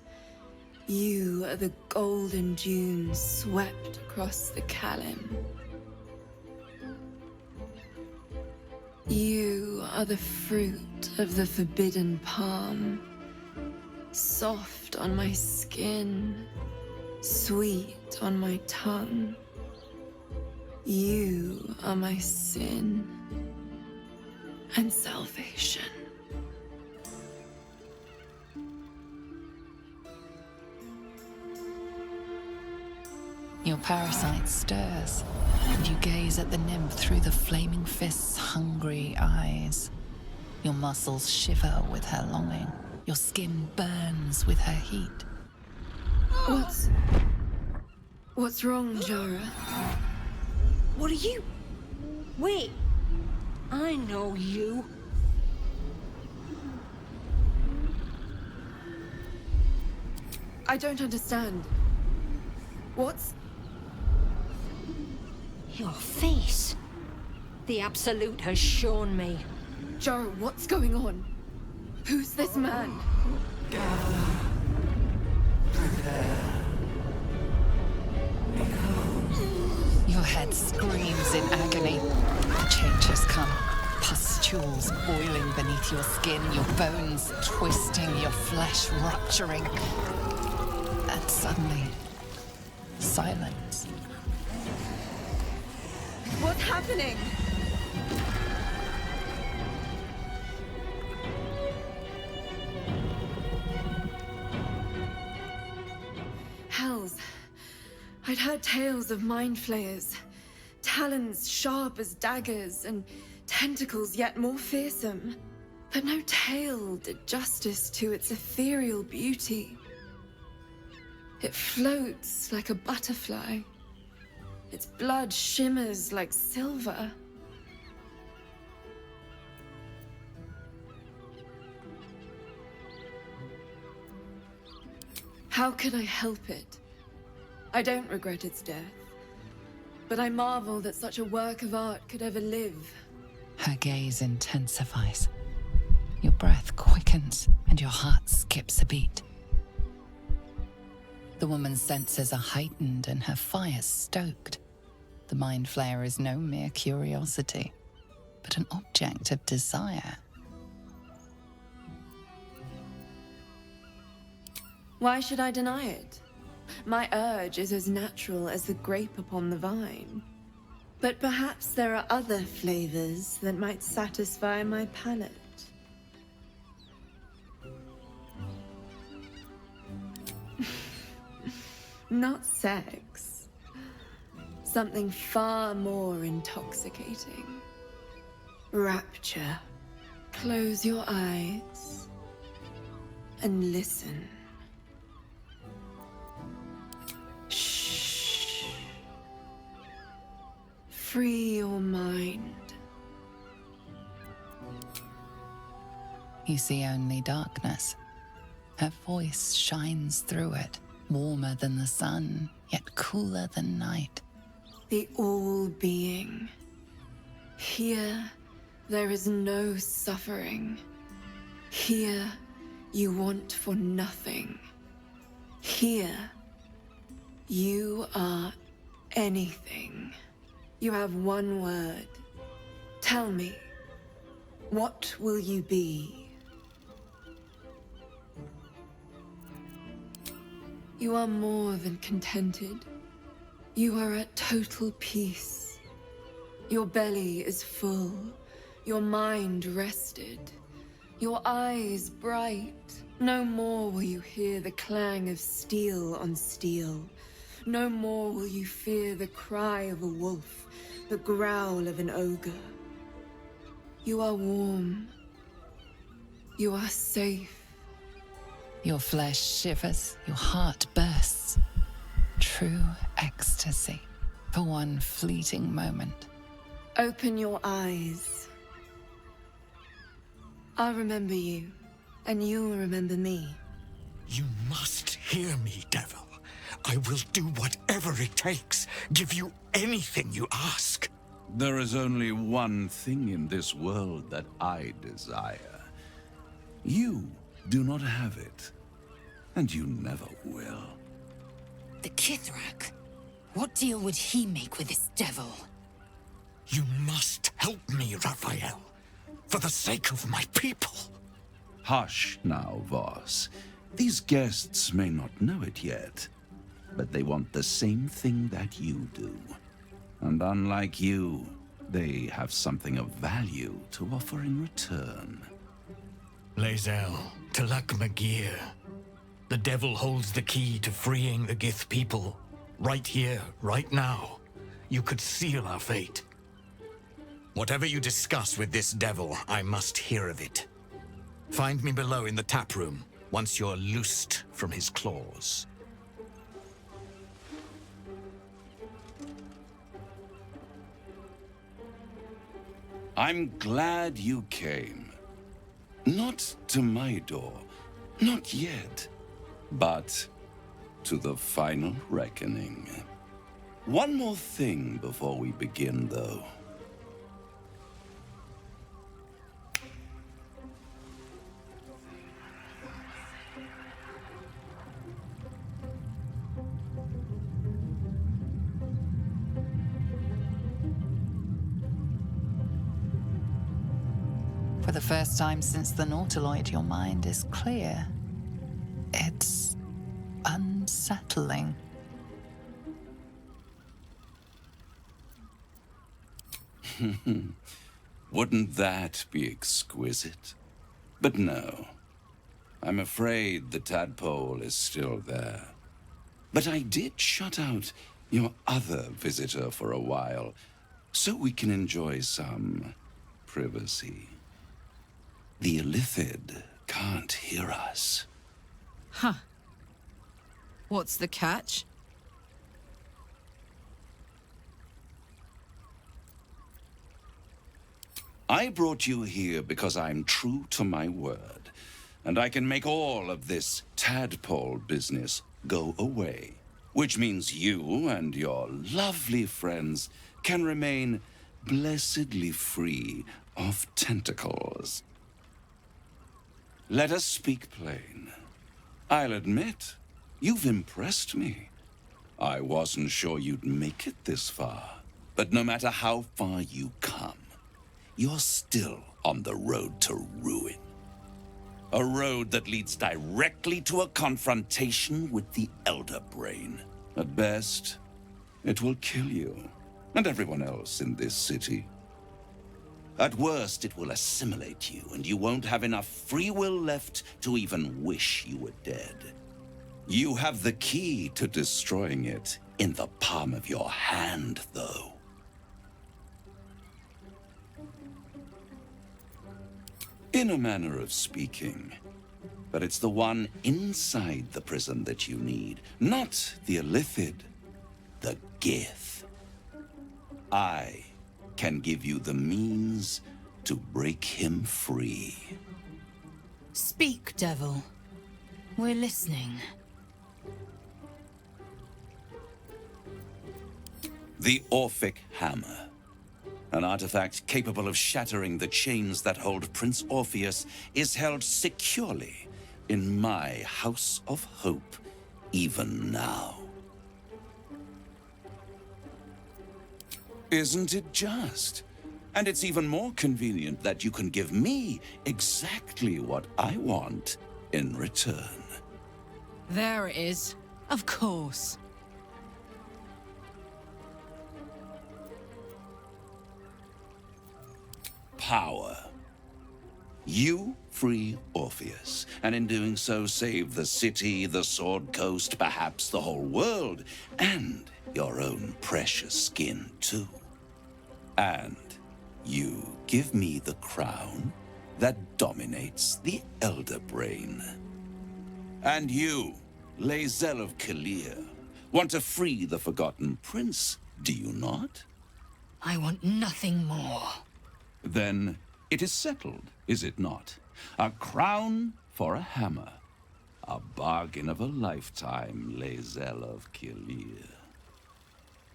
You are the golden dunes swept across the Kalim. You are the fruit of the forbidden palm, soft on my skin, sweet on my tongue. You are my sin and salvation. Your parasite stirs, and you gaze at the nymph through the flaming fist's hungry eyes. Your muscles shiver with her longing. Your skin burns with her heat. What's wrong, Jara? What are you? Wait, I know you. I don't understand. What's... Your face. The Absolute has shown me. Jara, what's going on? Who's this man? Your head screams in agony. The change has come. Pustules boiling beneath your skin, your bones twisting, your flesh rupturing. And suddenly, silence. What's happening? Hells. I'd heard tales of mind flayers. Talons sharp as daggers and tentacles yet more fearsome. But no tale did justice to its ethereal beauty. It floats like a butterfly. Its blood shimmers like silver. How can I help it? I don't regret its death, but I marvel that such a work of art could ever live. Her gaze intensifies. Your breath quickens and your heart skips a beat. The woman's senses are heightened and her fire stoked. The mind flayer is no mere curiosity, but an object of desire. Why should I deny it? My urge is as natural as the grape upon the vine. But perhaps there are other flavors that might satisfy my palate. Not sex. Something far more intoxicating. rapture. Close your eyes and listen. Shh. Free your mind. You see only darkness. Her voice shines through it, warmer than the sun, yet cooler than night. The all-being. Here, there is no suffering. Here, you want for nothing. Here, you are anything. You have one word. Tell me, what will you be? You are more than contented. You are at total peace. Your belly is full, your mind rested, your eyes bright. No more will you hear the clang of steel on steel. No more will you fear the cry of a wolf, the growl of an ogre. You are warm. You are safe. Your flesh shivers, your heart bursts. True ecstasy for one fleeting moment. Open your eyes. I'll remember you, and you'll remember me. You must hear me, devil. I will do whatever it takes. Give you anything you ask. There is only one thing in this world that I desire. You do not have it, and you never will. The Kithrak? What deal would he make with this devil? You must help me, Raphael. For the sake of my people. Hush now, Voss. These guests may not know it yet, but they want the same thing that you do. And unlike you, they have something of value to offer in return. Lae'zel, Talak Magir. The devil holds the key to freeing the Gith people. Right here, right now. You could seal our fate. Whatever you discuss with this devil, I must hear of it. Find me below in the tap room, once you're loosed from his claws. I'm glad you came. Not to my door, not yet, but to the final reckoning. One more thing before we begin, though. For the first time since the Nautiloid, your mind is clear. It's unsettling. Wouldn't that be exquisite? But no. I'm afraid the tadpole is still there. But I did shut out your other visitor for a while, so we can enjoy some privacy. The Illithid can't hear us. Huh. What's the catch? I brought you here because I'm true to my word, and I can make all of this tadpole business go away, which means you and your lovely friends can remain blessedly free of tentacles. Let us speak plain. I'll admit, you've impressed me. I wasn't sure you'd make it this far, but no matter how far you come, you're still on the road to ruin. A road that leads directly to a confrontation with the Elder Brain. At best, it will kill you, and everyone else in this city. At worst, it will assimilate you, and you won't have enough free will left to even wish you were dead. You have the key to destroying it in the palm of your hand, though. In a manner of speaking. But it's the one inside the prison that you need, not the Illithid, the Gith. I can give you the means to break him free. Speak, devil. We're listening. The Orphic Hammer. An artifact capable of shattering the chains that hold Prince Orpheus is held securely in my House of Hope, even now. Isn't it just? And it's even more convenient that you can give me exactly what I want in return. There it is. Of course. Power. You free Orpheus, and in doing so save the city, the Sword Coast, perhaps the whole world, and your own precious skin too. And you give me the crown that dominates the Elder Brain. And you, Lae'zel of Kalir, want to free the Forgotten Prince, do you not? I want nothing more. Then it is settled, is it not? A crown for a hammer. A bargain of a lifetime, Lae'zel of Kalir.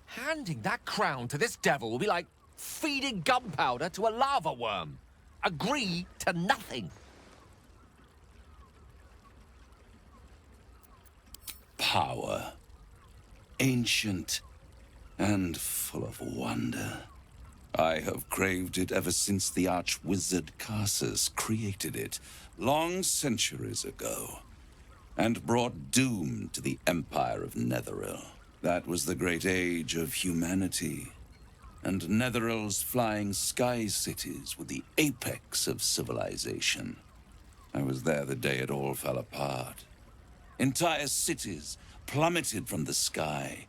Handing that crown to this devil will be like feeding gunpowder to a lava worm. Agree to nothing. Power. Ancient and full of wonder. I have craved it ever since the arch-wizard Karsus created it, long centuries ago, and brought doom to the Empire of Netheril. That was the great age of humanity, and Netheril's flying sky cities were the apex of civilization. I was there the day it all fell apart. Entire cities plummeted from the sky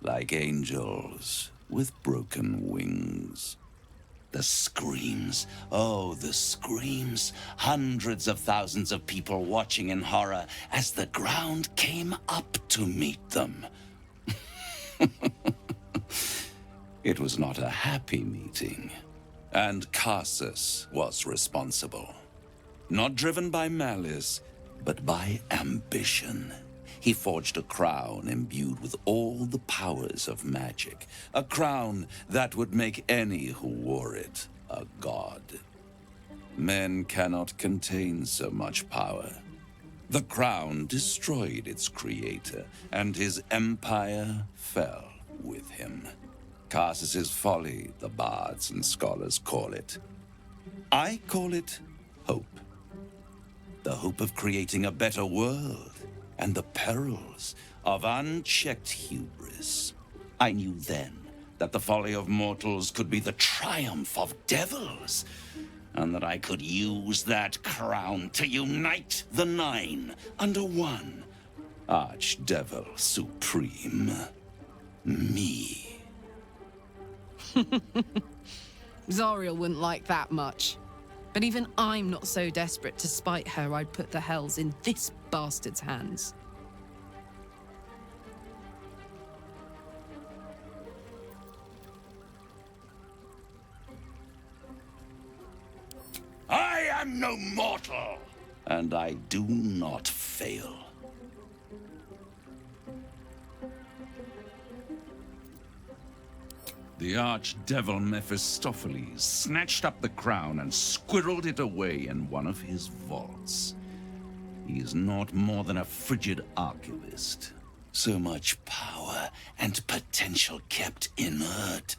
like angels with broken wings. The screams, oh, the screams. Hundreds of thousands of people watching in horror as the ground came up to meet them. It was not a happy meeting, and Karsus was responsible. Not driven by malice, but by ambition. He forged a crown imbued with all the powers of magic. A crown that would make any who wore it a god. Men cannot contain so much power. The crown destroyed its creator, and his empire fell with him. Karsus's folly, the bards and scholars call it. I call it hope. The hope of creating a better world, and the perils of unchecked hubris. I knew then that the folly of mortals could be the triumph of devils, and that I could use that crown to unite the Nine under one Archdevil Supreme. Me. Zariel wouldn't like that much. But even I'm not so desperate to spite her I'd put the hells in this bastard's hands. I am no mortal, and I do not fail. The archdevil Mephistopheles snatched up the crown and squirreled it away in one of his vaults. He is not more than a frigid archivist. So much power and potential kept inert.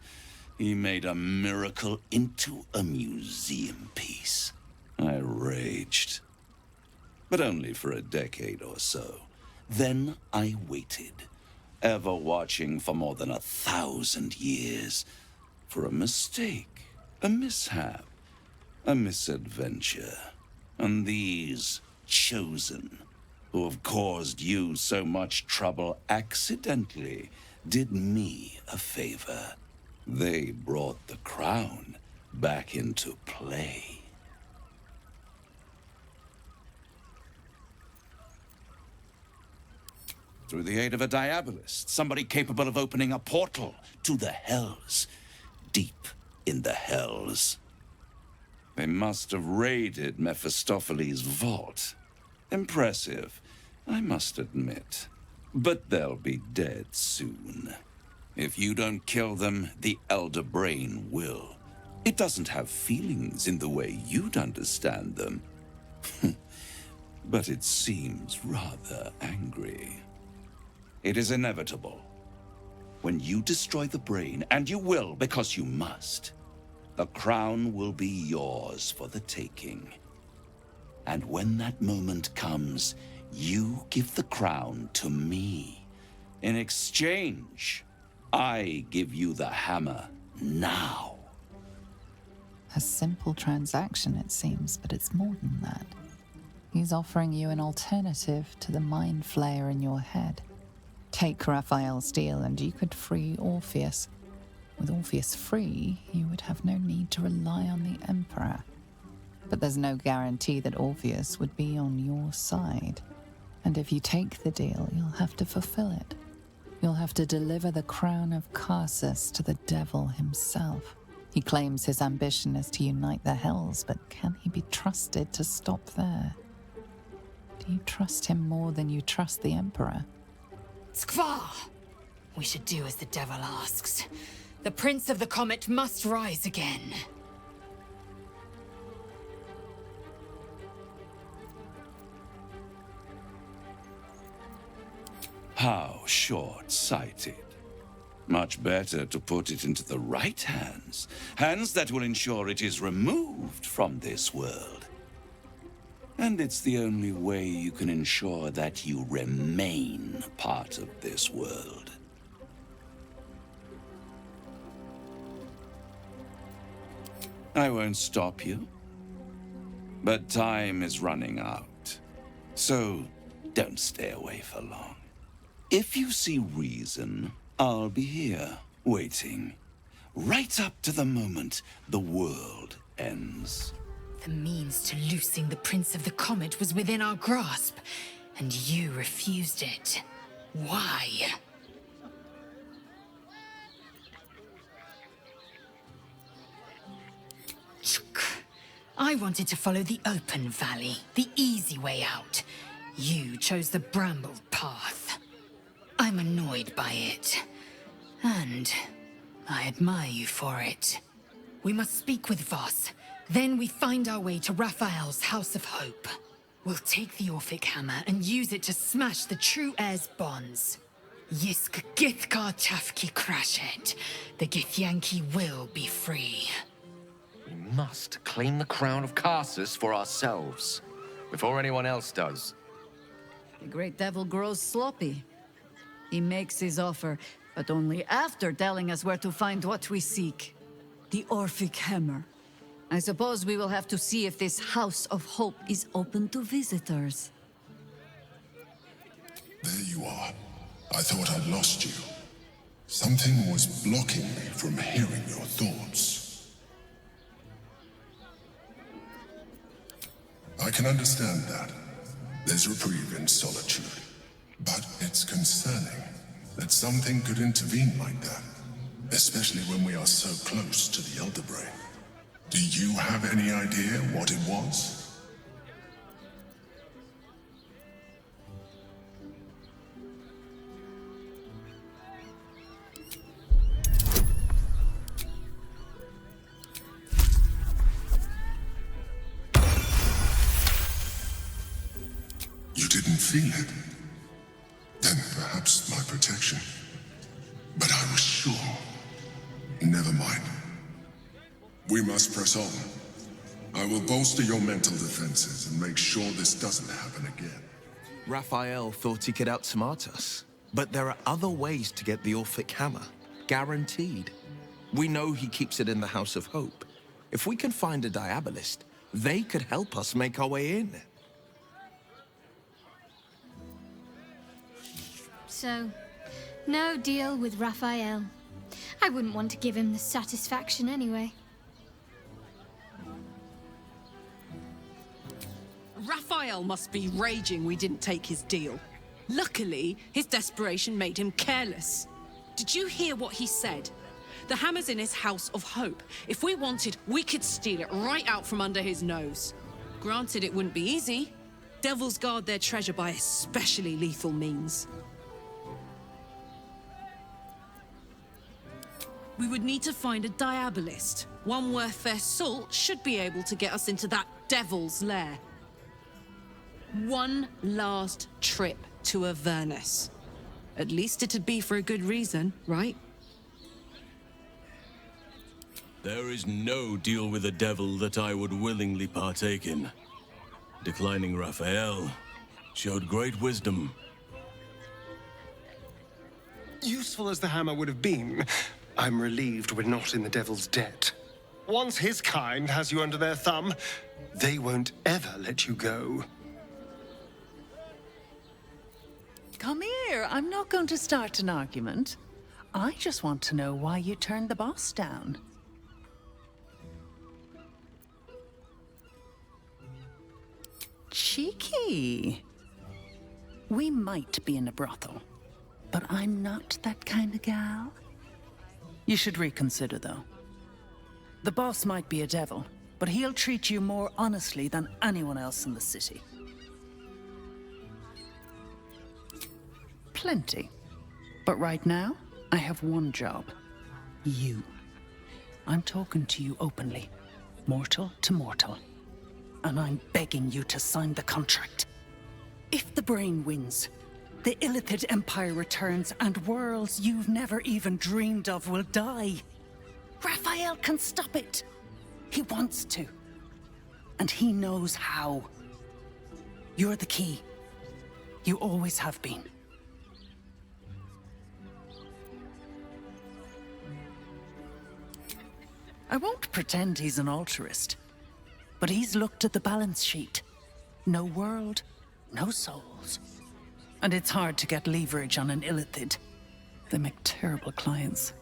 He made a miracle into a museum piece. I raged. But only for a decade or so. Then I waited, ever watching for more than 1,000 years, for a mistake, a mishap, a misadventure. And these chosen, who have caused you so much trouble accidentally, did me a favor. They brought the crown back into play. Through the aid of a diabolist, somebody capable of opening a portal to the Hells. Deep in the Hells. They must have raided Mephistopheles' vault. Impressive, I must admit. But they'll be dead soon. If you don't kill them, the Elder Brain will. It doesn't have feelings in the way you'd understand them. But it seems rather angry. It is inevitable. When you destroy the brain, and you will because you must, the crown will be yours for the taking. And when that moment comes, you give the crown to me. In exchange, I give you the hammer now. A simple transaction, it seems, but it's more than that. He's offering you an alternative to the mind flayer in your head. Take Raphael's deal and you could free Orpheus. With Orpheus free, you would have no need to rely on the Emperor. But there's no guarantee that Orpheus would be on your side. And if you take the deal, you'll have to fulfill it. You'll have to deliver the crown of Carsus to the devil himself. He claims his ambition is to unite the Hells, but can he be trusted to stop there? Do you trust him more than you trust the Emperor? Skvar! We should do as the devil asks. The Prince of the Comet must rise again. How short-sighted. Much better to put it into the right hands. Hands that will ensure it is removed from this world. And it's the only way you can ensure that you remain part of this world. I won't stop you. But time is running out. So don't stay away for long. If you see reason, I'll be here, waiting. Right up to the moment the world ends. The means to loosing the Prince of the Comet was within our grasp, and you refused it. Why? I wanted to follow the open valley, the easy way out. You chose the brambled path. I'm annoyed by it. And I admire you for it. We must speak with Voss. Then we find our way to Raphael's House of Hope. We'll take the Orphic Hammer and use it to smash the True Heir's bonds. Yisk Githkar Tafki Krashet. The Githyanki will be free. We must claim the crown of Carsus for ourselves, before anyone else does. The great devil grows sloppy. He makes his offer, but only after telling us where to find what we seek. The Orphic Hammer. I suppose we will have to see if this House of Hope is open to visitors. There you are. I thought I'd lost you. Something was blocking me from hearing your thoughts. I can understand that. There's reprieve in solitude. But it's concerning that something could intervene like that, especially when we are so close to the Elder Brain. Do you have any idea what it was? You didn't feel it? Then perhaps my protection. But I was sure. Never mind. We must press on. I will bolster your mental defenses and make sure this doesn't happen again. Raphael thought he could outsmart us. But there are other ways to get the Orphic Hammer. Guaranteed. We know he keeps it in the House of Hope. If we can find a diabolist, they could help us make our way in. So, no deal with Raphael. I wouldn't want to give him the satisfaction anyway. Raphael must be raging we didn't take his deal. Luckily, his desperation made him careless. Did you hear what he said? The hammer's in his house of hope. If we wanted, we could steal it right out from under his nose. Granted, it wouldn't be easy. Devils guard their treasure by especially lethal means. We would need to find a diabolist. One worth their salt should be able to get us into that devil's lair. One last trip to Avernus. At least it'd be for a good reason, right? There is no deal with the devil that I would willingly partake in. Declining Raphael showed great wisdom. Useful as the hammer would have been, I'm relieved we're not in the devil's debt. Once his kind has you under their thumb, they won't ever let you go. Come here. I'm not going to start an argument. I just want to know why you turned the boss down. Cheeky. We might be in a brothel, but I'm not that kind of gal. You should reconsider, though. The boss might be a devil, but he'll treat you more honestly than anyone else in the city. Plenty. But right now, I have one job. You. I'm talking to you openly, mortal to mortal. And I'm begging you to sign the contract. If the brain wins, the Illithid Empire returns and worlds you've never even dreamed of will die. Raphael can stop it. He wants to. And he knows how. You're the key. You always have been. I won't pretend he's an altruist, but he's looked at the balance sheet. No world, no souls. And it's hard to get leverage on an Illithid. They make terrible clients.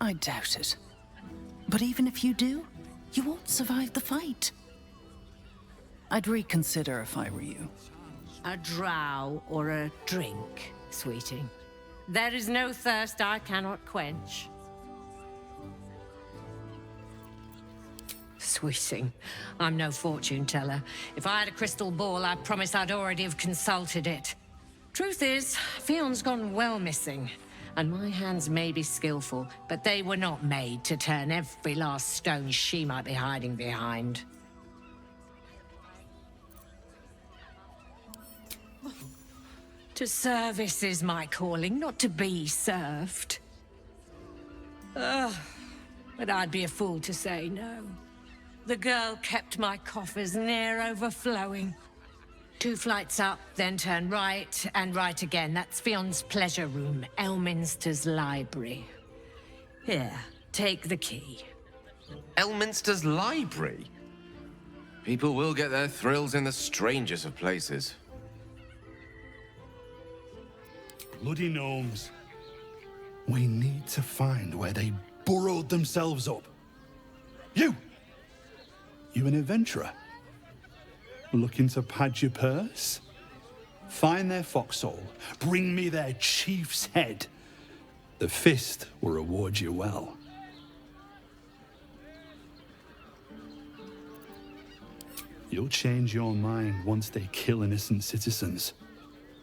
I doubt it. But even if you do, you won't survive the fight. I'd reconsider if I were you. A drow or a drink, sweeting. There is no thirst I cannot quench. Sweeting, I'm no fortune teller. If I had a crystal ball, I promise I'd already have consulted it. Truth is, Fion's gone well missing, and my hands may be skillful, but they were not made to turn every last stone she might be hiding behind. To service is my calling, not to be served. Ugh, but I'd be a fool to say no. The girl kept my coffers near overflowing. 2 flights up, then turn right, and right again. That's Fion's pleasure room, Elminster's library. Here, take the key. Elminster's library? People will get their thrills in the strangest of places. Bloody gnomes. We need to find where they burrowed themselves up. You an adventurer? Looking to pad your purse? Find their foxhole. Bring me their chief's head. The fist will reward you well. You'll change your mind once they kill innocent citizens.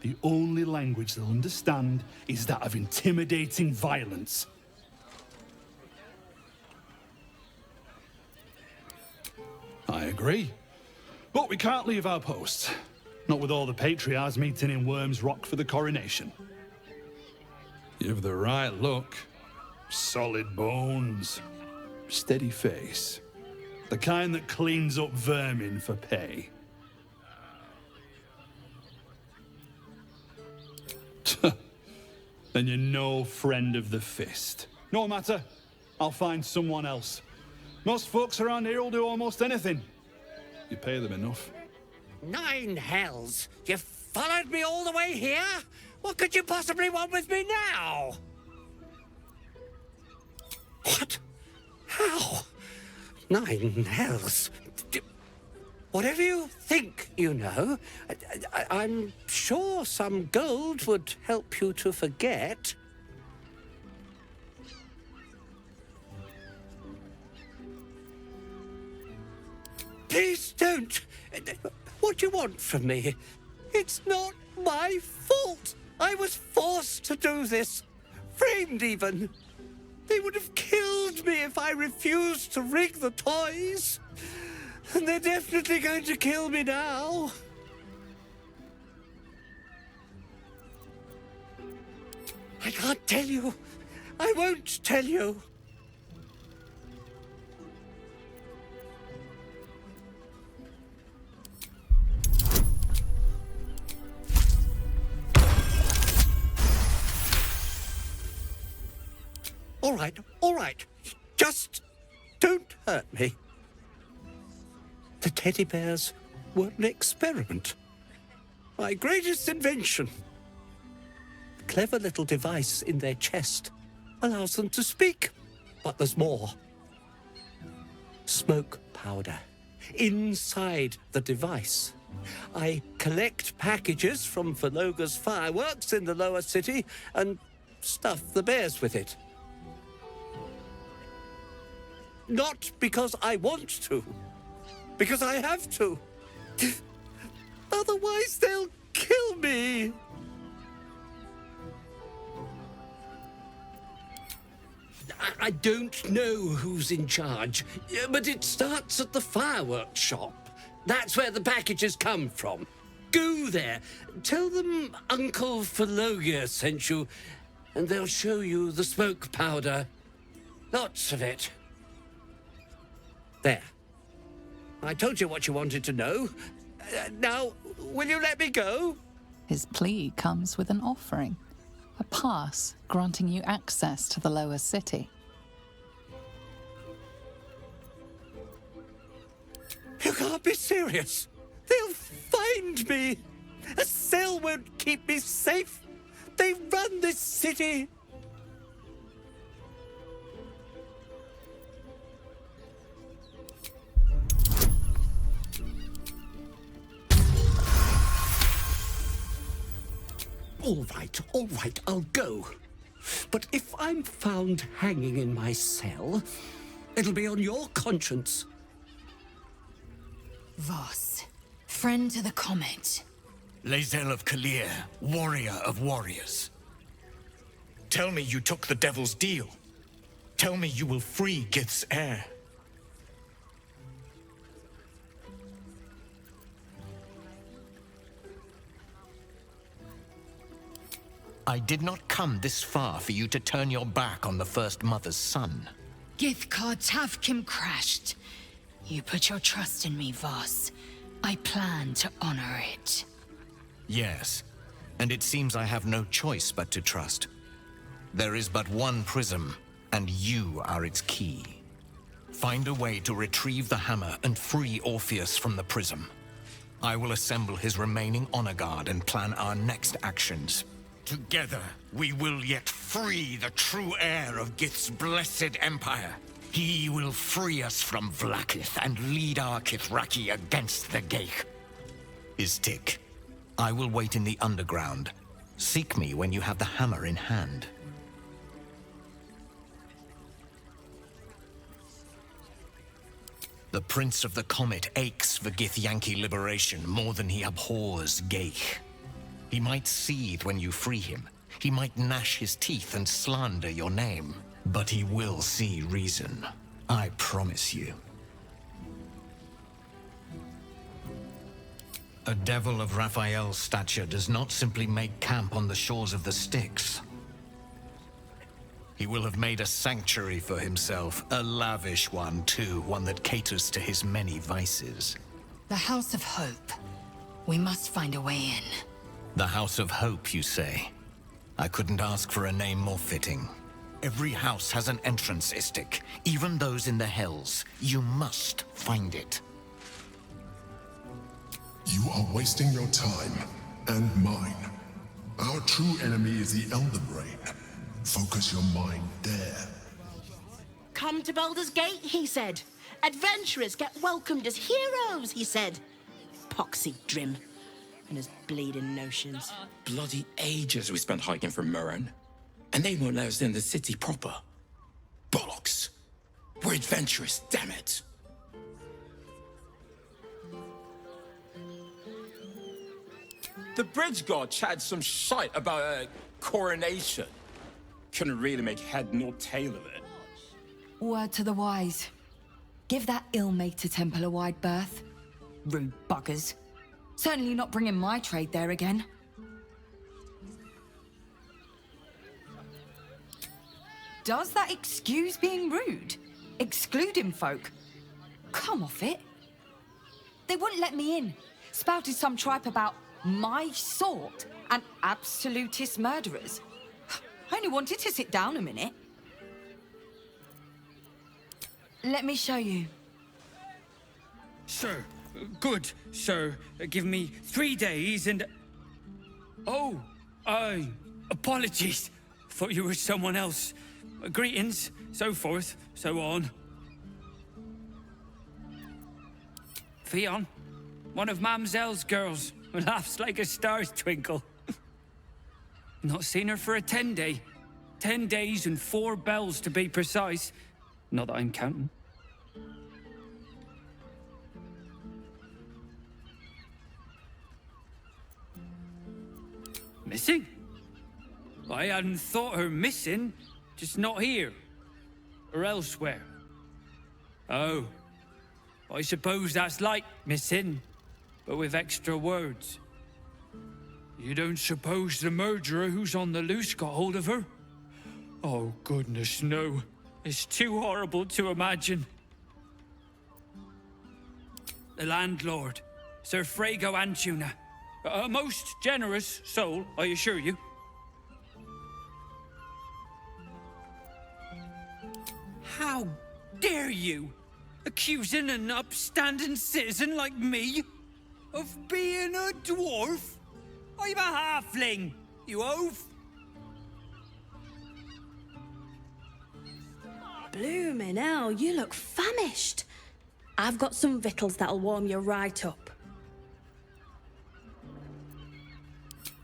The only language they'll understand is that of intimidating violence. I agree. But we can't leave our posts. Not with all the patriarchs meeting in Worm's Rock for the coronation. You've the right look. Solid bones. Steady face. The kind that cleans up vermin for pay. Then you're no friend of the fist. No matter. I'll find someone else. Most folks around here will do almost anything. You pay them enough. 9 hells! You followed me all the way here? What could you possibly want with me now? What? How? 9 hells? Whatever you think you know, I'm sure some gold would help you to forget. Please don't. What do you want from me? It's not my fault. I was forced to do this. Framed even. They would have killed me if I refused to rig the toys. And they're definitely going to kill me now. I can't tell you. I won't tell you. All right. Just don't hurt me. The teddy bears were an experiment. My greatest invention. A clever little device in their chest allows them to speak. But there's more. Smoke powder. Inside the device. I collect packages from Verloga's fireworks in the lower city and stuff the bears with it. Not because I want to. Because I have to. Otherwise, they'll kill me. I don't know who's in charge, but it starts at the fireworks shop. That's where the packages come from. Go there. Tell them Uncle Verloga sent you, and they'll show you the smoke powder. Lots of it. There. I told you what you wanted to know. Now, will you let me go? His plea comes with an offering. A pass granting you access to the lower city. You can't be serious. They'll find me. A cell won't keep me safe. They run this city. All right, I'll go. But if I'm found hanging in my cell, it'll be on your conscience. Voss, friend to the Comet. Lae'zel of Kalir, warrior of warriors. Tell me you took the Devil's deal. Tell me you will free Gith's heir. I did not come this far for you to turn your back on the First Mother's son. Githkar Tavkim crashed. You put your trust in me, Voss. I plan to honor it. Yes, and it seems I have no choice but to trust. There is but one prism, and you are its key. Find a way to retrieve the hammer and free Orpheus from the prism. I will assemble his remaining honor guard and plan our next actions. Together, we will yet free the true heir of Gith's blessed empire. He will free us from Vlaakith and lead our Kithraki against the Geich. Istik, I will wait in the underground. Seek me when you have the hammer in hand. The Prince of the Comet aches for Githyanki liberation more than he abhors Geich. He might seethe when you free him. He might gnash his teeth and slander your name. But he will see reason. I promise you. A devil of Raphael's stature does not simply make camp on the shores of the Styx. He will have made a sanctuary for himself, a lavish one too, one that caters to his many vices. The House of Hope. We must find a way in. The House of Hope, you say? I couldn't ask for a name more fitting. Every house has an entrance, Istik, even those in the Hells. You must find it. You are wasting your time, and mine. Our true enemy is the Elder Brain. Focus your mind there. Come to Baldur's Gate, he said. Adventurers get welcomed as heroes, he said. Poxy Drim and his bleeding notions. Bloody ages we spent hiking from Murren. And they won't let us in the city proper. Bollocks. We're adventurous, damn it. The bridge god chatted some shite about a coronation. Couldn't really make head nor tail of it. Word to the wise. Give that ill-mated temple a wide berth. Rude buggers. Certainly not bringing my trade there again. Does that excuse being rude? Excluding folk? Come off it. They wouldn't let me in. Spouted some tripe about my sort and absolutist murderers. I only wanted to sit down a minute. Let me show you. Sir, good, sir. Give me 3 days and... Oh, apologies. Thought you were someone else. Greetings, so forth, so on. Fionn, one of Mamselle's girls, who laughs like a star's twinkle. Not seen her for a 10-day. 10 days and 4 bells to be precise. Not that I'm counting. Missing? I hadn't thought her missing, just not here. Or elsewhere. Oh. I suppose that's like missing, but with extra words. You don't suppose the murderer who's on the loose got hold of her? Oh, goodness, no. It's too horrible to imagine. The landlord, Sir Frago Antuna. A most generous soul, I assure you. How dare you? Accusing an upstanding citizen like me of being a dwarf? I'm a halfling, you oaf. Bloomin' hell, you look famished. I've got some victuals that'll warm you right up.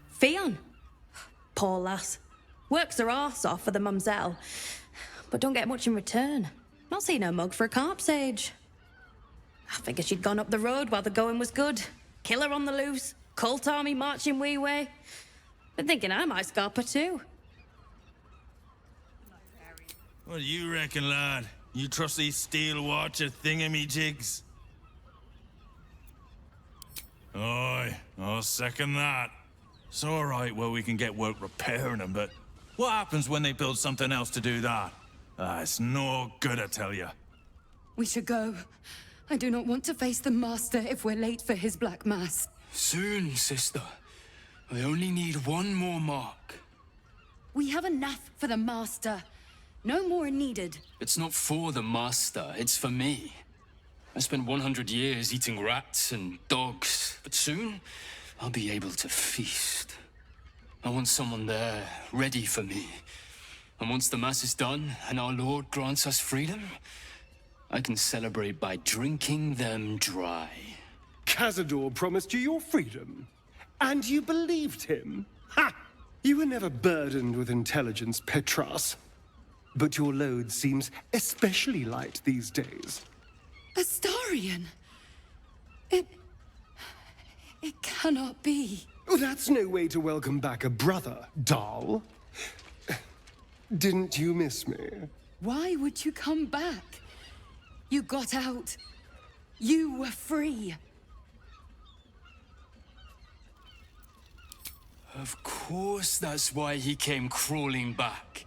Fionn. Poor lass. Works her arse off for the mumselle, but don't get much in return. Not seen her mug for a carp's age. I figured she'd gone up the road while the going was good. Killer on the loose, cult army marching wee way. Been thinking I might scarp her too. What do you reckon, lad? You trust these steel watcher thingamy-jigs? Aye, I'll second that. It's all right where we can get work repairing them, but what happens when they build something else to do that? It's no good, I tell you. We should go. I do not want to face the Master if we're late for his Black Mass. Soon, sister. I only need one more mark. We have enough for the Master. No more needed. It's not for the Master, it's for me. I spent 100 years eating rats and dogs, but soon I'll be able to feast. I want someone there, ready for me. And once the Mass is done, and our Lord grants us freedom, I can celebrate by drinking them dry. Cazador promised you your freedom, and you believed him? Ha! You were never burdened with intelligence, Petras. But your load seems especially light these days. Astarion! It cannot be. Oh, that's no way to welcome back a brother, doll. Didn't you miss me? Why would you come back? You got out. You were free. Of course that's why he came crawling back.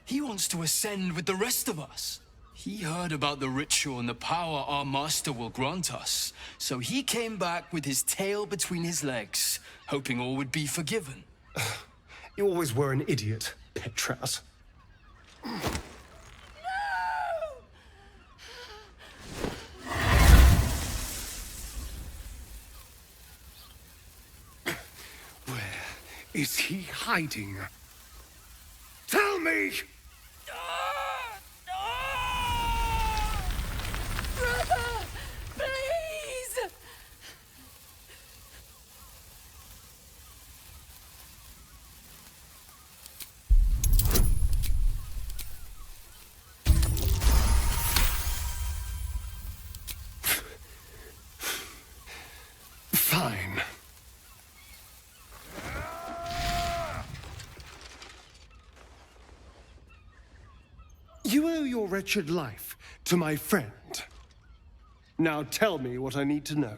He wants to ascend with the rest of us. He heard about the ritual and the power our master will grant us. So he came back with his tail between his legs, hoping all would be forgiven. You always were an idiot, Petras. Where is he hiding? Tell me! Run! your wretched life to my friend. Now tell me what I need to know.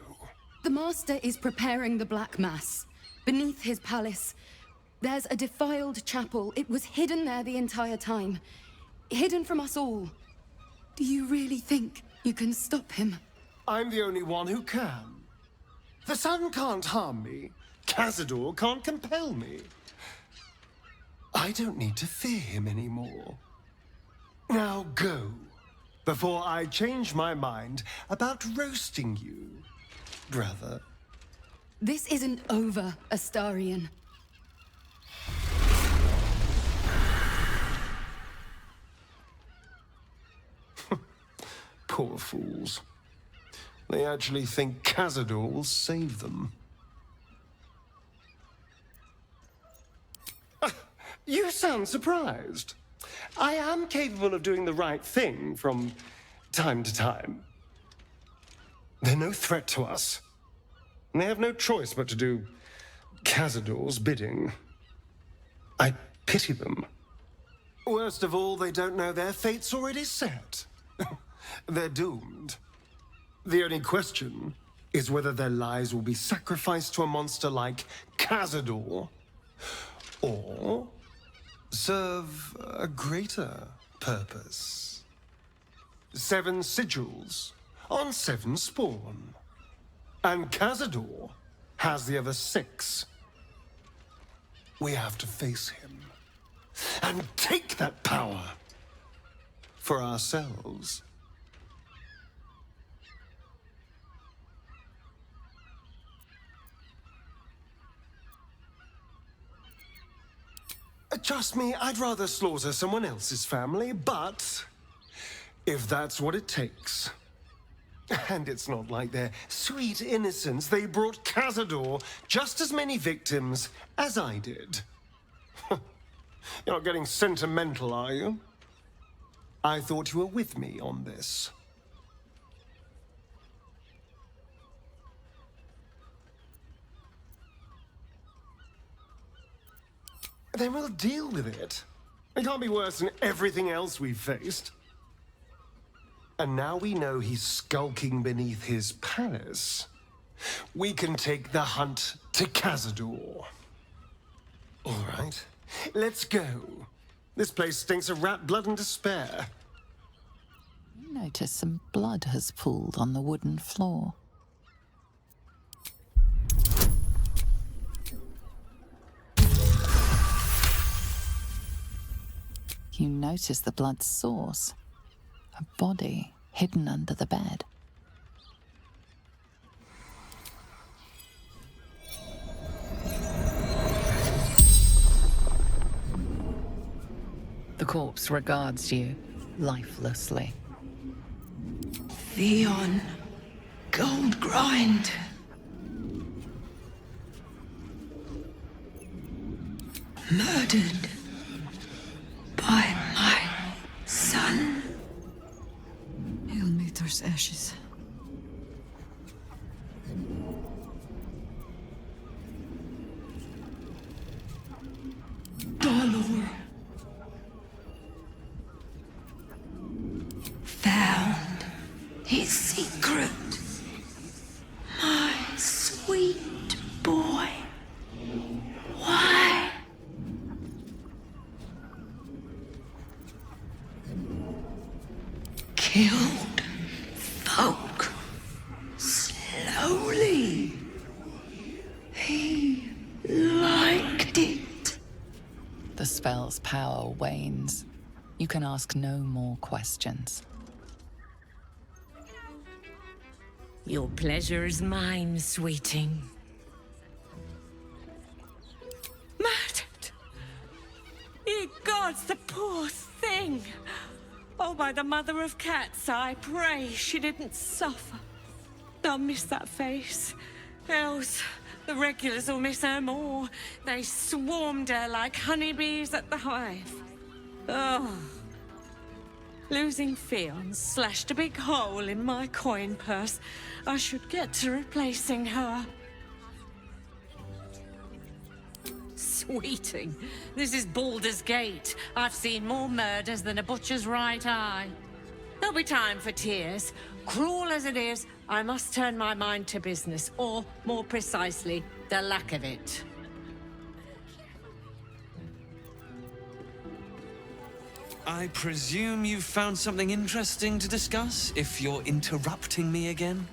The Master is preparing the Black Mass. Beneath his palace, there's a defiled chapel. It was hidden there the entire time. Hidden from us all. Do you really think you can stop him? I'm the only one who can. The sun can't harm me. Cazador can't compel me. I don't need to fear him anymore. Now go, before I change my mind about roasting you, brother. This isn't over, Astarion. Poor fools. They actually think Cazador will save them. You sound surprised. I am capable of doing the right thing from time to time. They're no threat to us. And they have no choice but to do Cazador's bidding. I pity them. Worst of all, they don't know their fate's already set. They're doomed. The only question is whether their lives will be sacrificed to a monster like Cazador, or serve a greater purpose. 7 sigils on 7 spawn. And Cazador has the other 6. We have to face him and take that power for ourselves. Trust me, I'd rather slaughter someone else's family, but if that's what it takes. And it's not like their sweet innocence. They brought Cazador just as many victims as I did. You're not getting sentimental, are you? I thought you were with me on this. Then we'll deal with it. It can't be worse than everything else we've faced. And now we know he's skulking beneath his palace. We can take the hunt to Cazador. All right, let's go. This place stinks of rat blood and despair. You notice some blood has pooled on the wooden floor. You notice the blood's source. A body hidden under the bed. The corpse regards you lifelessly. Theon Goldgrind. Murdered by my son. Ilmater's ashes. Baldur found his secret. My sweet boy. Why? Killed folk slowly. He liked it. The spell's power wanes. You can ask no more questions. Your pleasure is mine, sweeting. Murdered! Ye gods, the poor thing! Oh, by the mother of cats, I pray she didn't suffer. I'll miss that face. Else, the regulars will miss her more. They swarmed her like honeybees at the hive. Oh. Losing Theon slashed a big hole in my coin purse. I should get to replacing her. Sweeting. This is Baldur's Gate. I've seen more murders than a butcher's right eye. There'll be time for tears. Cruel as it is, I must turn my mind to business, or, more precisely, the lack of it. I presume you've found something interesting to discuss, if you're interrupting me again?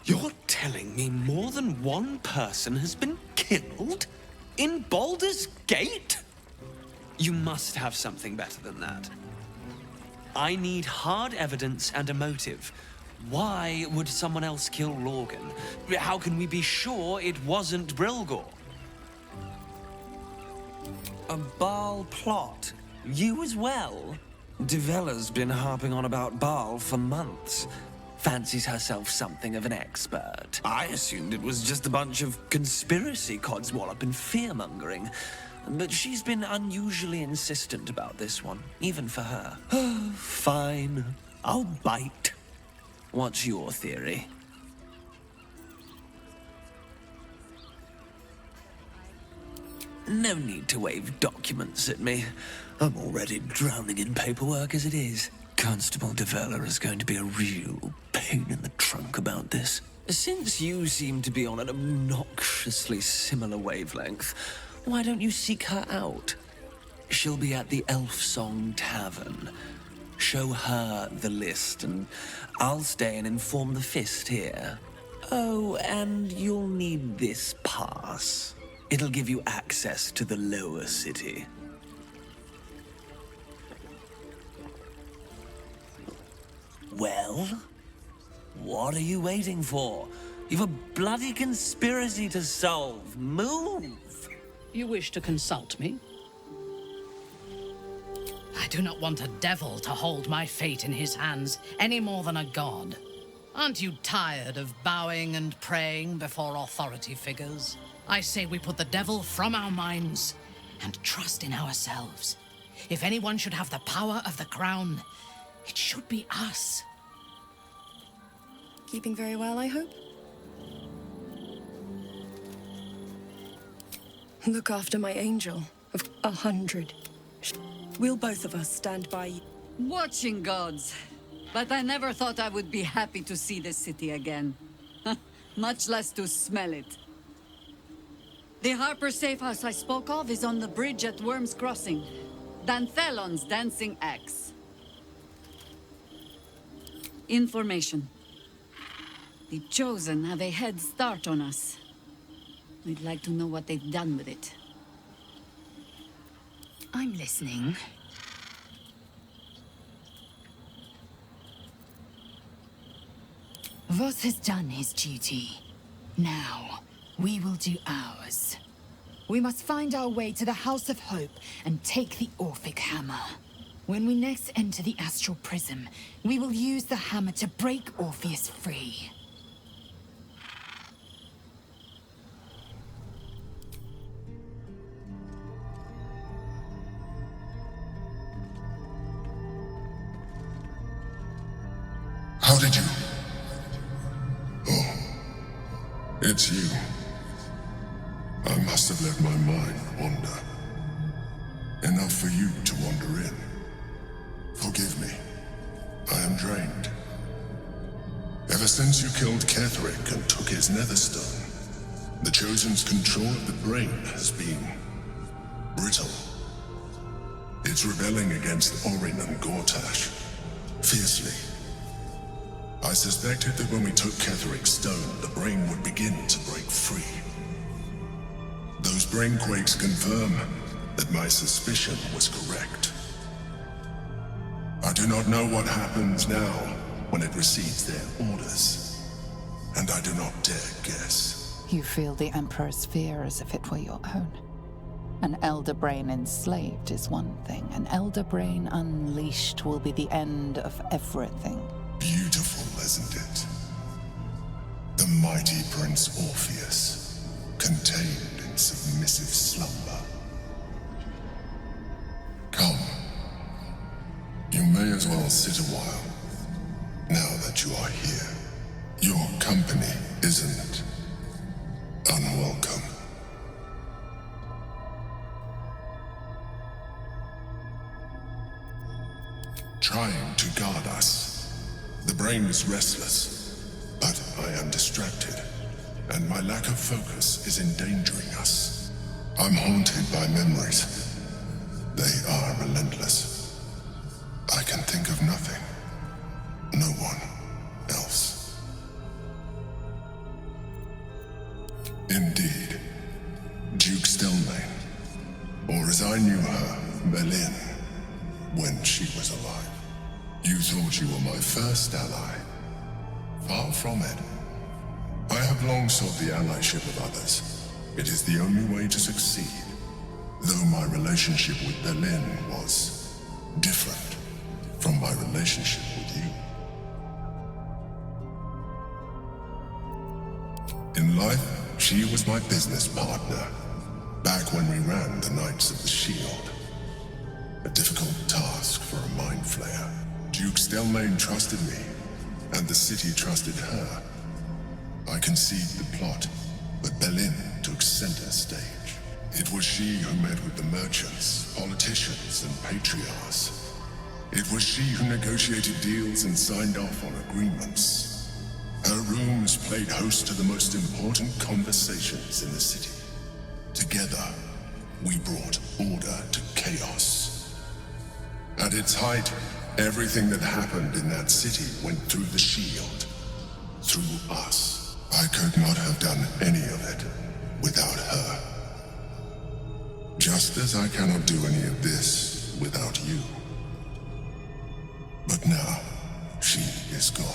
You're telling me more than one person has been killed? In Baldur's Gate? You must have something better than that. I need hard evidence and a motive. Why would someone else kill Lorgan? How can we be sure it wasn't Brilgor? A Baal plot? You as well? Devella's been harping on about Baal for months. Fancies herself something of an expert. I assumed it was just a bunch of conspiracy codswallop and fear-mongering. But she's been unusually insistent about this one, even for her. Fine, I'll bite. What's your theory? No need to wave documents at me. I'm already drowning in paperwork as it is. Constable Devella is going to be a real pain in the trunk about this. Since you seem to be on an obnoxiously similar wavelength, why don't you seek her out? She'll be at the Elf Song Tavern. Show her the list, and I'll stay and inform the Fist here. Oh, and you'll need this pass. It'll give you access to the lower city. Well? What are you waiting for? You've a bloody conspiracy to solve. Move! You wish to consult me? I do not want a devil to hold my fate in his hands any more than a god. Aren't you tired of bowing and praying before authority figures? I say we put the devil from our minds and trust in ourselves. If anyone should have the power of the crown, it should be us. Keeping very well, I hope? Look after my angel of 100. We'll both of us stand by you. Watching gods. But I never thought I would be happy to see the city again. Much less to smell it. The Harper safe house I spoke of is on the bridge at Worm's Crossing. Danthelon's dancing axe. Information. The Chosen have a head start on us. We'd like to know what they've done with it. I'm listening. Voss has done his duty. Now, we will do ours. We must find our way to the House of Hope and take the Orphic Hammer. When we next enter the Astral Prism, we will use the hammer to break Orpheus free. How did you? Oh, it's you. I must have let my mind wander. Enough for you to wander in. Forgive me. I am drained. Ever since you killed Ketheric and took his Netherstone, the Chosen's control of the brain has been brittle. It's rebelling against Orin and Gortash fiercely. I suspected that when we took Ketheric's stone, the brain would begin to break free. Those brain quakes confirm that my suspicion was correct. I do not know what happens now when it receives their orders, and I do not dare guess. You feel the Emperor's fear as if it were your own. An Elder Brain enslaved is one thing. An Elder Brain unleashed will be the end of everything. Beautiful, isn't it? The mighty Prince Orpheus, contained in submissive slumber. Come. You may as well sit a while, now that you are here. Your company isn't unwelcome. Trying to guard us. The brain is restless, but I am distracted, and my lack of focus is endangering us. I'm haunted by memories. They are relentless. I can think of nothing. No one else. Indeed. Duke Stelmane, or as I knew her, Belin, when she was alive. You thought you were my first ally. Far from it. I have long sought the allyship of others. It is the only way to succeed. Though my relationship with Belin was different from my relationship with you. In life, she was my business partner, back when we ran the Knights of the Shield. A difficult task for a mind flayer. Duke Stelmane trusted me, and the city trusted her. I conceived the plot, but Belin took center stage. It was she who met with the merchants, politicians, and patriarchs. It was she who negotiated deals and signed off on agreements. Her rooms played host to the most important conversations in the city. Together, we brought order to chaos. At its height, everything that happened in that city went through the shield. Through us. I could not have done any of it without her. Just as I cannot do any of this without you. But now, she is gone.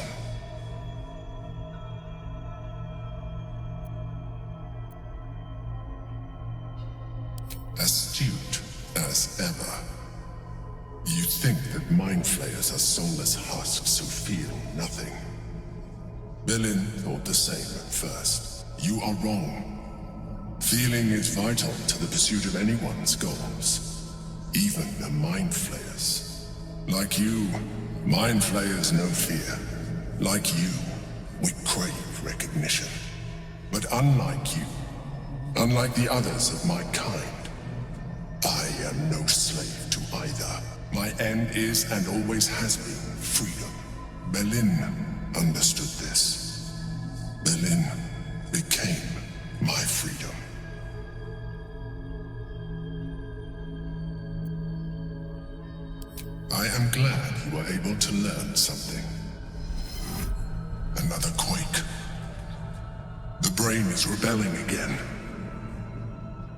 Astute as ever. You think that mind flayers are soulless husks who feel nothing. Belin thought the same at first. You are wrong. Feeling is vital to the pursuit of anyone's goals. Even the mind flayers. Like you, mind flayers know fear. Like you, we crave recognition. But unlike you, unlike the others of my kind, I am no slave to either. My end is and always has been freedom. Belin understood this. Belin became my freedom. I am glad you were able to learn something. Another quake. The brain is rebelling again.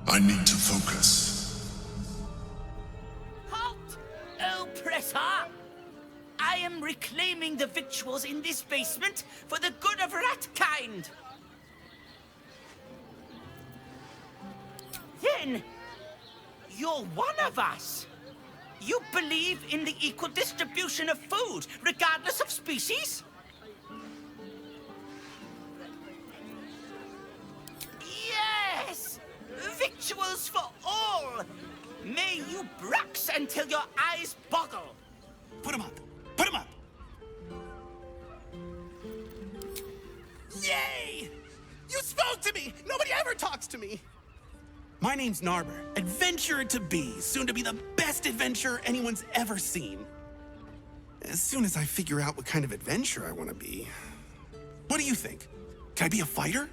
I need to focus. Oppressor! I am reclaiming the victuals in this basement for the good of ratkind. Then, you're one of us. You believe in the equal distribution of food, regardless of species? Yes! Victuals for all! May you brax until your eyes boggle. Put him up! Put him up! Yay! You spoke to me! Nobody ever talks to me! My name's Narber, adventurer to be, soon to be the best adventurer anyone's ever seen. As soon as I figure out what kind of adventurer I want to be. What do you think? Can I be a fighter?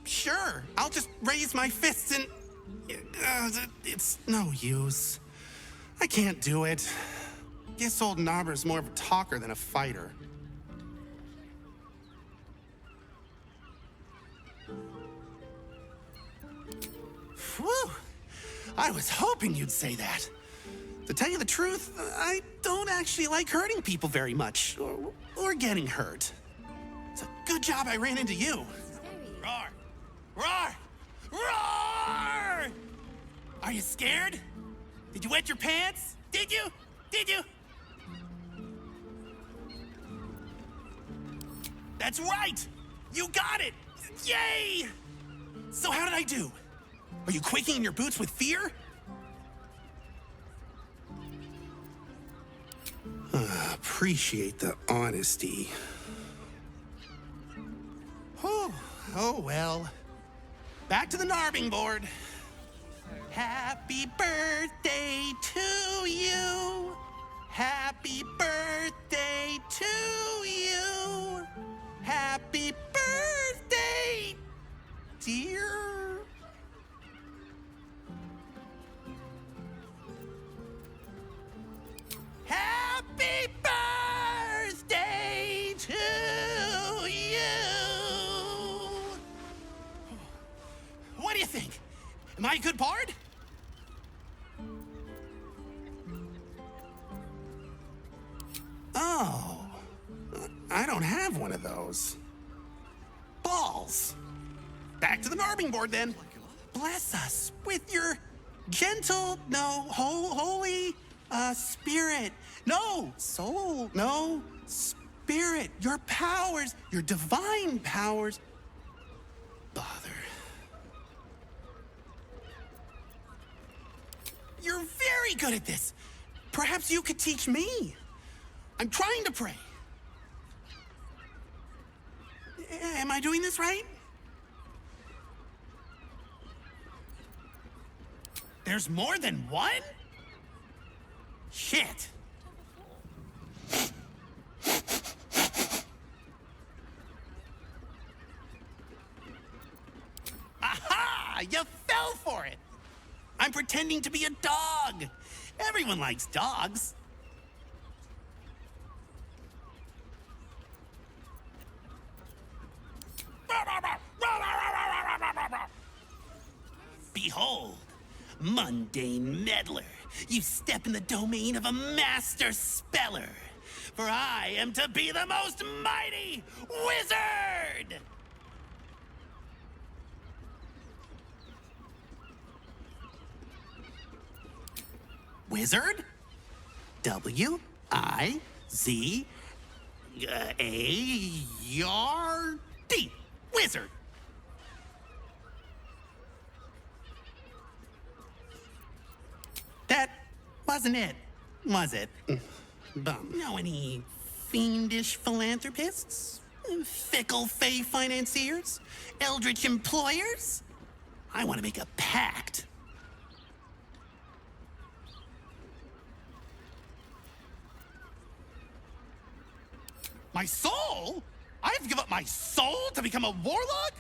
Sure. I'll just raise my fists and... it's no use. I can't do it. Guess old Narber's more of a talker than a fighter. Whew. I was hoping you'd say that. To tell you the truth, I don't actually like hurting people very much, or getting hurt. It's a good job I ran into you. Roar! Roar! Roar! Are you scared? Did you wet your pants? Did you? Did you? That's right! You got it! Yay! So how did I do? Are you quaking in your boots with fear? appreciate the honesty. Oh well. Back to the Narving board. Happy birthday to you. Happy birthday to you. Happy birthday, dear. Happy birthday to you. What do you think? Am I a good bard? Oh, I don't have one of those. Balls. Back to the Narving board then. Bless us with your gentle, no, holy, spirit. No, soul, no, spirit. Your powers, your divine powers. Bother. You're very good at this. Perhaps you could teach me. I'm trying to pray. Am I doing this right? There's more than one? Shit. Aha! You fell for it! I'm pretending to be a dog. Everyone likes dogs. Behold, mundane meddler, you step in the domain of a master speller, for I am to be the most mighty wizard! Wizard? W-I-Z-A-R-D. Wizard. That wasn't it, was it? Bum. Know any fiendish philanthropists? Fickle fey financiers? Eldritch employers? I want to make a pact. My soul? I have to give up my soul to become a warlock?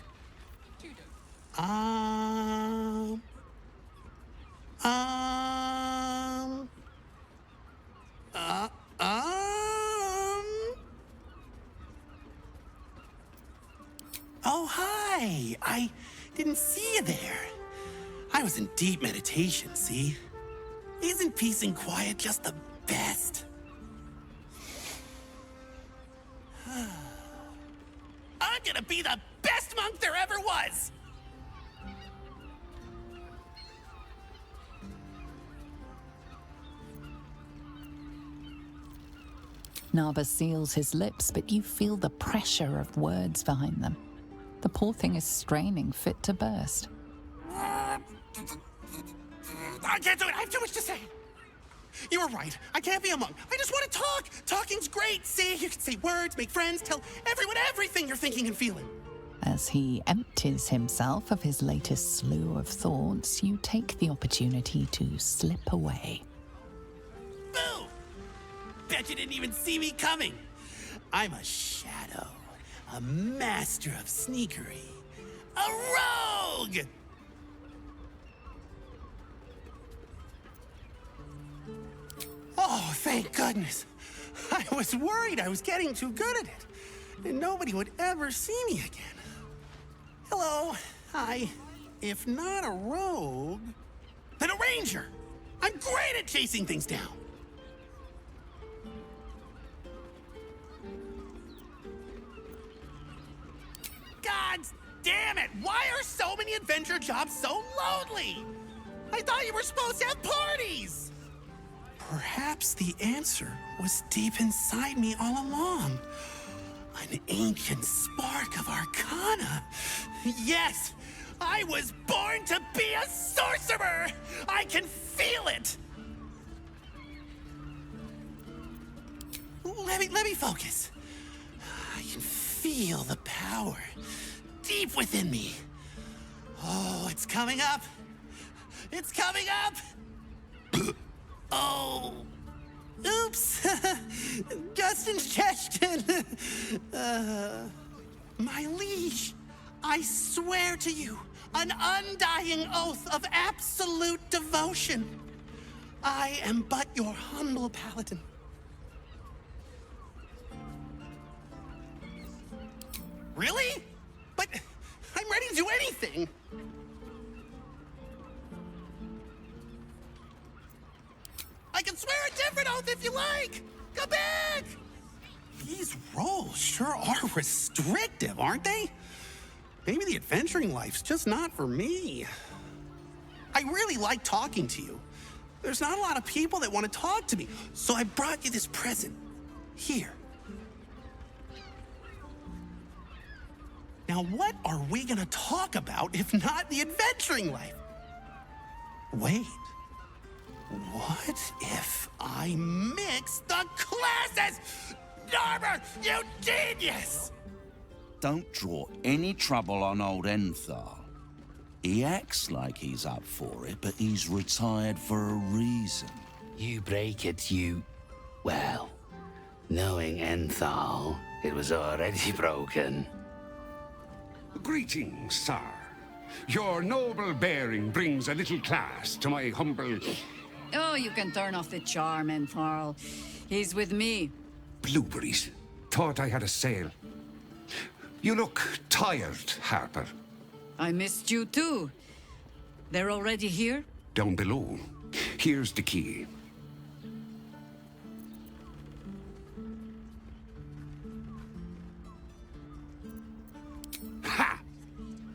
Oh, hi. I didn't see you there. I was in deep meditation, see? Isn't peace and quiet just the best? I'm gonna be the best monk there ever was! Narva seals his lips, but you feel the pressure of words behind them. The poor thing is straining, fit to burst. I can't do it. I have too much to say. You were right. I can't be a monk. I just want to talk. Talking's great. See, you can say words, make friends, tell everyone everything you're thinking and feeling. As he empties himself of his latest slew of thoughts, you take the opportunity to slip away. Boom! Bet you didn't even see me coming. I'm a shadow, a master of sneakery, a rogue! Oh, thank goodness. I was worried I was getting too good at it, and nobody would ever see me again. Hello. Hi. If not a rogue, then a ranger. I'm great at chasing things down. God damn it! Why are so many adventure jobs so lonely? I thought you were supposed to have parties! Perhaps the answer was deep inside me all along. An ancient spark of arcana. Yes! I was born to be a sorcerer! I can feel it! let me focus. I can feel the power deep within me. Oh, it's coming up. It's coming up. Oh, oops. Just ingestion. My liege, I swear to you, an undying oath of absolute devotion. I am but your humble paladin. Really? But I'm ready to do anything. I can swear a different oath if you like. Come back. These roles sure are restrictive, aren't they? Maybe the adventuring life's just not for me. I really like talking to you. There's not a lot of people that want to talk to me, so I brought you this present. Here. Now, what are we gonna talk about if not the adventuring life? Wait. What if I mix the classes? Norbert, you genius! Don't draw any trouble on old Enthal. He acts like he's up for it, but he's retired for a reason. You break it, you... Well, knowing Enthal, it was already broken. Greetings, sir. Your noble bearing brings a little class to my humble... Oh, you can turn off the charm, Entharl. He's with me. Blueberries. Thought I had a sale. You look tired, Harper. I missed you too. They're already here? Down below. Here's the key. Ha!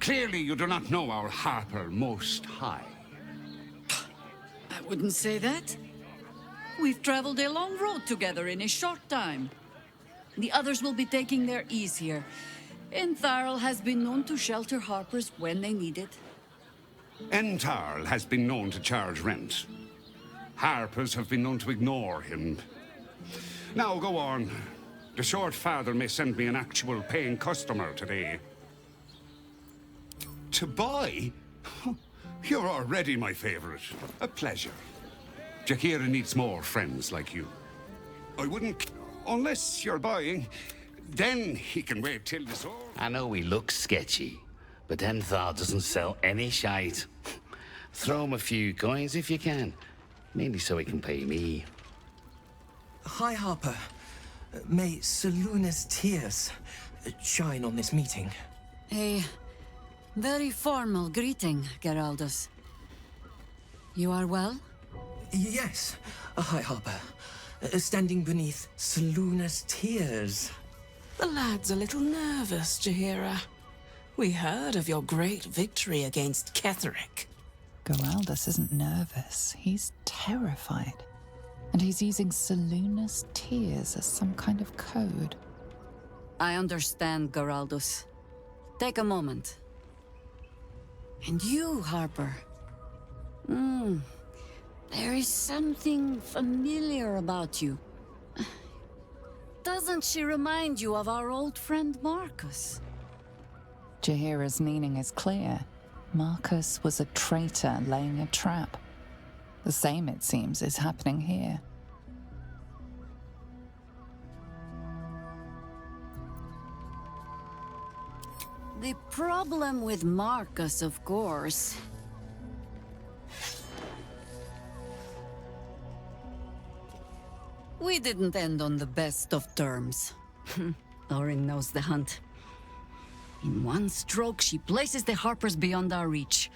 Clearly you do not know our Harper Most High. I wouldn't say that. We've traveled a long road together in a short time. The others will be taking their ease here. Entharl has been known to shelter Harpers when they need it. Entarl has been known to charge rent. Harpers have been known to ignore him. Now go on. The short father may send me an actual paying customer today. To buy? You're already my favorite. A pleasure. Jaheira needs more friends like you. I wouldn't... Unless you're buying, then he can wait till the sword... I know he looks sketchy, but Enthal doesn't sell any shite. Throw him a few coins if you can. Mainly so he can pay me. Hi, Harper. May Seluna's tears shine on this meeting. A very formal greeting, Geraldus. You are well? Yes. Hi, Harper. Standing beneath Seluna's tears. The lad's a little nervous, Jaheira. We heard of your great victory against Ketheric. Geraldus isn't nervous. He's terrified. And he's using Seluna's tears as some kind of code. I understand, Geraldus. Take a moment. And you, Harper. There is something familiar about you. Doesn't she remind you of our old friend Marcus? Jaheira's meaning is clear. Marcus was a traitor laying a trap. The same, it seems, is happening here. The problem with Marcus, of course... We didn't end on the best of terms. Thorin knows the hunt. In one stroke, she places the Harpers beyond our reach.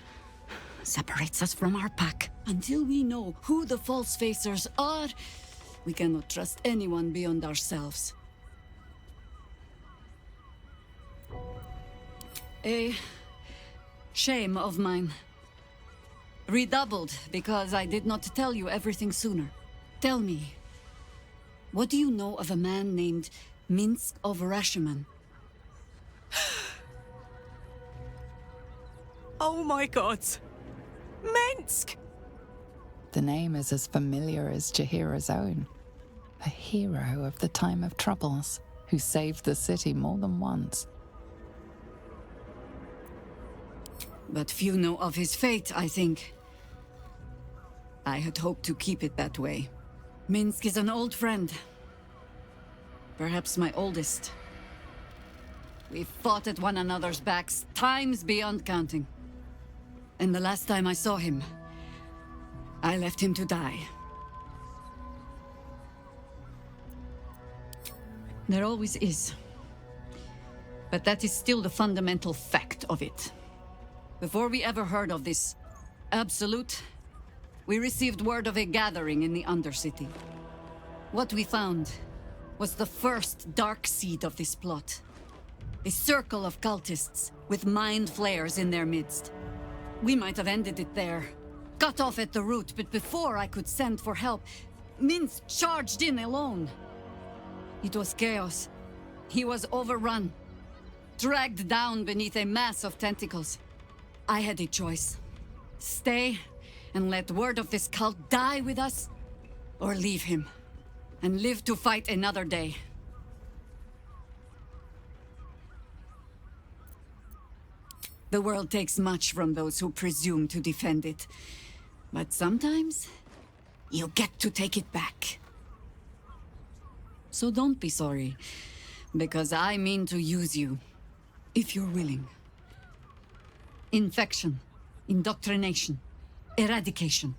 Separates us from our pack. Until we know who the false facers are, we cannot trust anyone beyond ourselves. A shame of mine. Redoubled because I did not tell you everything sooner. Tell me, what do you know of a man named Minsk of Rashiman? Oh my god! Minsk! The name is as familiar as Jaheira's own. A hero of the time of troubles, who saved the city more than once. But few know of his fate, I think. I had hoped to keep it that way. Minsk is an old friend. Perhaps my oldest. We've fought at one another's backs times beyond counting. And the last time I saw him, I left him to die. There always is. But that is still the fundamental fact of it. Before we ever heard of this absolute, we received word of a gathering in the Undercity. What we found was the first dark seed of this plot. A circle of cultists with mind flayers in their midst. We might have ended it there, cut off at the root, but before I could send for help, Minsk charged in alone. It was chaos. He was overrun, dragged down beneath a mass of tentacles. I had a choice. Stay and let word of this cult die with us, or leave him and live to fight another day. The world takes much from those who presume to defend it. But sometimes, you get to take it back. So don't be sorry, because I mean to use you, if you're willing. Infection, indoctrination, eradication.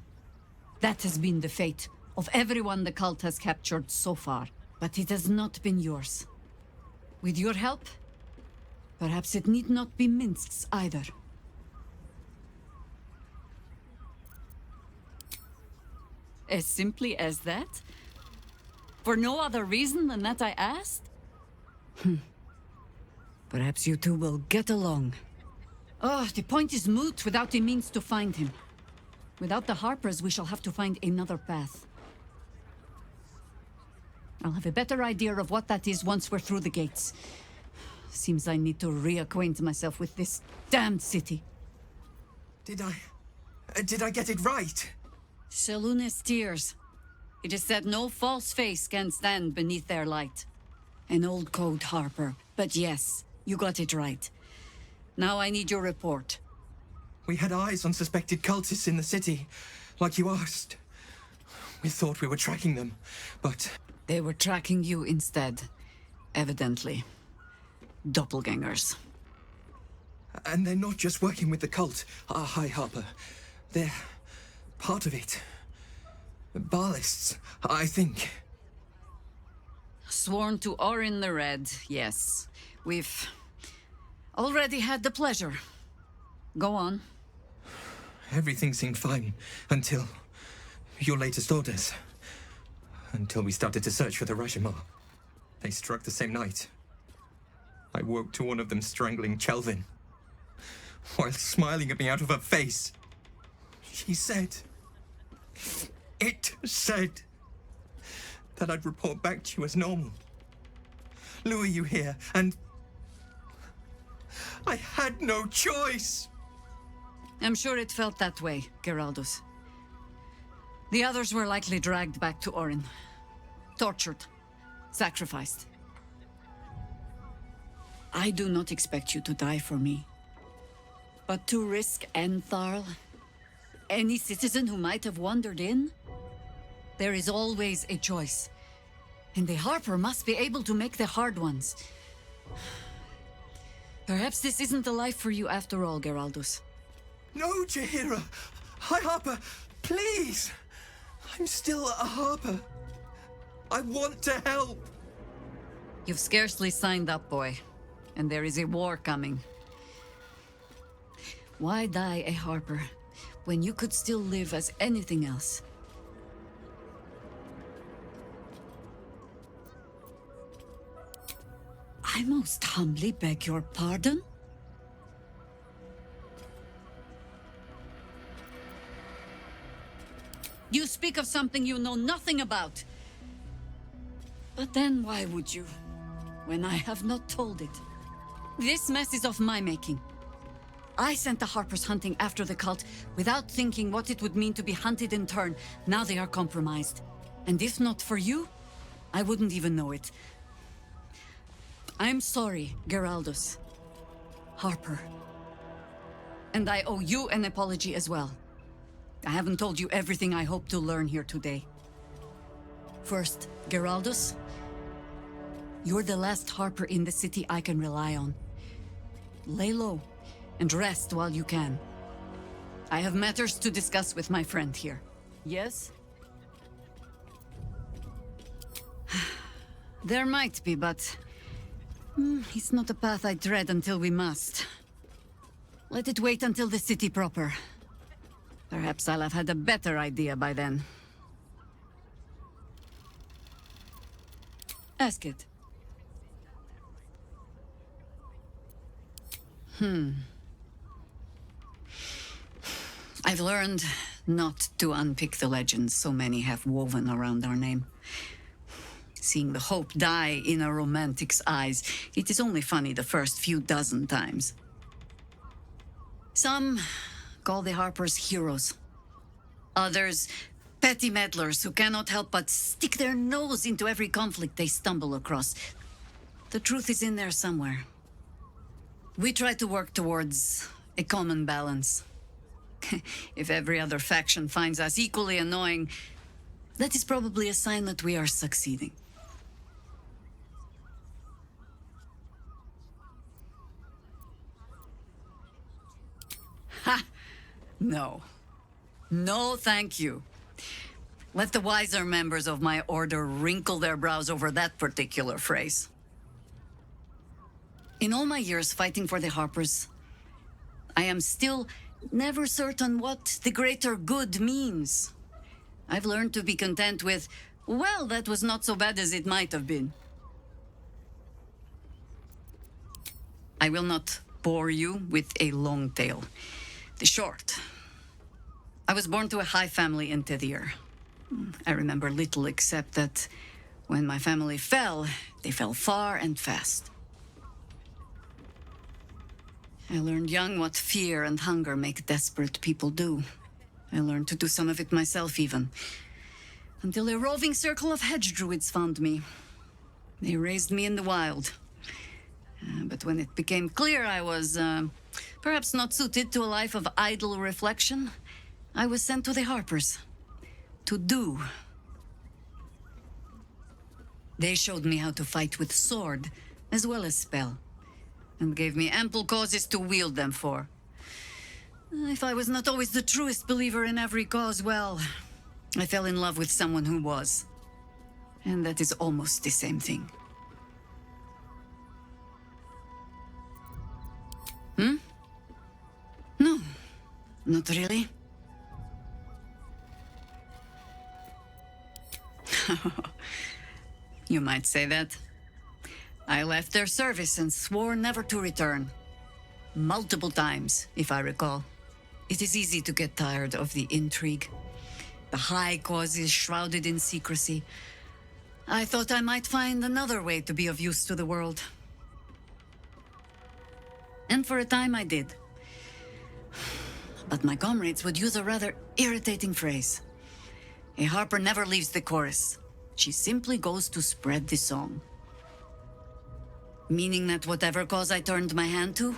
That has been the fate of everyone the cult has captured so far, but it has not been yours. With your help, perhaps it need not be Minsk's either. As simply as that? For no other reason than that I asked? Perhaps you two will get along. Oh, the point is moot without the means to find him. Without the Harpers, we shall have to find another path. I'll have a better idea of what that is once we're through the gates. Seems I need to reacquaint myself with this damned city. Did I get it right? Seluna's tears. It is said no false face can stand beneath their light. An old code, Harper. But yes, you got it right. Now I need your report. We had eyes on suspected cultists in the city, like you asked. We thought we were tracking them, but... They were tracking you instead, evidently. Doppelgangers. And they're not just working with the cult, High Harper. They're part of it. Ballists, I think. Sworn to Orin the Red, yes. We've already had the pleasure. Go on. Everything seemed fine until your latest orders. Until we started to search for the Rashomar. They struck the same night. I woke to one of them strangling Chelvin, while smiling at me out of her face. She said... It said... that I'd report back to you as normal. Lure you here, and... I had no choice! I'm sure it felt that way, Geraldus. The others were likely dragged back to Orin. Tortured. Sacrificed. I do not expect you to die for me. But to risk Entharl, any citizen who might have wandered in, there is always a choice. And the Harper must be able to make the hard ones. Perhaps this isn't the life for you after all, Geraldus. No, Jaheira! High Harper, please! I'm still a Harper. I want to help! You've scarcely signed up, boy. And there is a war coming. Why die a Harper, when you could still live as anything else? I most humbly beg your pardon? You speak of something you know nothing about. But then why would you, when I have not told it? This mess is of my making. I sent the Harpers hunting after the cult without thinking what it would mean to be hunted in turn. Now they are compromised. And if not for you, I wouldn't even know it. I'm sorry, Geraldus. Harper. And I owe you an apology as well. I haven't told you everything I hope to learn here today. First, Geraldus, you're the last Harper in the city I can rely on. Lay low and rest while you can. I have matters to discuss with my friend here. Yes? There might be, but it's not a path I tread until we must. Let it wait until the city proper. Perhaps I'll have had a better idea by then. Ask it. I've learned not to unpick the legends so many have woven around our name. Seeing the hope die in a romantic's eyes, it is only funny the first few dozen times. Some call the Harpers heroes. Others, petty meddlers who cannot help but stick their nose into every conflict they stumble across. The truth is in there somewhere. We try to work towards a common balance. If every other faction finds us equally annoying, that is probably a sign that we are succeeding. Ha! No. No, thank you. Let the wiser members of my order wrinkle their brows over that particular phrase. In all my years fighting for the Harpers, I am still never certain what the greater good means. I've learned to be content with, well, that was not so bad as it might have been. I will not bore you with a long tale. The short. I was born to a high family in Tedir. I remember little except that when my family fell, they fell far and fast. I learned young what fear and hunger make desperate people do. I learned to do some of it myself even. Until a roving circle of hedge druids found me. They raised me in the wild. But when it became clear I was perhaps not suited to a life of idle reflection, I was sent to the Harpers. To do. They showed me how to fight with sword, as well as spell, and gave me ample causes to wield them for. If I was not always the truest believer in every cause, well, I fell in love with someone who was. And that is almost the same thing. No, not really. You might say that. I left their service and swore never to return. Multiple times, if I recall. It is easy to get tired of the intrigue. The high causes shrouded in secrecy. I thought I might find another way to be of use to the world. And for a time I did. But my comrades would use a rather irritating phrase. A Harper never leaves the chorus. She simply goes to spread the song. Meaning that whatever cause I turned my hand to,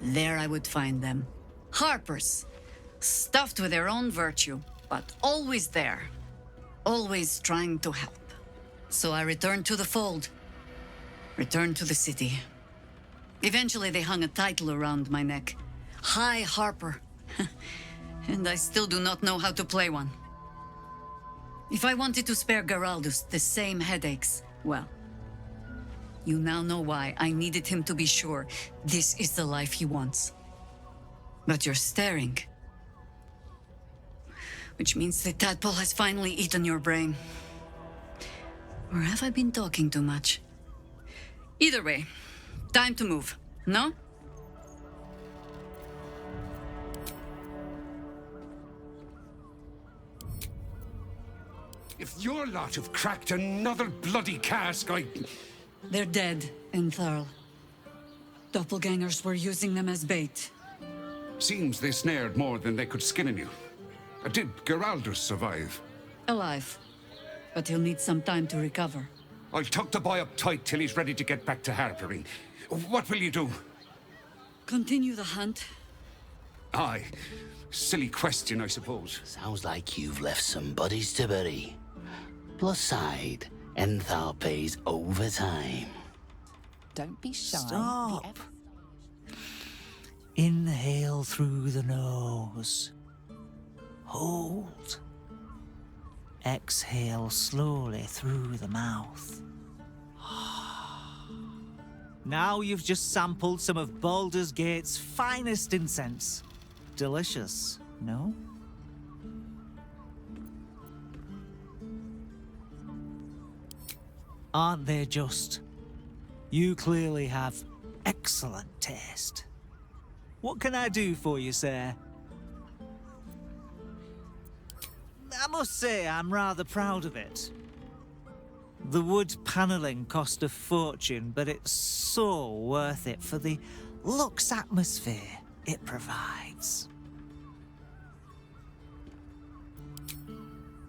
there I would find them. Harpers, stuffed with their own virtue, but always there. Always trying to help. So I returned to the fold. Returned to the city. Eventually they hung a title around my neck. High Harper. And I still do not know how to play one. If I wanted to spare Geraldus the same headaches, well, you now know why I needed him to be sure this is the life he wants. But you're staring. Which means the tadpole has finally eaten your brain. Or have I been talking too much? Either way, time to move, no? If your lot have cracked another bloody cask, They're dead, Entharl. Doppelgangers were using them as bait. Seems they snared more than they could skin in you. Did Geraldus survive? Alive. But he'll need some time to recover. I'll tuck the boy up tight till he's ready to get back to harboring. What will you do? Continue the hunt. Aye. Silly question, I suppose. Sounds like you've left some buddies to bury. Plus side, Enthal pays overtime. Don't be shy. Stop. Inhale through the nose. Hold. Exhale slowly through the mouth. Now you've just sampled some of Baldur's Gate's finest incense. Delicious, no? Aren't they just? You clearly have excellent taste. What can I do for you, sir? I must say I'm rather proud of it. The wood panelling cost a fortune, but it's so worth it for the luxe atmosphere it provides.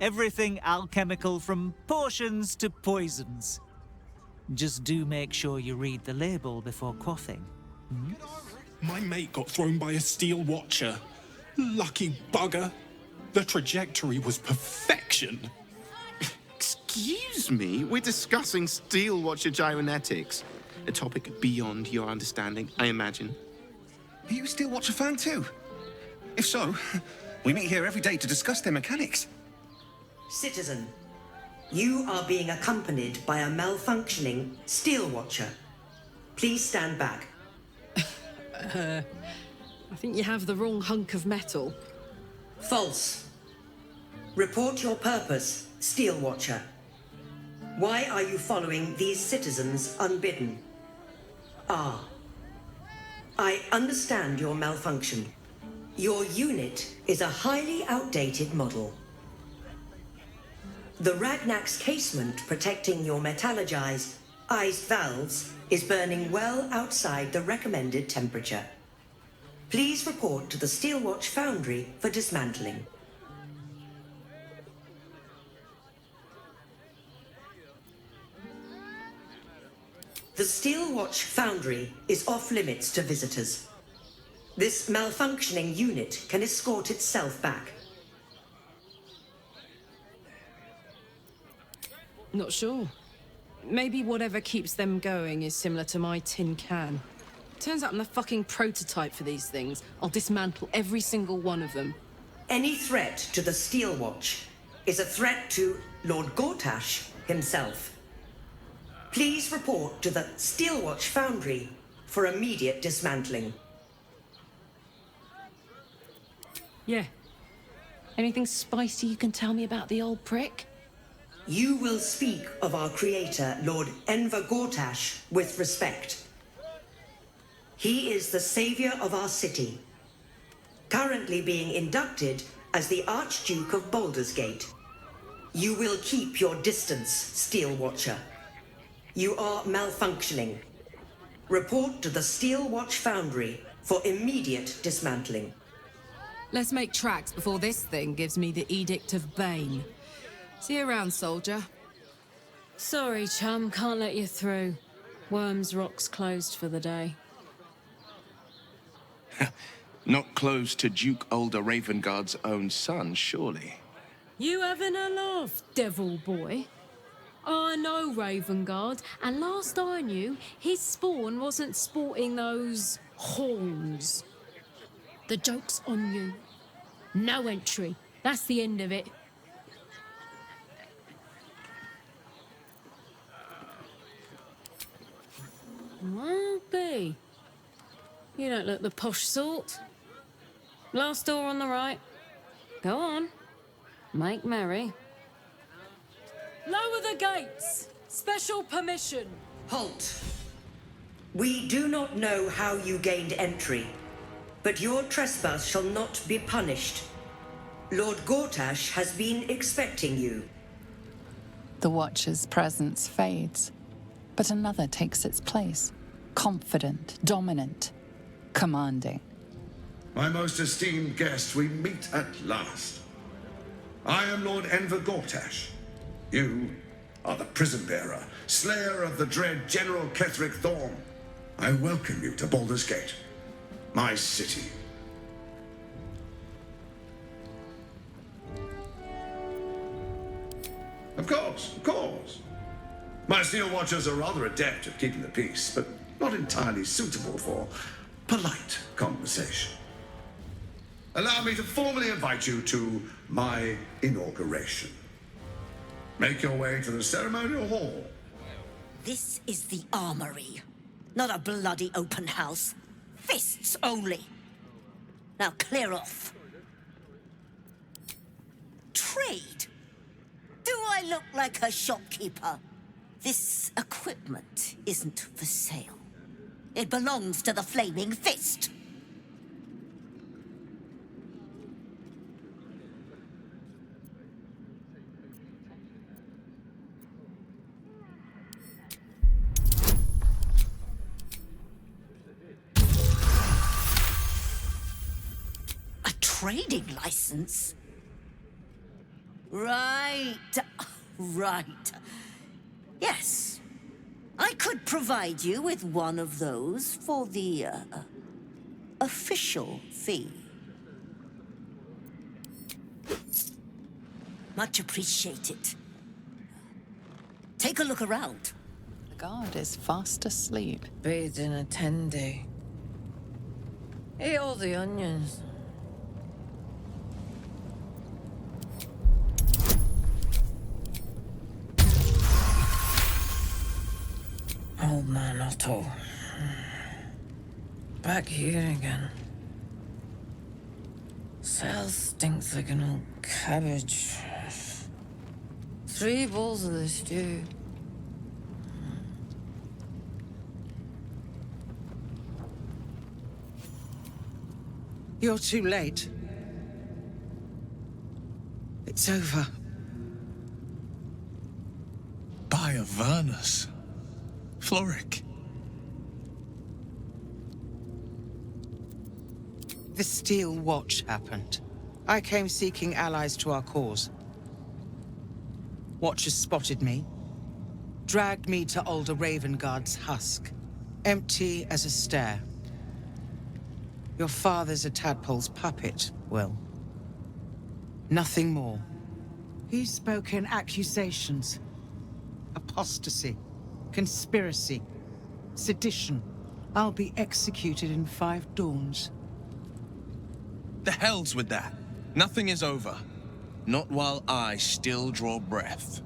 Everything alchemical from potions to poisons. Just do make sure you read the label before quaffing. Hmm? My mate got thrown by a steel watcher. Lucky bugger. The trajectory was perfection. Excuse me? We're discussing steel watcher gyromatics. A topic beyond your understanding, I imagine. Are you a steel watcher fan too? If so, we meet here every day to discuss their mechanics. Citizen, you are being accompanied by a malfunctioning steel watcher. Please stand back. I think you have the wrong hunk of metal. False. Report your purpose, steel watcher. Why are you following these citizens unbidden? Ah. I understand your malfunction. Your unit is a highly outdated model. The Ragnak's casement protecting your metallurgized valves is burning well outside the recommended temperature. Please report to the Steelwatch Foundry for dismantling. The Steelwatch Foundry is off limits to visitors. This malfunctioning unit can escort itself back. Not sure. Maybe whatever keeps them going is similar to my tin can. Turns out I'm the fucking prototype for these things. I'll dismantle every single one of them. Any threat to the Steelwatch is a threat to Lord Gortash himself. Please report to the Steelwatch Foundry for immediate dismantling. Yeah. Anything spicy you can tell me about the old prick? You will speak of our creator, Lord Enver Gortash, with respect. He is the savior of our city, currently being inducted as the Archduke of Baldur's Gate. You will keep your distance, Steel Watcher. You are malfunctioning. Report to the Steel Watch Foundry for immediate dismantling. Let's make tracks before this thing gives me the Edict of Bane. See you around, soldier. Sorry, chum, can't let you through. Worms Rock's closed for the day. Not close to Duke Older Ravengard's own son, surely. You having a laugh, devil boy? I know Ravengard, and last I knew, his spawn wasn't sporting those horns. The joke's on you. No entry. That's the end of it. Well, B. You don't look the posh sort. Last door on the right. Go on. Make merry. Lower the gates! Special permission! Halt! We do not know how you gained entry, but your trespass shall not be punished. Lord Gortash has been expecting you. The Watcher's presence fades, but another takes its place. Confident, dominant, commanding. My most esteemed guest, we meet at last. I am Lord Enver Gortash. You are the prison bearer, slayer of the dread General Ketheric Thorn. I welcome you to Baldur's Gate, my city. Of course, of course. My Steel Watchers are rather adept at keeping the peace, but not entirely suitable for polite conversation. Allow me to formally invite you to my inauguration. Make your way to the ceremonial hall. This is the armory, not a bloody open house. Fists only. Now clear off. Trade? Do I look like a shopkeeper? This equipment isn't for sale. It belongs to the Flaming Fist. A trading license? Right. Right. Yes. I could provide you with one of those for the, official fee. Much appreciated. Take a look around. The guard is fast asleep. Bathed in a tendy. Eat all the onions. Old man Otto. Back here again. Cell stinks like an old cabbage. 3 bowls of the stew. You're too late. It's over. By Avernus. Floric. The Steel Watch happened. I came seeking allies to our cause. Watchers spotted me, dragged me to Older Ravengard's husk, empty as a stare. Your father's a tadpole's puppet, Will. Nothing more. He spoke in accusations. Apostasy, conspiracy, sedition. I'll be executed in 5 dawns. The hell's with that. Nothing is over. Not while I still draw breath.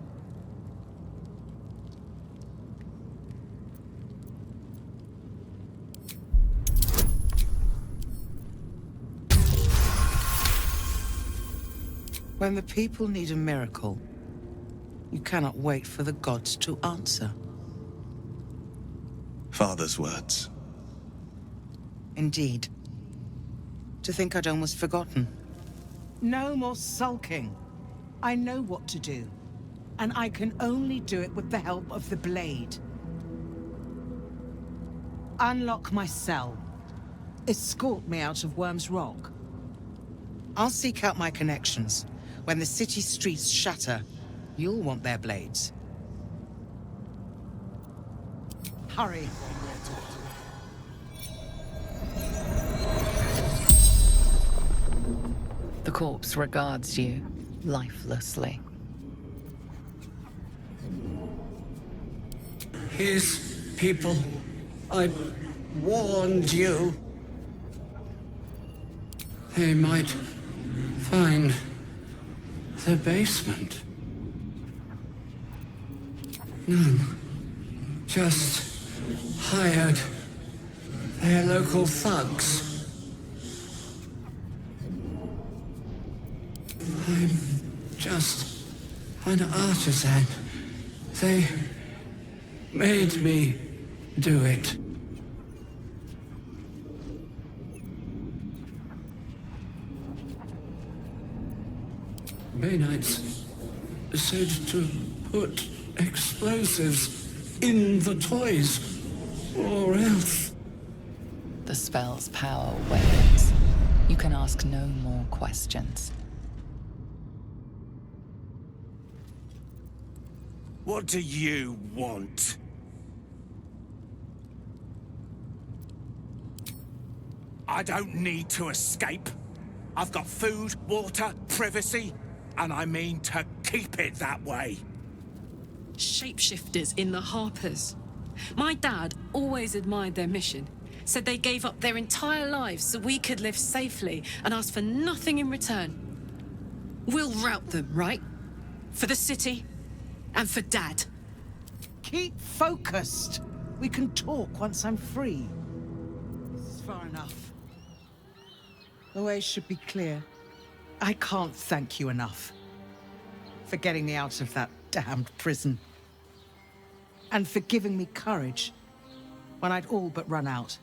When the people need a miracle, you cannot wait for the gods to answer. Father's words. Indeed. To think I'd almost forgotten. No more sulking. I know what to do. And I can only do it with the help of the blade. Unlock my cell. Escort me out of Worm's Rock. I'll seek out my connections. When the city streets shatter, you'll want their blades. Hurry. The corpse regards you lifelessly. His people. I warned you. They might find the basement. None. Just hired their local thugs. I'm just an artisan. They made me do it. Baynights said to put explosives in the toys, or else. The spell's power wanes. You can ask no more questions. What do you want? I don't need to escape. I've got food, water, privacy, and I mean to keep it that way. Shapeshifters in the Harpers. My dad always admired their mission. Said they gave up their entire lives so we could live safely and asked for nothing in return. We'll rout them, right? For the city and for Dad. Keep focused. We can talk once I'm free. This is far enough. The way should be clear. I can't thank you enough for getting me out of that damned prison. And for giving me courage when I'd all but run out.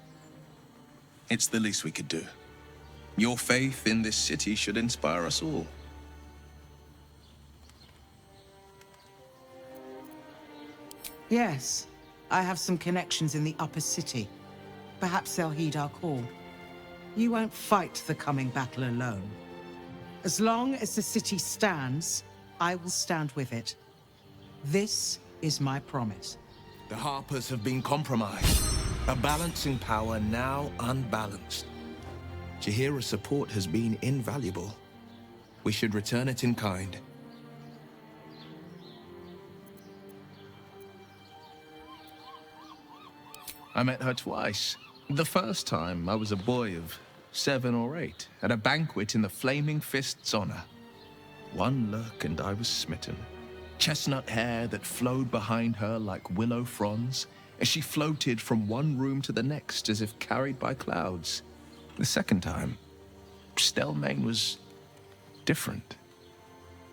It's the least we could do. Your faith in this city should inspire us all. Yes, I have some connections in the upper city. Perhaps they'll heed our call. You won't fight the coming battle alone. As long as the city stands, I will stand with it. This is my promise. The Harpers have been compromised. A balancing power now unbalanced. Jaheira's support has been invaluable. We should return it in kind. I met her twice. The first time, I was a boy of 7 or 8, at a banquet in the Flaming Fist's honor. One look and I was smitten. Chestnut hair that flowed behind her like willow fronds, as she floated from one room to the next as if carried by clouds. The second time, Stelmane was different.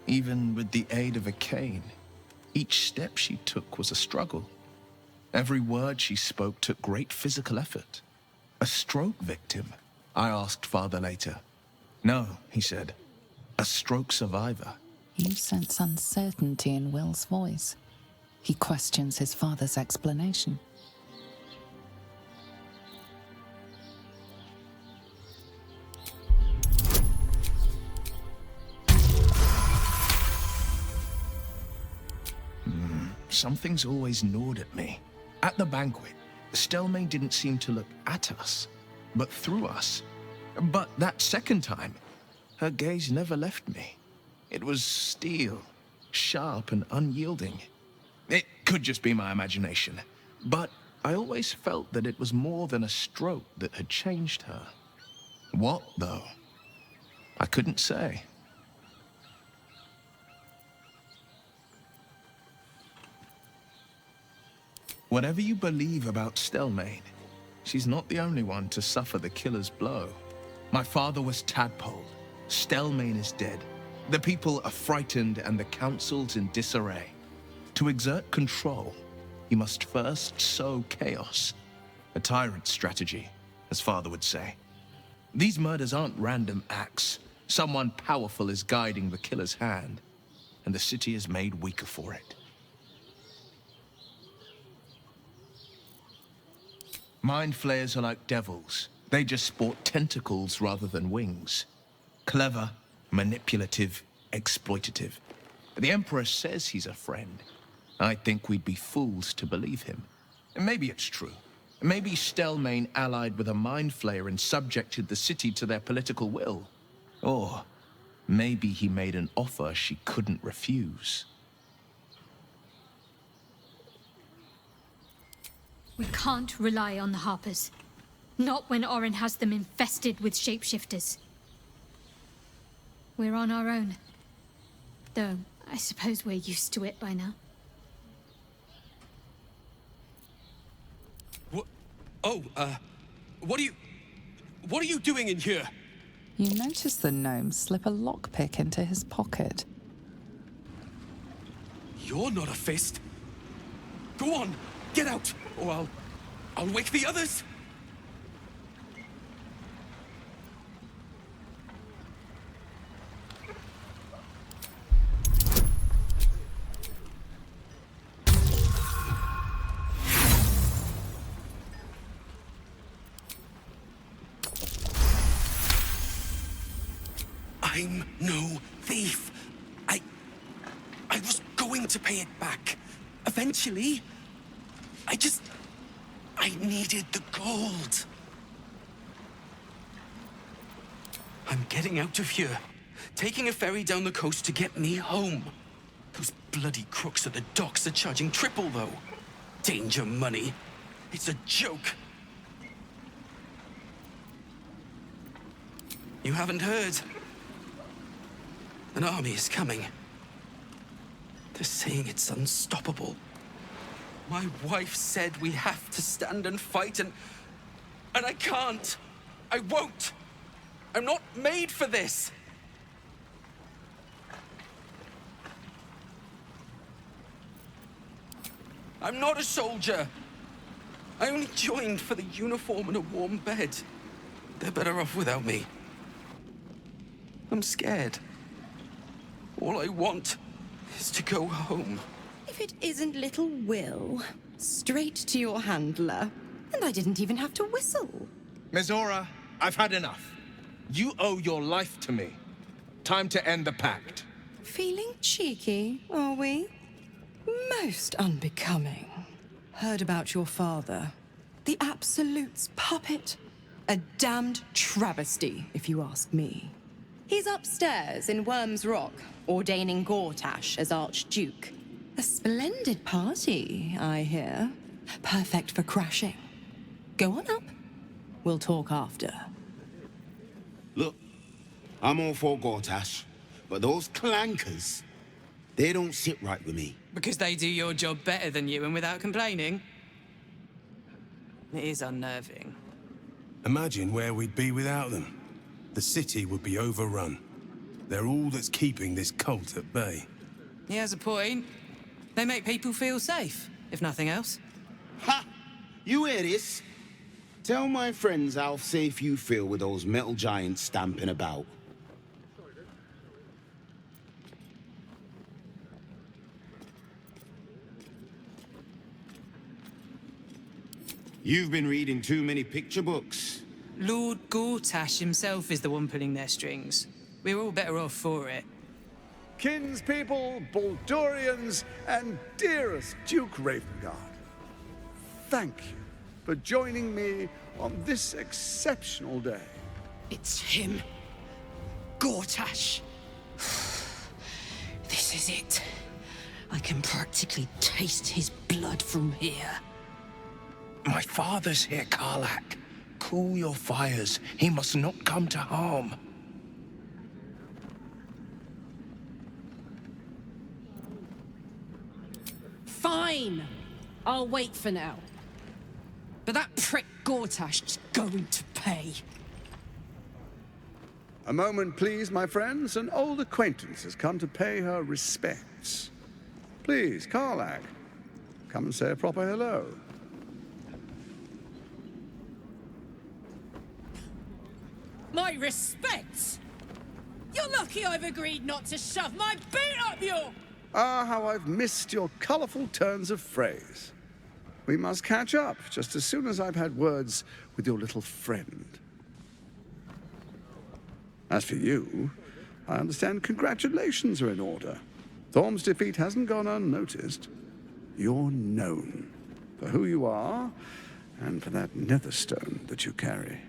Even with the aid of a cane, each step she took was a struggle. Every word she spoke took great physical effort. A stroke victim? I asked Father later. No, he said. A stroke survivor. You sense uncertainty in Will's voice. He questions his father's explanation. Something's always gnawed at me. At the banquet, Stelmane didn't seem to look at us, but through us. But that second time, her gaze never left me. It was steel, sharp and unyielding. It could just be my imagination, but I always felt that it was more than a stroke that had changed her. What, though? I couldn't say. Whatever you believe about Stelmane, she's not the only one to suffer the killer's blow. My father was tadpoled. Stelmane is dead. The people are frightened and the council's in disarray. To exert control, you must first sow chaos. A tyrant's strategy, as father would say. These murders aren't random acts. Someone powerful is guiding the killer's hand, and the city is made weaker for it. Mind flayers are like devils. They just sport tentacles rather than wings. Clever, manipulative, exploitative. The Emperor says he's a friend. I think we'd be fools to believe him. And maybe it's true. Maybe Stelmane allied with a mind flayer and subjected the city to their political will. Or maybe he made an offer she couldn't refuse. We can't rely on the Harpers. Not when Orin has them infested with shapeshifters. We're on our own. Though, I suppose we're used to it by now. What? Oh, what are you doing in here? You notice the gnome slip a lockpick into his pocket. You're not a fist. Go on, get out, or I'll wake the others. I'm no thief. I was going going to pay it back. Eventually. I needed the gold. I'm getting out of here. Taking a ferry down the coast to get me home. Those bloody crooks at the docks are charging triple, though. Danger money. It's a joke. You haven't heard? An army is coming. They're saying it's unstoppable. My wife said we have to stand and fight, and I can't. I won't. I'm not made for this. I'm not a soldier. I only joined for the uniform and a warm bed. They're better off without me. I'm scared. All I want is to go home. If it isn't little Will, straight to your handler. And I didn't even have to whistle. Mizora, I've had enough. You owe your life to me. Time to end the pact. Feeling cheeky, are we? Most unbecoming. Heard about your father. The Absolute's puppet. A damned travesty, if you ask me. He's upstairs in Worm's Rock, ordaining Gortash as Archduke. A splendid party, I hear. Perfect for crashing. Go on up. We'll talk after. Look, I'm all for Gortash, but those clankers, they don't sit right with me. Because they do your job better than you and without complaining. It is unnerving. Imagine where we'd be without them. The city would be overrun. They're all that's keeping this cult at bay. He has a point. They make people feel safe, if nothing else. Ha! You hear this? Tell my friends how safe you feel with those metal giants stamping about. You've been reading too many picture books. Lord Gortash himself is the one pulling their strings. We're all better off for it. Kinspeople, Baldurians, and dearest Duke Ravengard, thank you for joining me on this exceptional day. It's him. Gortash. This is it. I can practically taste his blood from here. My father's here, Karlak. Cool your fires. He must not come to harm. Fine. I'll wait for now. But that prick Gortash is going to pay. A moment, please, my friends. An old acquaintance has come to pay her respects. Please, Karlak, come and say a proper hello. My respects? You're lucky I've agreed not to shove my boot up your... Ah, how I've missed your colourful turns of phrase. We must catch up just as soon as I've had words with your little friend. As for you, I understand congratulations are in order. Thorm's defeat hasn't gone unnoticed. You're known for who you are and for that netherstone that you carry.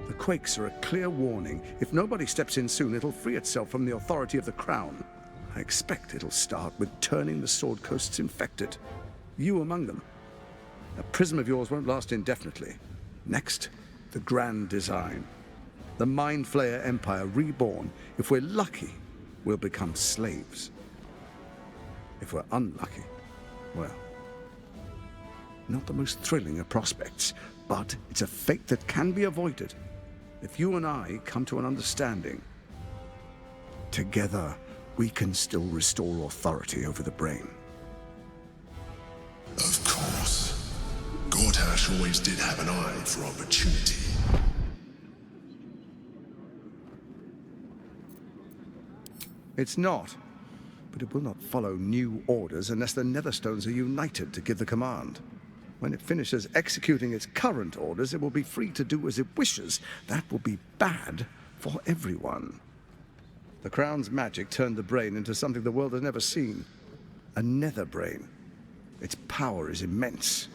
The quakes are a clear warning. If nobody steps in soon, it'll free itself from the authority of the Crown. I expect it'll start with turning the Sword Coasts infected. You among them. That prism of yours won't last indefinitely. Next, the grand design. The Mind Flayer Empire reborn. If we're lucky, we'll become slaves. If we're unlucky, well, not the most thrilling of prospects, but it's a fate that can be avoided. If you and I come to an understanding, together we can still restore authority over the brain. Of course. Gortash always did have an eye for opportunity. It's not, but it will not follow new orders unless the Netherstones are united to give the command. When it finishes executing its current orders, it will be free to do as it wishes. That will be bad for everyone. The Crown's magic turned the brain into something the world has never seen. A nether brain. Its power is immense.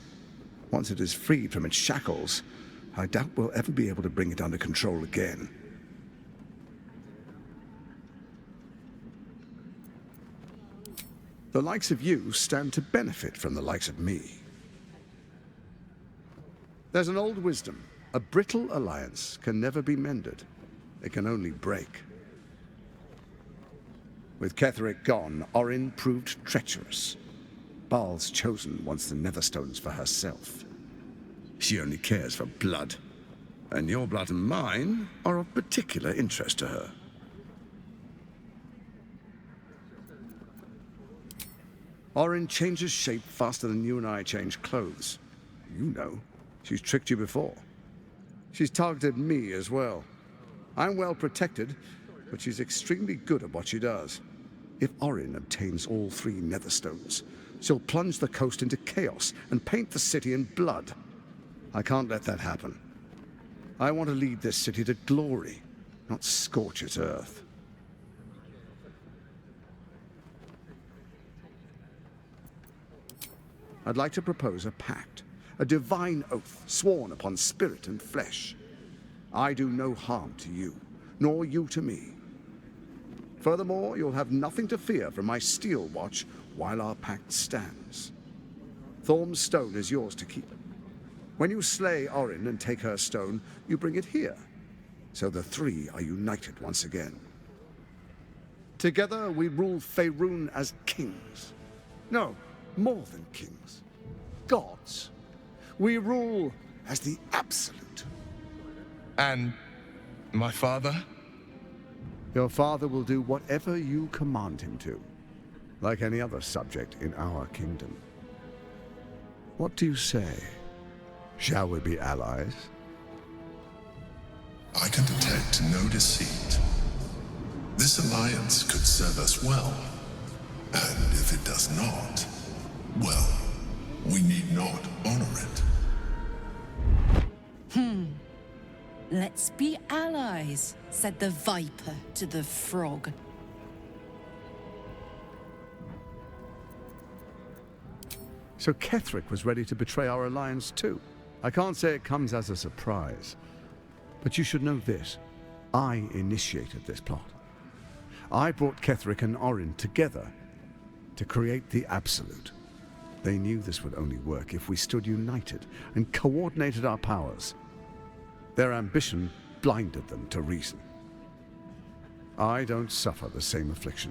Once it is freed from its shackles, I doubt we'll ever be able to bring it under control again. The likes of you stand to benefit from the likes of me. There's an old wisdom. A brittle alliance can never be mended. It can only break. With Ketheric gone, Orin proved treacherous. Baal's chosen wants the Netherstones for herself. She only cares for blood. And your blood and mine are of particular interest to her. Orin changes shape faster than you and I change clothes. You know. She's tricked you before. She's targeted me as well. I'm well protected, but she's extremely good at what she does. If Orin obtains all 3 Netherstones, she'll plunge the coast into chaos and paint the city in blood. I can't let that happen. I want to lead this city to glory, not scorch its earth. I'd like to propose a pact, a divine oath sworn upon spirit and flesh. I do no harm to you, nor you to me. Furthermore, you'll have nothing to fear from my steel watch while our pact stands. Thorm's stone is yours to keep. When you slay Orin and take her stone, you bring it here, so the 3 are united once again. Together we rule Faerun as kings. No, more than kings. Gods. We rule as the Absolute. And my father? Your father will do whatever you command him to, like any other subject in our kingdom. What do you say? Shall we be allies? I can detect no deceit. This alliance could serve us well. And if it does not, well, we need not honor it. Let's be allies, said the viper to the frog. So Ketheric was ready to betray our alliance too. I can't say it comes as a surprise. But you should know this. I initiated this plot. I brought Ketheric and Orin together to create the Absolute. They knew this would only work if we stood united and coordinated our powers. Their ambition blinded them to reason. I don't suffer the same affliction.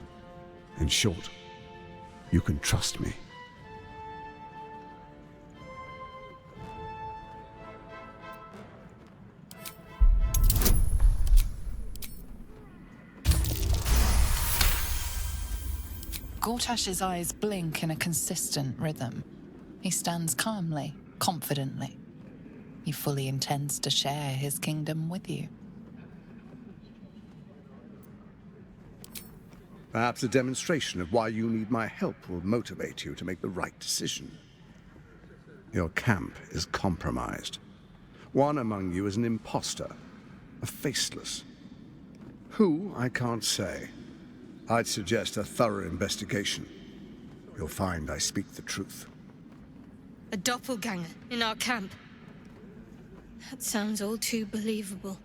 In short, you can trust me. Gortash's eyes blink in a consistent rhythm. He stands calmly, confidently. He fully intends to share his kingdom with you. Perhaps a demonstration of why you need my help will motivate you to make the right decision. Your camp is compromised. One among you is an imposter, a faceless. Who, I can't say. I'd suggest a thorough investigation. You'll find I speak the truth. A doppelganger in our camp. That sounds all too believable.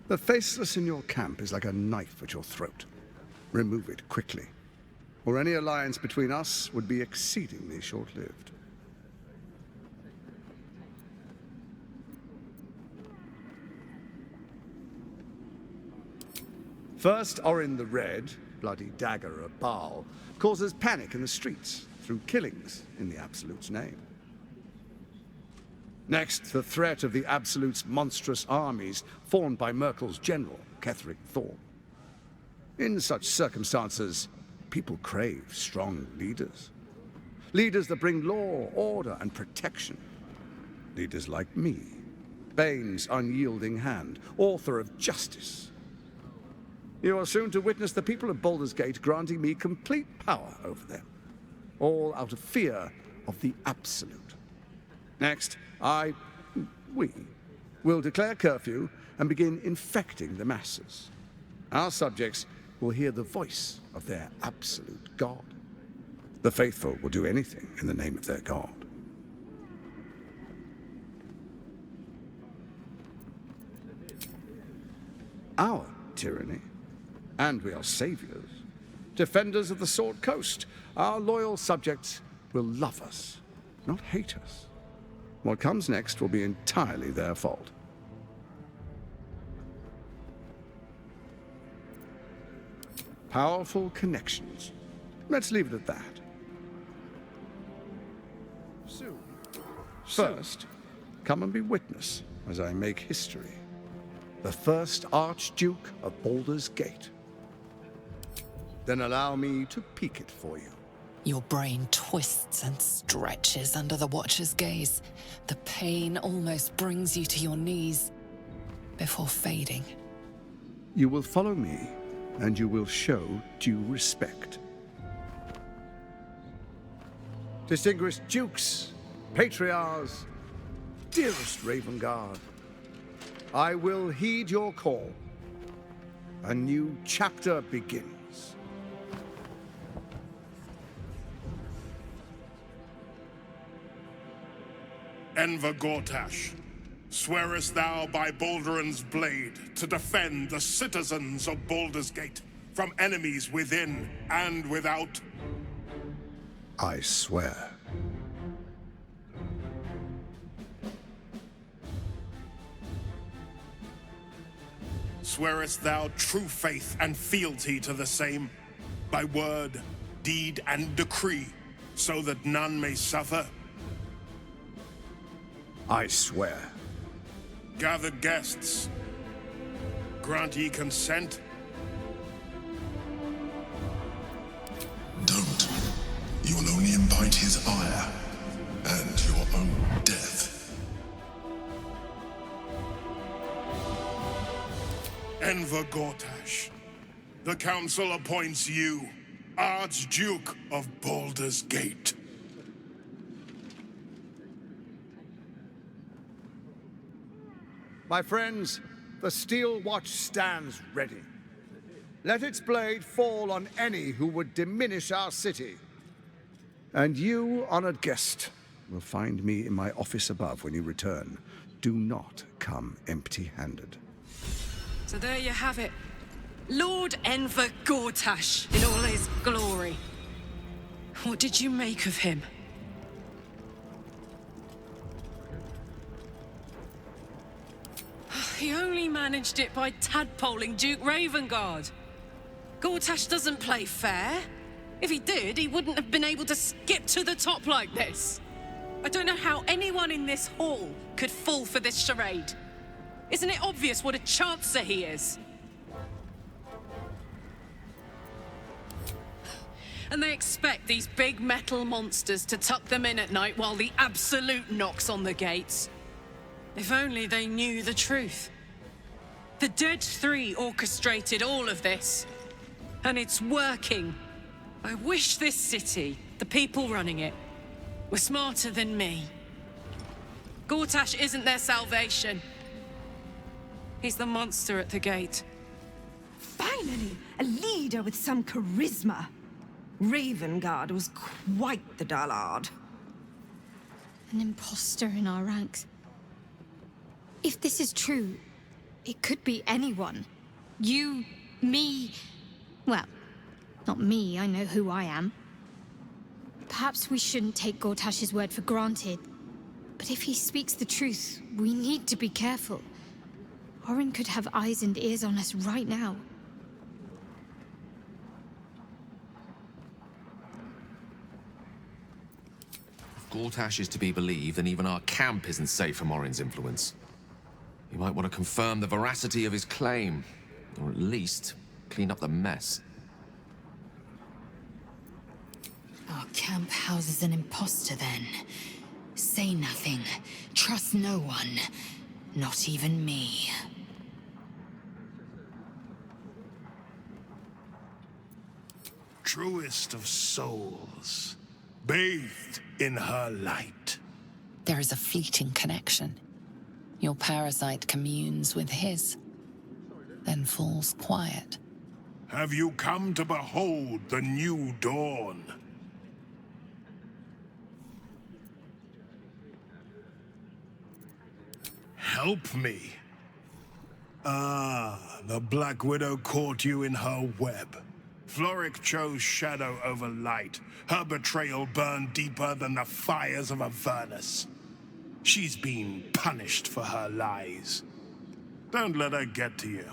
The faceless in your camp is like a knife at your throat. Remove it quickly, or any alliance between us would be exceedingly short-lived. First, Orin the Red, bloody dagger of Baal, causes panic in the streets through killings in the Absolute's name. Next, the threat of the Absolute's monstrous armies formed by Merkel's general, Ketheric Thorm. In such circumstances, people crave strong leaders. Leaders that bring law, order, and protection. Leaders like me, Bane's unyielding hand, author of justice. You are soon to witness the people of Baldur's Gate granting me complete power over them, all out of fear of the Absolute. Next, we will declare curfew and begin infecting the masses. Our subjects will hear the voice of their absolute God. The faithful will do anything in the name of their God. Our tyranny, and we are saviors, defenders of the Sword Coast. Our loyal subjects will love us, not hate us. What comes next will be entirely their fault. Powerful connections. Let's leave it at that. Soon. First, come and be witness as I make history. The first Archduke of Baldur's Gate. Then allow me to peek it for you. Your brain twists and stretches under the Watcher's gaze. The pain almost brings you to your knees before fading. You will follow me, and you will show due respect. Distinguished dukes, patriarchs, dearest Ravengard, I will heed your call. A new chapter begins. Enver Gortash, swearest thou by Baldur's blade to defend the citizens of Baldur's Gate from enemies within and without? I swear. Swearest thou true faith and fealty to the same, by word, deed, and decree, so that none may suffer? I swear. Gathered guests, grant ye consent? Don't. You will only invite his ire and your own death. Enver Gortash, the Council appoints you Archduke of Baldur's Gate. My friends, the Steel Watch stands ready. Let its blade fall on any who would diminish our city. And you, honored guest, will find me in my office above when you return. Do not come empty-handed. So there you have it. Lord Enver Gortash in all his glory. What did you make of him? He only managed it by tadpoling Duke Ravengard. Gortash doesn't play fair. If he did, he wouldn't have been able to skip to the top like this. I don't know how anyone in this hall could fall for this charade. Isn't it obvious what a chancer he is? And they expect these big metal monsters to tuck them in at night while the Absolute knocks on the gates. If only they knew the truth. The Dead Three orchestrated all of this. And it's working. I wish this city, the people running it, were smarter than me. Gortash isn't their salvation. He's the monster at the gate. Finally, a leader with some charisma. Ravengard was quite the dullard. An imposter in our ranks. If this is true, it could be anyone. You, me... Well, not me, I know who I am. Perhaps we shouldn't take Gortash's word for granted. But if he speaks the truth, we need to be careful. Orin could have eyes and ears on us right now. If Gortash is to be believed, then even our camp isn't safe from Orin's influence. You might want to confirm the veracity of his claim, or at least clean up the mess. Our camp houses an imposter, then. Say nothing. Trust no one. Not even me. Truest of souls, bathed in her light. There is a fleeting connection. Your parasite communes with his, then falls quiet. Have you come to behold the new dawn? Help me. Ah, the Black Widow caught you in her web. Floric chose shadow over light. Her betrayal burned deeper than the fires of Avernus. She's been punished for her lies. Don't let her get to you.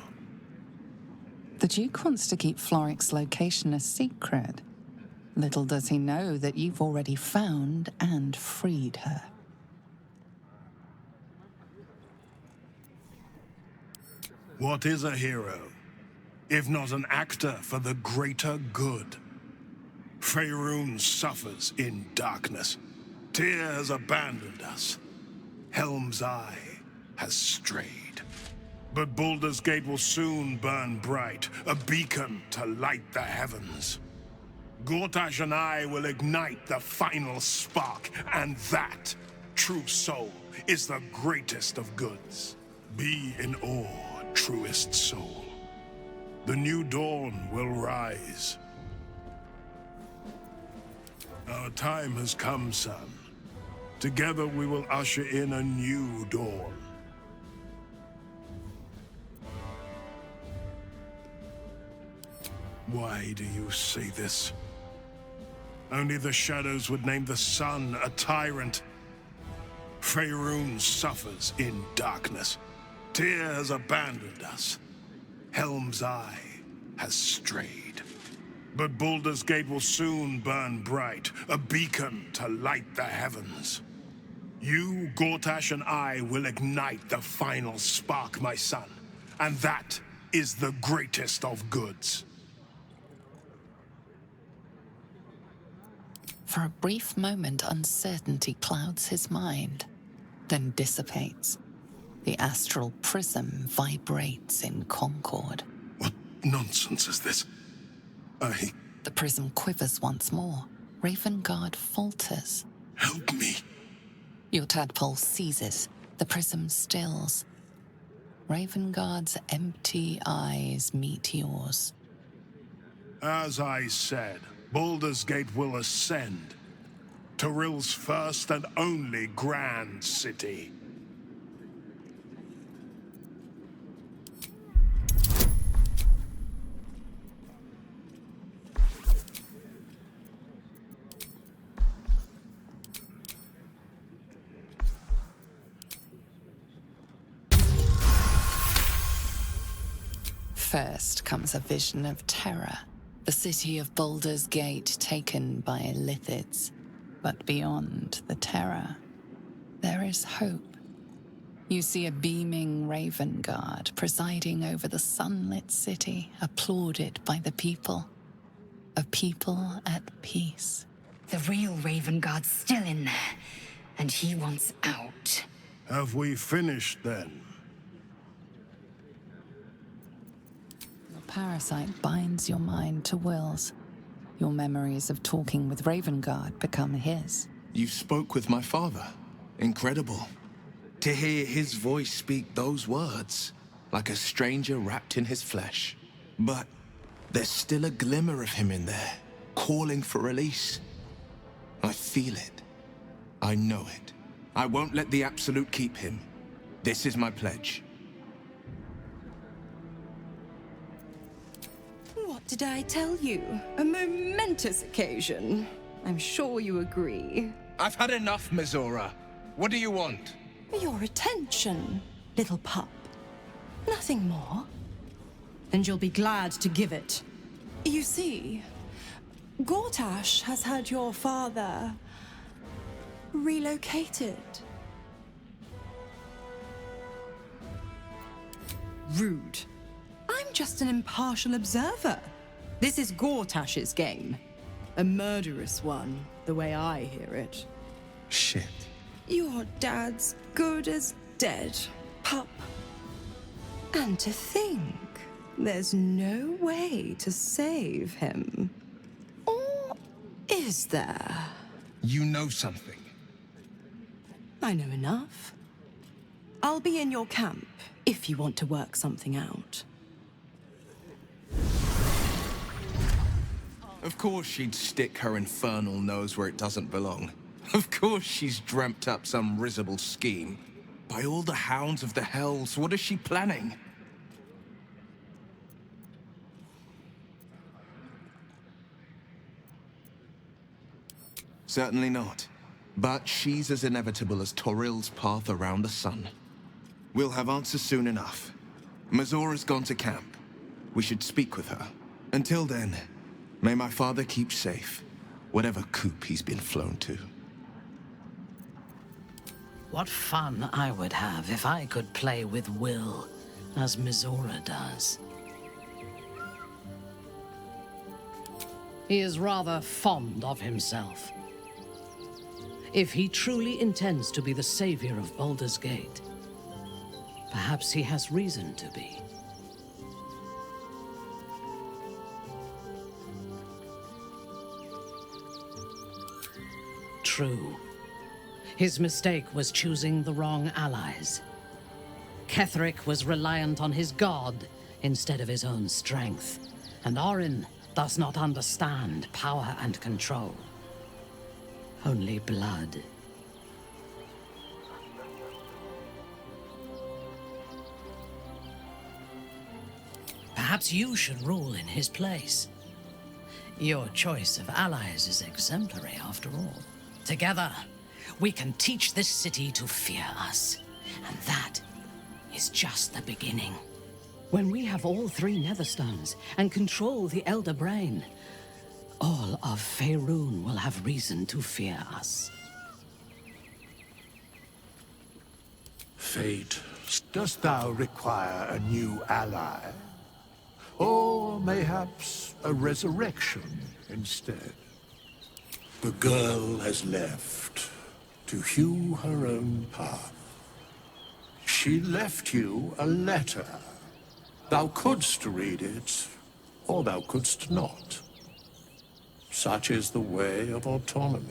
The Duke wants to keep Floric's location a secret. Little does he know that you've already found and freed her. What is a hero, if not an actor for the greater good? Faerun suffers in darkness. Tyr has abandoned us. Helm's Eye has strayed. But Baldur's Gate will soon burn bright, a beacon to light the heavens. Gortash and I will ignite the final spark, and that, true soul, is the greatest of goods. Be in awe, truest soul. The new dawn will rise. Our time has come, son. Together we will usher in a new dawn. Why do you say this? Only the shadows would name the sun a tyrant. Faerun suffers in darkness. Tyr has abandoned us. Helm's Eye has strayed. But Baldur's Gate will soon burn bright, a beacon to light the heavens. You, Gortash, and I will ignite the final spark, my son. And that is the greatest of goods. For a brief moment, uncertainty clouds his mind, then dissipates. The astral prism vibrates in concord. What nonsense is this? The prism quivers once more. Ravengard falters. Help me. Your tadpole seizes. The prism stills. Ravengard's empty eyes meet yours. As I said, Baldur's Gate will ascend. Tyrill's first and only grand city. First comes a vision of terror. The city of Baldur's Gate taken by Lithids. But beyond the terror, there is hope. You see a beaming Ravengard presiding over the sunlit city, applauded by the people. A people at peace. The real Ravengard's still in there, and he wants out. Have we finished then? Parasite binds your mind to Will's. Your memories of talking with Ravengard become his. You spoke with my father. Incredible. To hear his voice speak those words, like a stranger wrapped in his flesh. But there's still a glimmer of him in there, calling for release. I feel it. I know it. I won't let the Absolute keep him. This is my pledge. What did I tell you? A momentous occasion. I'm sure you agree. I've had enough, Mizora. What do you want? Your attention, little pup. Nothing more. And you'll be glad to give it. You see, Gortash has had your father relocated. Rude. I'm just an impartial observer. This is Gortash's game. A murderous one, the way I hear it. Shit. Your dad's good as dead, pup. And to think, there's no way to save him. Or is there? You know something. I know enough. I'll be in your camp if you want to work something out. Of course she'd stick her infernal nose where it doesn't belong. Of course she's dreamt up some risible scheme. By all the hounds of the hells, what is she planning? Certainly not. But she's as inevitable as Toril's path around the sun. We'll have answers soon enough. Mazora's gone to camp. We should speak with her. Until then, may my father keep safe, whatever coop he's been flown to. What fun I would have if I could play with Will, as Mizora does. He is rather fond of himself. If he truly intends to be the savior of Baldur's Gate, perhaps he has reason to be. True. His mistake was choosing the wrong allies. Ketheric was reliant on his god instead of his own strength, and Orin does not understand power and control. Only blood. Perhaps you should rule in his place. Your choice of allies is exemplary, after all. Together, we can teach this city to fear us. And that is just the beginning. When we have all 3 Netherstones and control the Elder Brain, all of Faerun will have reason to fear us. Fate, dost thou require a new ally? Or mayhaps a resurrection instead? The girl has left to hew her own path. She left you a letter. Thou couldst read it, or thou couldst not. Such is the way of autonomy.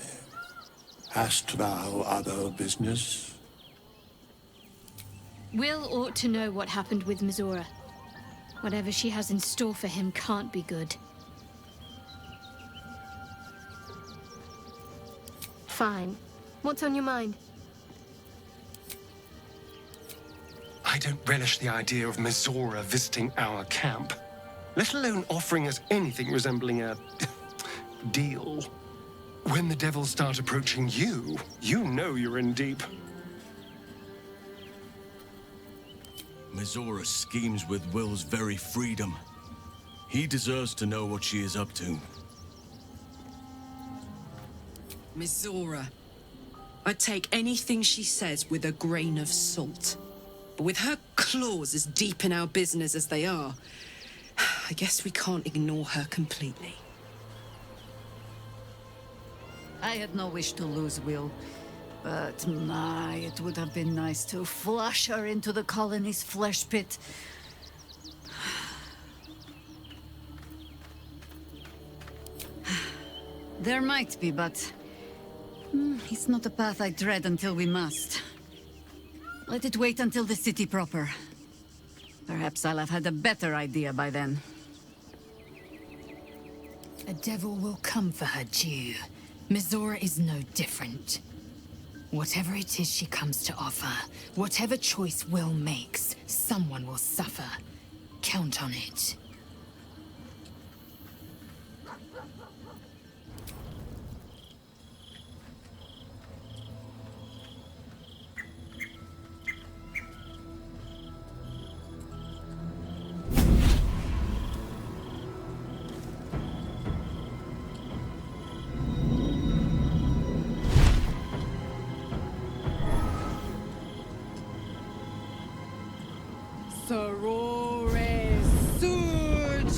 Hast thou other business? Will ought to know what happened with Mizora. Whatever she has in store for him can't be good. Fine. What's on your mind? I don't relish the idea of Mizora visiting our camp, let alone offering us anything resembling a deal. When the devils start approaching you, you know you're in deep. Mizora schemes with Will's very freedom. He deserves to know what she is up to. Mizora. I'd take anything she says with a grain of salt. But with her claws as deep in our business as they are, I guess we can't ignore her completely. I had no wish to lose Will, but my, it would have been nice to flush her into the colony's flesh pit. There might be, but it's not a path I tread until we must. Let it wait until the city proper. Perhaps I'll have had a better idea by then. A devil will come for her due. Mizora is no different. Whatever it is she comes to offer, whatever choice Will makes, someone will suffer. Count on it. Sorore surge,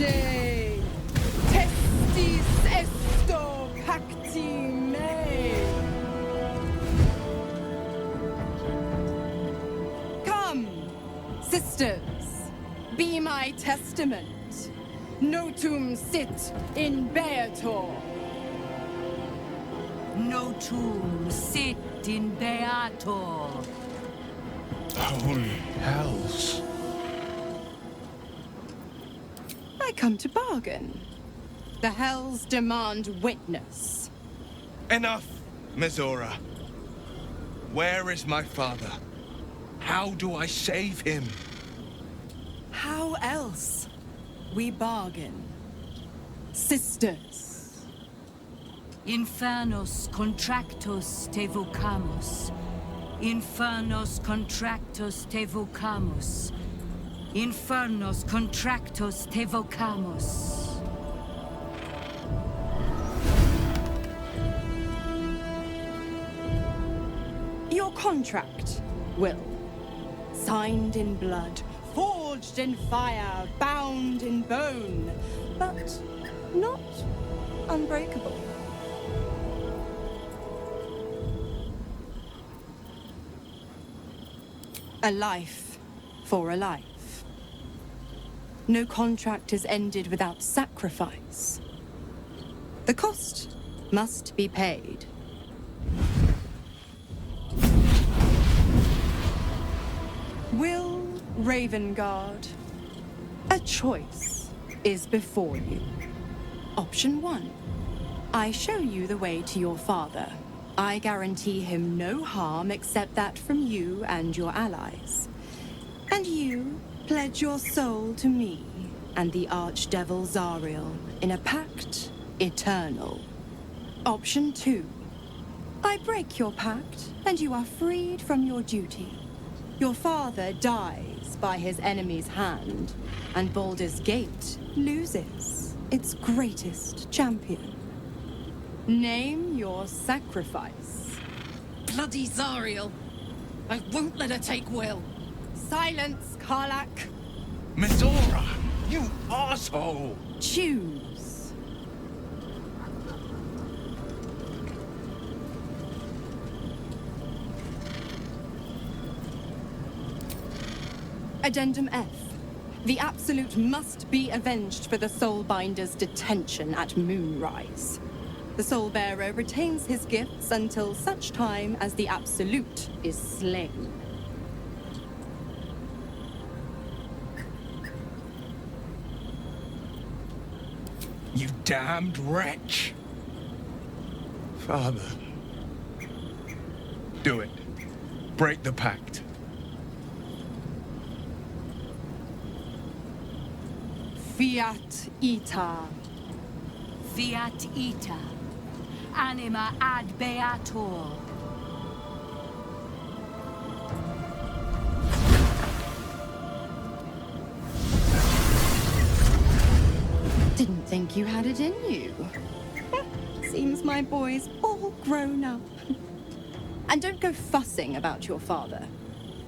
testis esto pacti me. Come, sisters, be my testament. Notum sit in Beator. Notum sit in Beator. Holy hells. I come to bargain. The Hells demand witness. Enough, Mizora. Where is my father? How do I save him? How else? We bargain. Sisters. Infernos contractos te vocamus. Infernos contractos te vocamus. Infernos contractos te vocamus. Your contract, Will. Signed in blood, forged in fire, bound in bone, but not unbreakable. A life for a life. No contract is ended without sacrifice. The cost must be paid. Will Ravengard, a choice is before you. Option 1. I show you the way to your father. I guarantee him no harm except that from you and your allies. And you pledge your soul to me and the Archdevil Zariel in a pact eternal. Option 2. I break your pact and you are freed from your duty. Your father dies by his enemy's hand, and Baldur's Gate loses its greatest champion. Name your sacrifice. Bloody Zariel. I won't let her take Will. Silence, Karlak. Mizora, you asshole! Choose. Addendum F. The Absolute must be avenged for the Soulbinder's detention at Moonrise. The Soulbearer retains his gifts until such time as the Absolute is slain. You damned wretch! Father. Do it. Break the pact. Fiat ita. Fiat ita. Anima ad beator. Didn't think you had it in you. Seems my boy's all grown up. And don't go fussing about your father.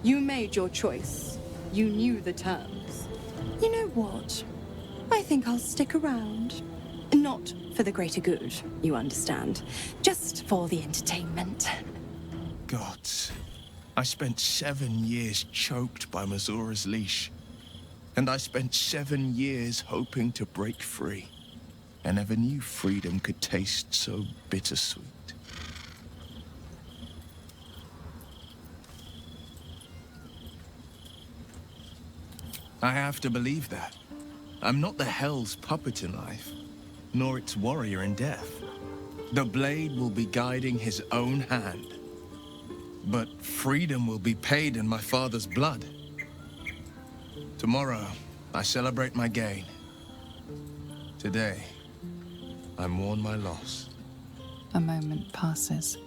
You made your choice. You knew the terms. You know what? I think I'll stick around. Not for the greater good, you understand. Just for the entertainment. Gods. I spent 7 years choked by Mizora's leash. And I spent 7 years hoping to break free. I never knew freedom could taste so bittersweet. I have to believe that. I'm not the Hell's puppet in life, nor its warrior in death. The blade will be guiding his own hand. But freedom will be paid in my father's blood. Tomorrow, I celebrate my gain. Today, I mourn my loss. A moment passes.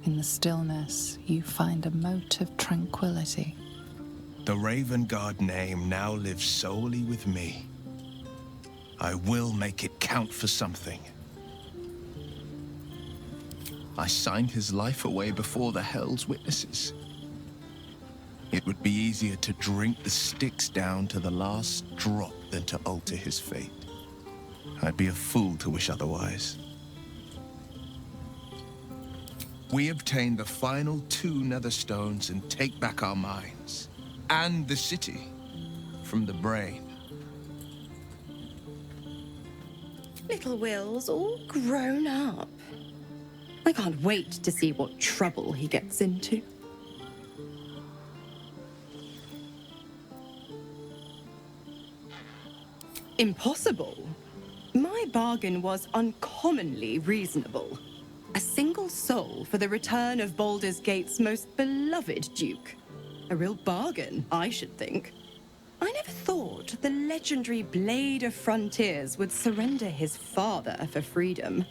In the stillness, you find a mote of tranquility. The Ravengard name now lives solely with me. I will make it count for something. I signed his life away before the Hell's witnesses. It would be easier to drink the Styx down to the last drop than to alter his fate. I'd be a fool to wish otherwise. We obtain the final 2 Netherstones and take back our minds. And the city from the brain. Little Will's all grown up. I can't wait to see what trouble he gets into. Impossible? My my bargain was uncommonly reasonable. A single soul for the return of Baldur's Gate's most beloved duke. A real bargain, I should think. I never thought the legendary Blade of Frontiers would surrender his father for freedom.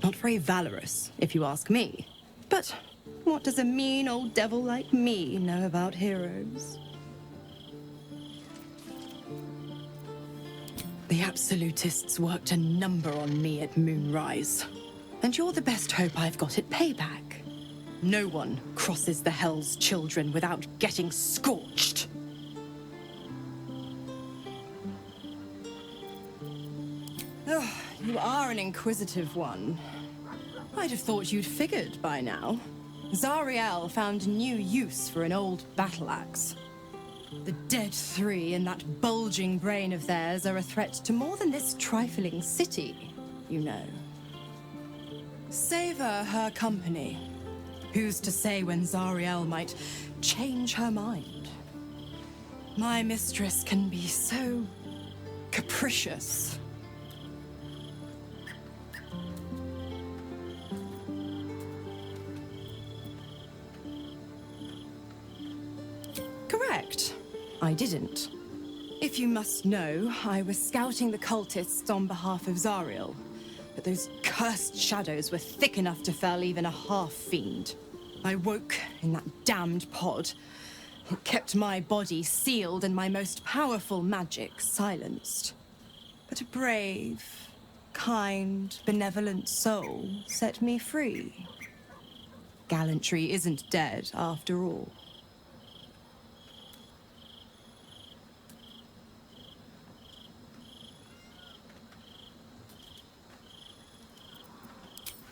Not very valorous, if you ask me. But what does a mean old devil like me know about heroes? The Absolutists worked a number on me at Moonrise. And you're the best hope I've got at payback. No one crosses the Hell's Children without getting scorched. Oh, you are an inquisitive one. I'd have thought you'd figured by now. Zariel found new use for an old battle axe. The Dead Three and that bulging brain of theirs are a threat to more than this trifling city, you know. Savor her company. Who's to say when Zariel might change her mind? My mistress can be so capricious. Correct. I didn't. If you must know, I was scouting the cultists on behalf of Zariel. But those cursed shadows were thick enough to fell even a half-fiend. I woke in that damned pod. It kept my body sealed and my most powerful magic silenced. But a brave, kind, benevolent soul set me free. Gallantry isn't dead, after all.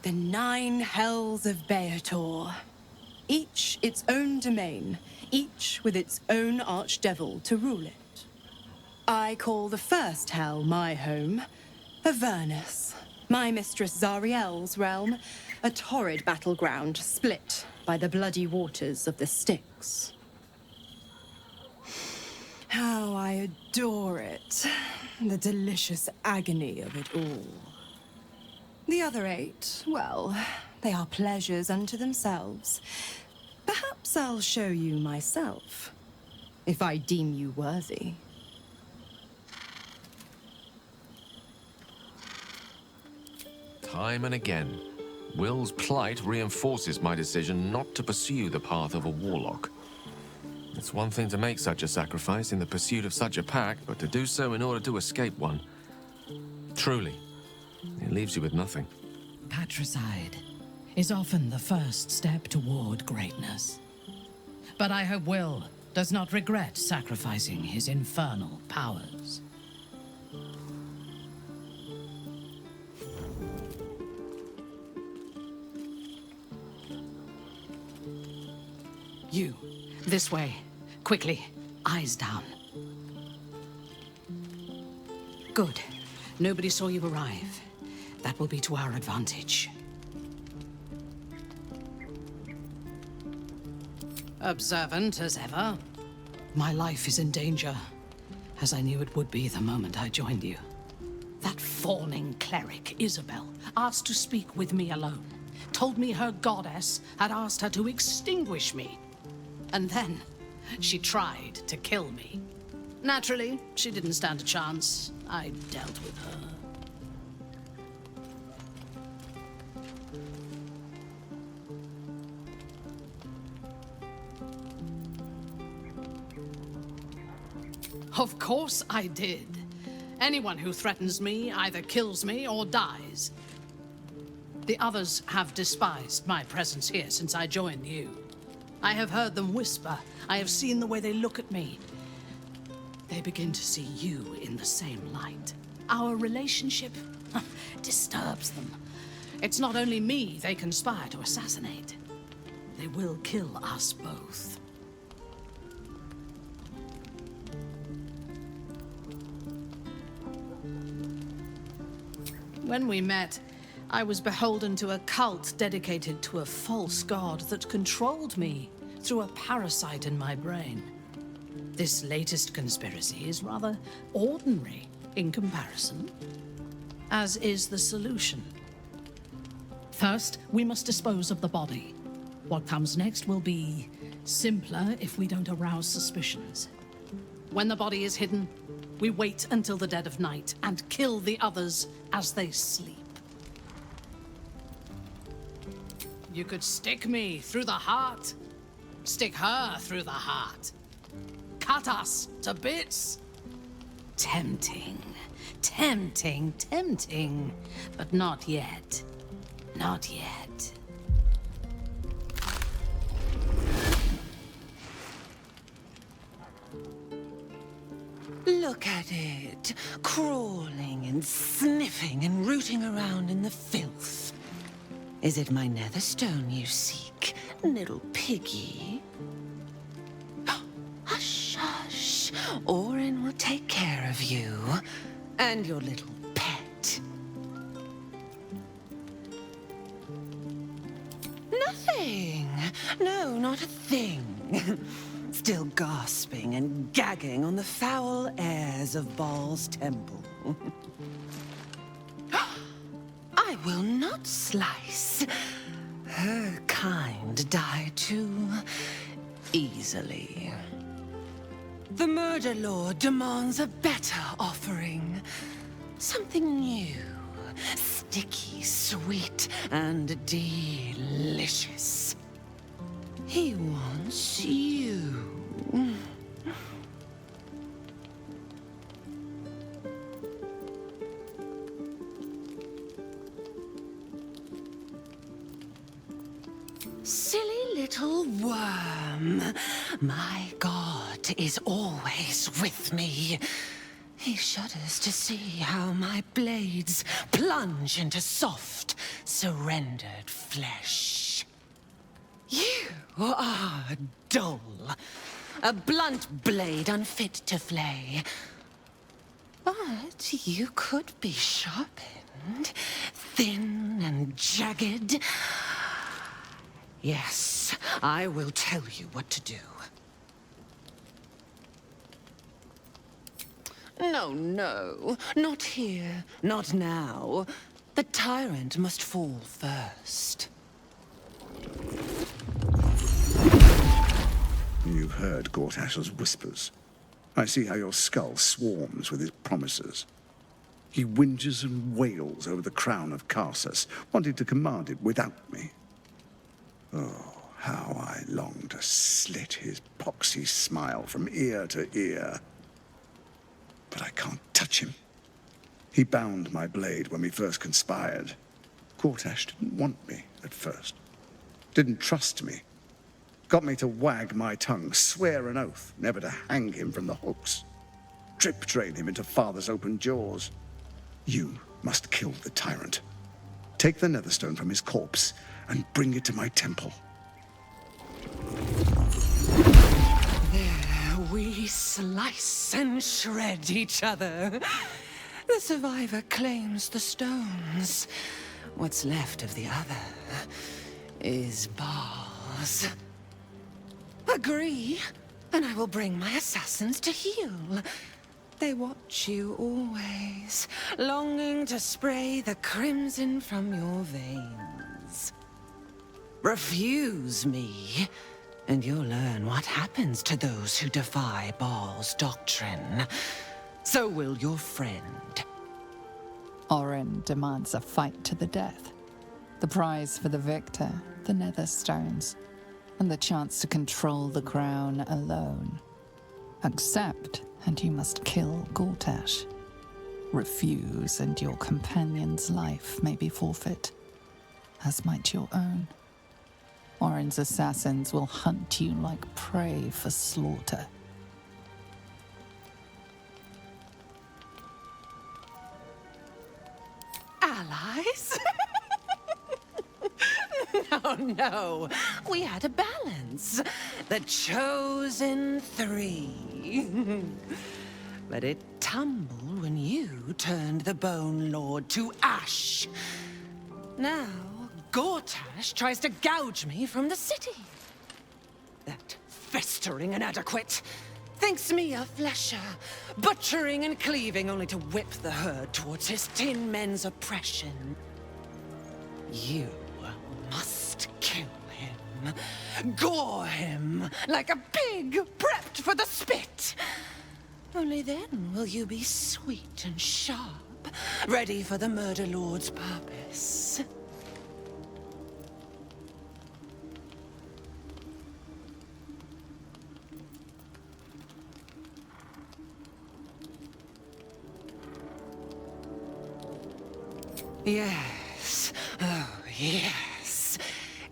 The 9 hells of Beator. Each its own domain, each with its own archdevil to rule it. I call the first hell my home, Avernus. My mistress Zariel's realm, a torrid battleground split by the bloody waters of the Styx. How I adore it, the delicious agony of it all. The other 8, well, they are pleasures unto themselves. Perhaps I'll show you myself, if I deem you worthy. Time and again, Will's plight reinforces my decision not to pursue the path of a warlock. It's one thing to make such a sacrifice in the pursuit of such a pack, but to do so in order to escape one. Truly, it leaves you with nothing. Patricide is often the first step toward greatness. But I hope Will does not regret sacrificing his infernal powers. You, this way. Quickly, eyes down. Good. Nobody saw you arrive. That will be to our advantage. Observant as ever. My life is in danger, as I knew it would be the moment I joined you. That fawning cleric, Isabel, asked to speak with me alone. Told me her goddess had asked her to extinguish me. And then she tried to kill me. Naturally, she didn't stand a chance. I dealt with her. Of course I did. Anyone who threatens me either kills me or dies. The others have despised my presence here since I joined you. I have heard them whisper. I have seen the way they look at me. They begin to see you in the same light. Our relationship disturbs them. It's not only me they conspire to assassinate. They will kill us both. When we met, I was beholden to a cult dedicated to a false god that controlled me through a parasite in my brain. This latest conspiracy is rather ordinary in comparison. as is the solution. First, we must dispose of the body. What comes next will be simpler if we don't arouse suspicions. When the body is hidden, we wait until the dead of night and kill the others as they sleep. You could stick me through the heart. Stick her through the heart. Cut us to bits. Tempting, tempting, tempting. But not yet. Not yet. Look at it, crawling and sniffing and rooting around in the filth. Is it my netherstone you seek, little piggy? Hush, hush. Orin will take care of you and your little pet. Nothing. No, not a thing. Still gasping and gagging on the foul airs of Baal's temple. I will not slice. Her kind die too easily. The Murder Lord demands a better offering. Something new, sticky, sweet, and delicious. He wants you. Silly little worm. My God is always with me. He shudders to see how my blades plunge into soft, surrendered flesh. You are dull. A blunt blade unfit to flay. But you could be sharpened, thin and jagged. Yes, I will tell you what to do. No, no, not here, not now. The tyrant must fall first. You've heard Gortash's whispers. I see how your skull swarms with his promises. He whinges and wails over the crown of Karsus, wanting to command it without me. Oh, how I long to slit his poxy smile from ear to ear. But I can't touch him. He bound my blade when we first conspired. Gortash didn't want me at first. Didn't trust me. Got me to wag my tongue, swear an oath, never to hang him from the hooks. Drip drain him into father's open jaws. You must kill the tyrant. Take the netherstone from his corpse and bring it to my temple. There we slice and shred each other. The survivor claims the stones. What's left of the other is Baal's. Agree, and I will bring my assassins to heal. They watch you always, longing to spray the crimson from your veins. Refuse me, and you'll learn what happens to those who defy Baal's doctrine. So will your friend. Orin demands a fight to the death. The prize for the victor, the Netherstones, and the chance to control the crown alone. Accept, and you must kill Gortash. Refuse, and your companion's life may be forfeit, as might your own. Orin's assassins will hunt you like prey for slaughter. Allies? No, no. We had a balance. The chosen three. But it tumbled when you turned the Bone Lord to ash. Now, Gortash tries to gouge me from the city. That festering inadequate. Thinks me a flesher, butchering and cleaving only to whip the herd towards his tin men's oppression. You must kill him, gore him like a pig prepped for the spit. Only then will you be sweet and sharp, ready for the murder lord's purpose. Yes, oh yes.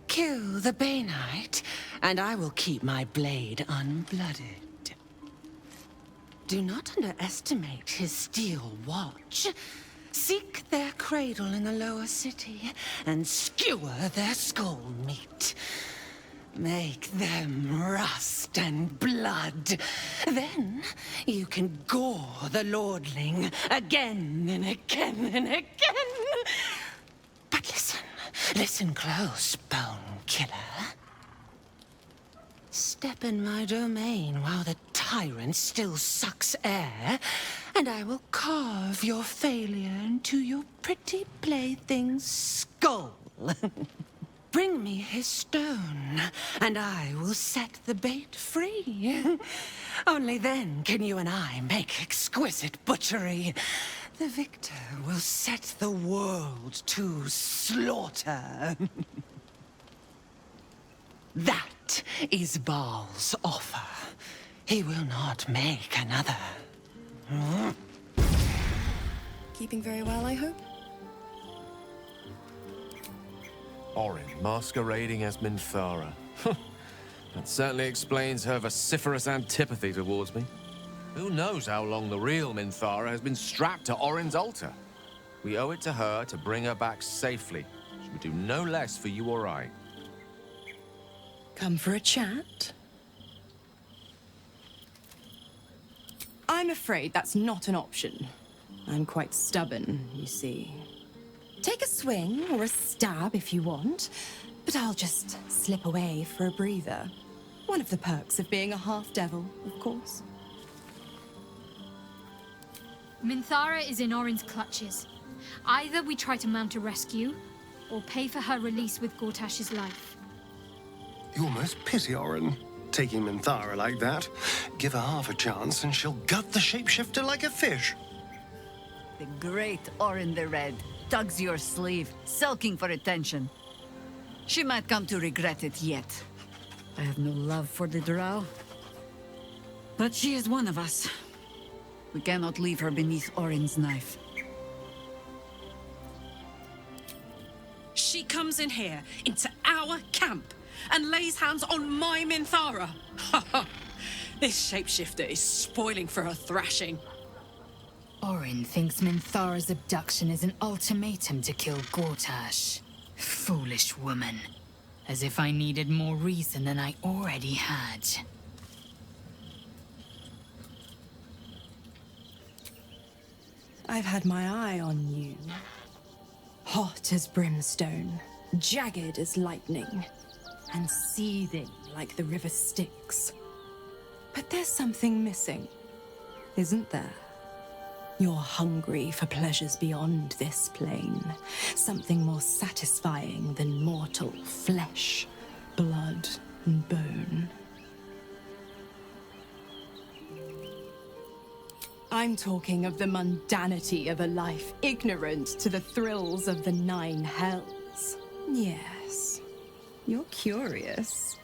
Kill the Bay Knight, and I will keep my blade unblooded. Do not underestimate his steel watch. Seek their cradle in the lower city, and skewer their skull meat. Make them rust and blood. Then you can gore the lordling again and again and again. But listen close, Bone Killer. Step in my domain while the tyrant still sucks air, and I will carve your failure into your pretty plaything's skull. Bring me his stone, and I will set the bait free. Only then can you and I make exquisite butchery. The victor will set the world to slaughter. That is Baal's offer. He will not make another. Keeping very well, I hope? Orin masquerading as Minthara. That certainly explains her vociferous antipathy towards me. Who knows how long the real Minthara has been strapped to Orin's altar? We owe it to her to bring her back safely. She would do no less for you or I. Come for a chat? I'm afraid that's not an option. I'm quite stubborn, you see. Take a swing or a stab if you want, but I'll just slip away for a breather. One of the perks of being a half-devil, of course. Minthara is in Orin's clutches. Either we try to mount a rescue, or pay for her release with Gortash's life. You almost pity Orin. Taking Minthara like that. Give her half a chance and she'll gut the shapeshifter like a fish. The great Orin the Red tugs your sleeve, sulking for attention. She might come to regret it yet. I have no love for the Drow. But she is one of us. We cannot leave her beneath Orin's knife. She comes in here, into our camp, and lays hands on my Minthara. Ha ha! This shapeshifter is spoiling for her thrashing. Orin thinks Minthara's abduction is an ultimatum to kill Gortash. Foolish woman. As if I needed more reason than I already had. I've had my eye on you. Hot as brimstone, jagged as lightning, and seething like the river Styx. But there's something missing, isn't there? You're hungry for pleasures beyond this plane. Something more satisfying than mortal flesh, blood, and bone. I'm talking of the mundanity of a life ignorant to the thrills of the nine hells. Yes, you're curious.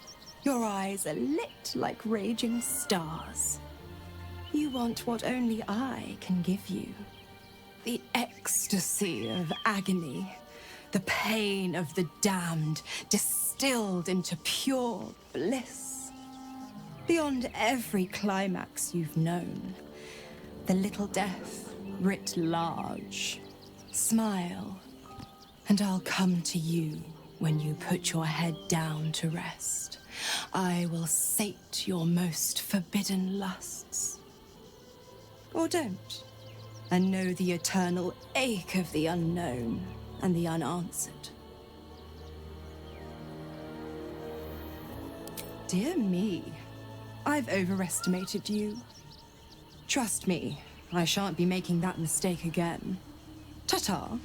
Your eyes are lit like raging stars. You want what only I can give you. The ecstasy of agony, the pain of the damned, distilled into pure bliss. Beyond every climax you've known. The little death writ large. Smile, and I'll come to you when you put your head down to rest. I will sate your most forbidden lusts. Or don't, and know the eternal ache of the unknown and the unanswered. Dear me, I've overestimated you. Trust me, I shan't be making that mistake again. Ta-ta.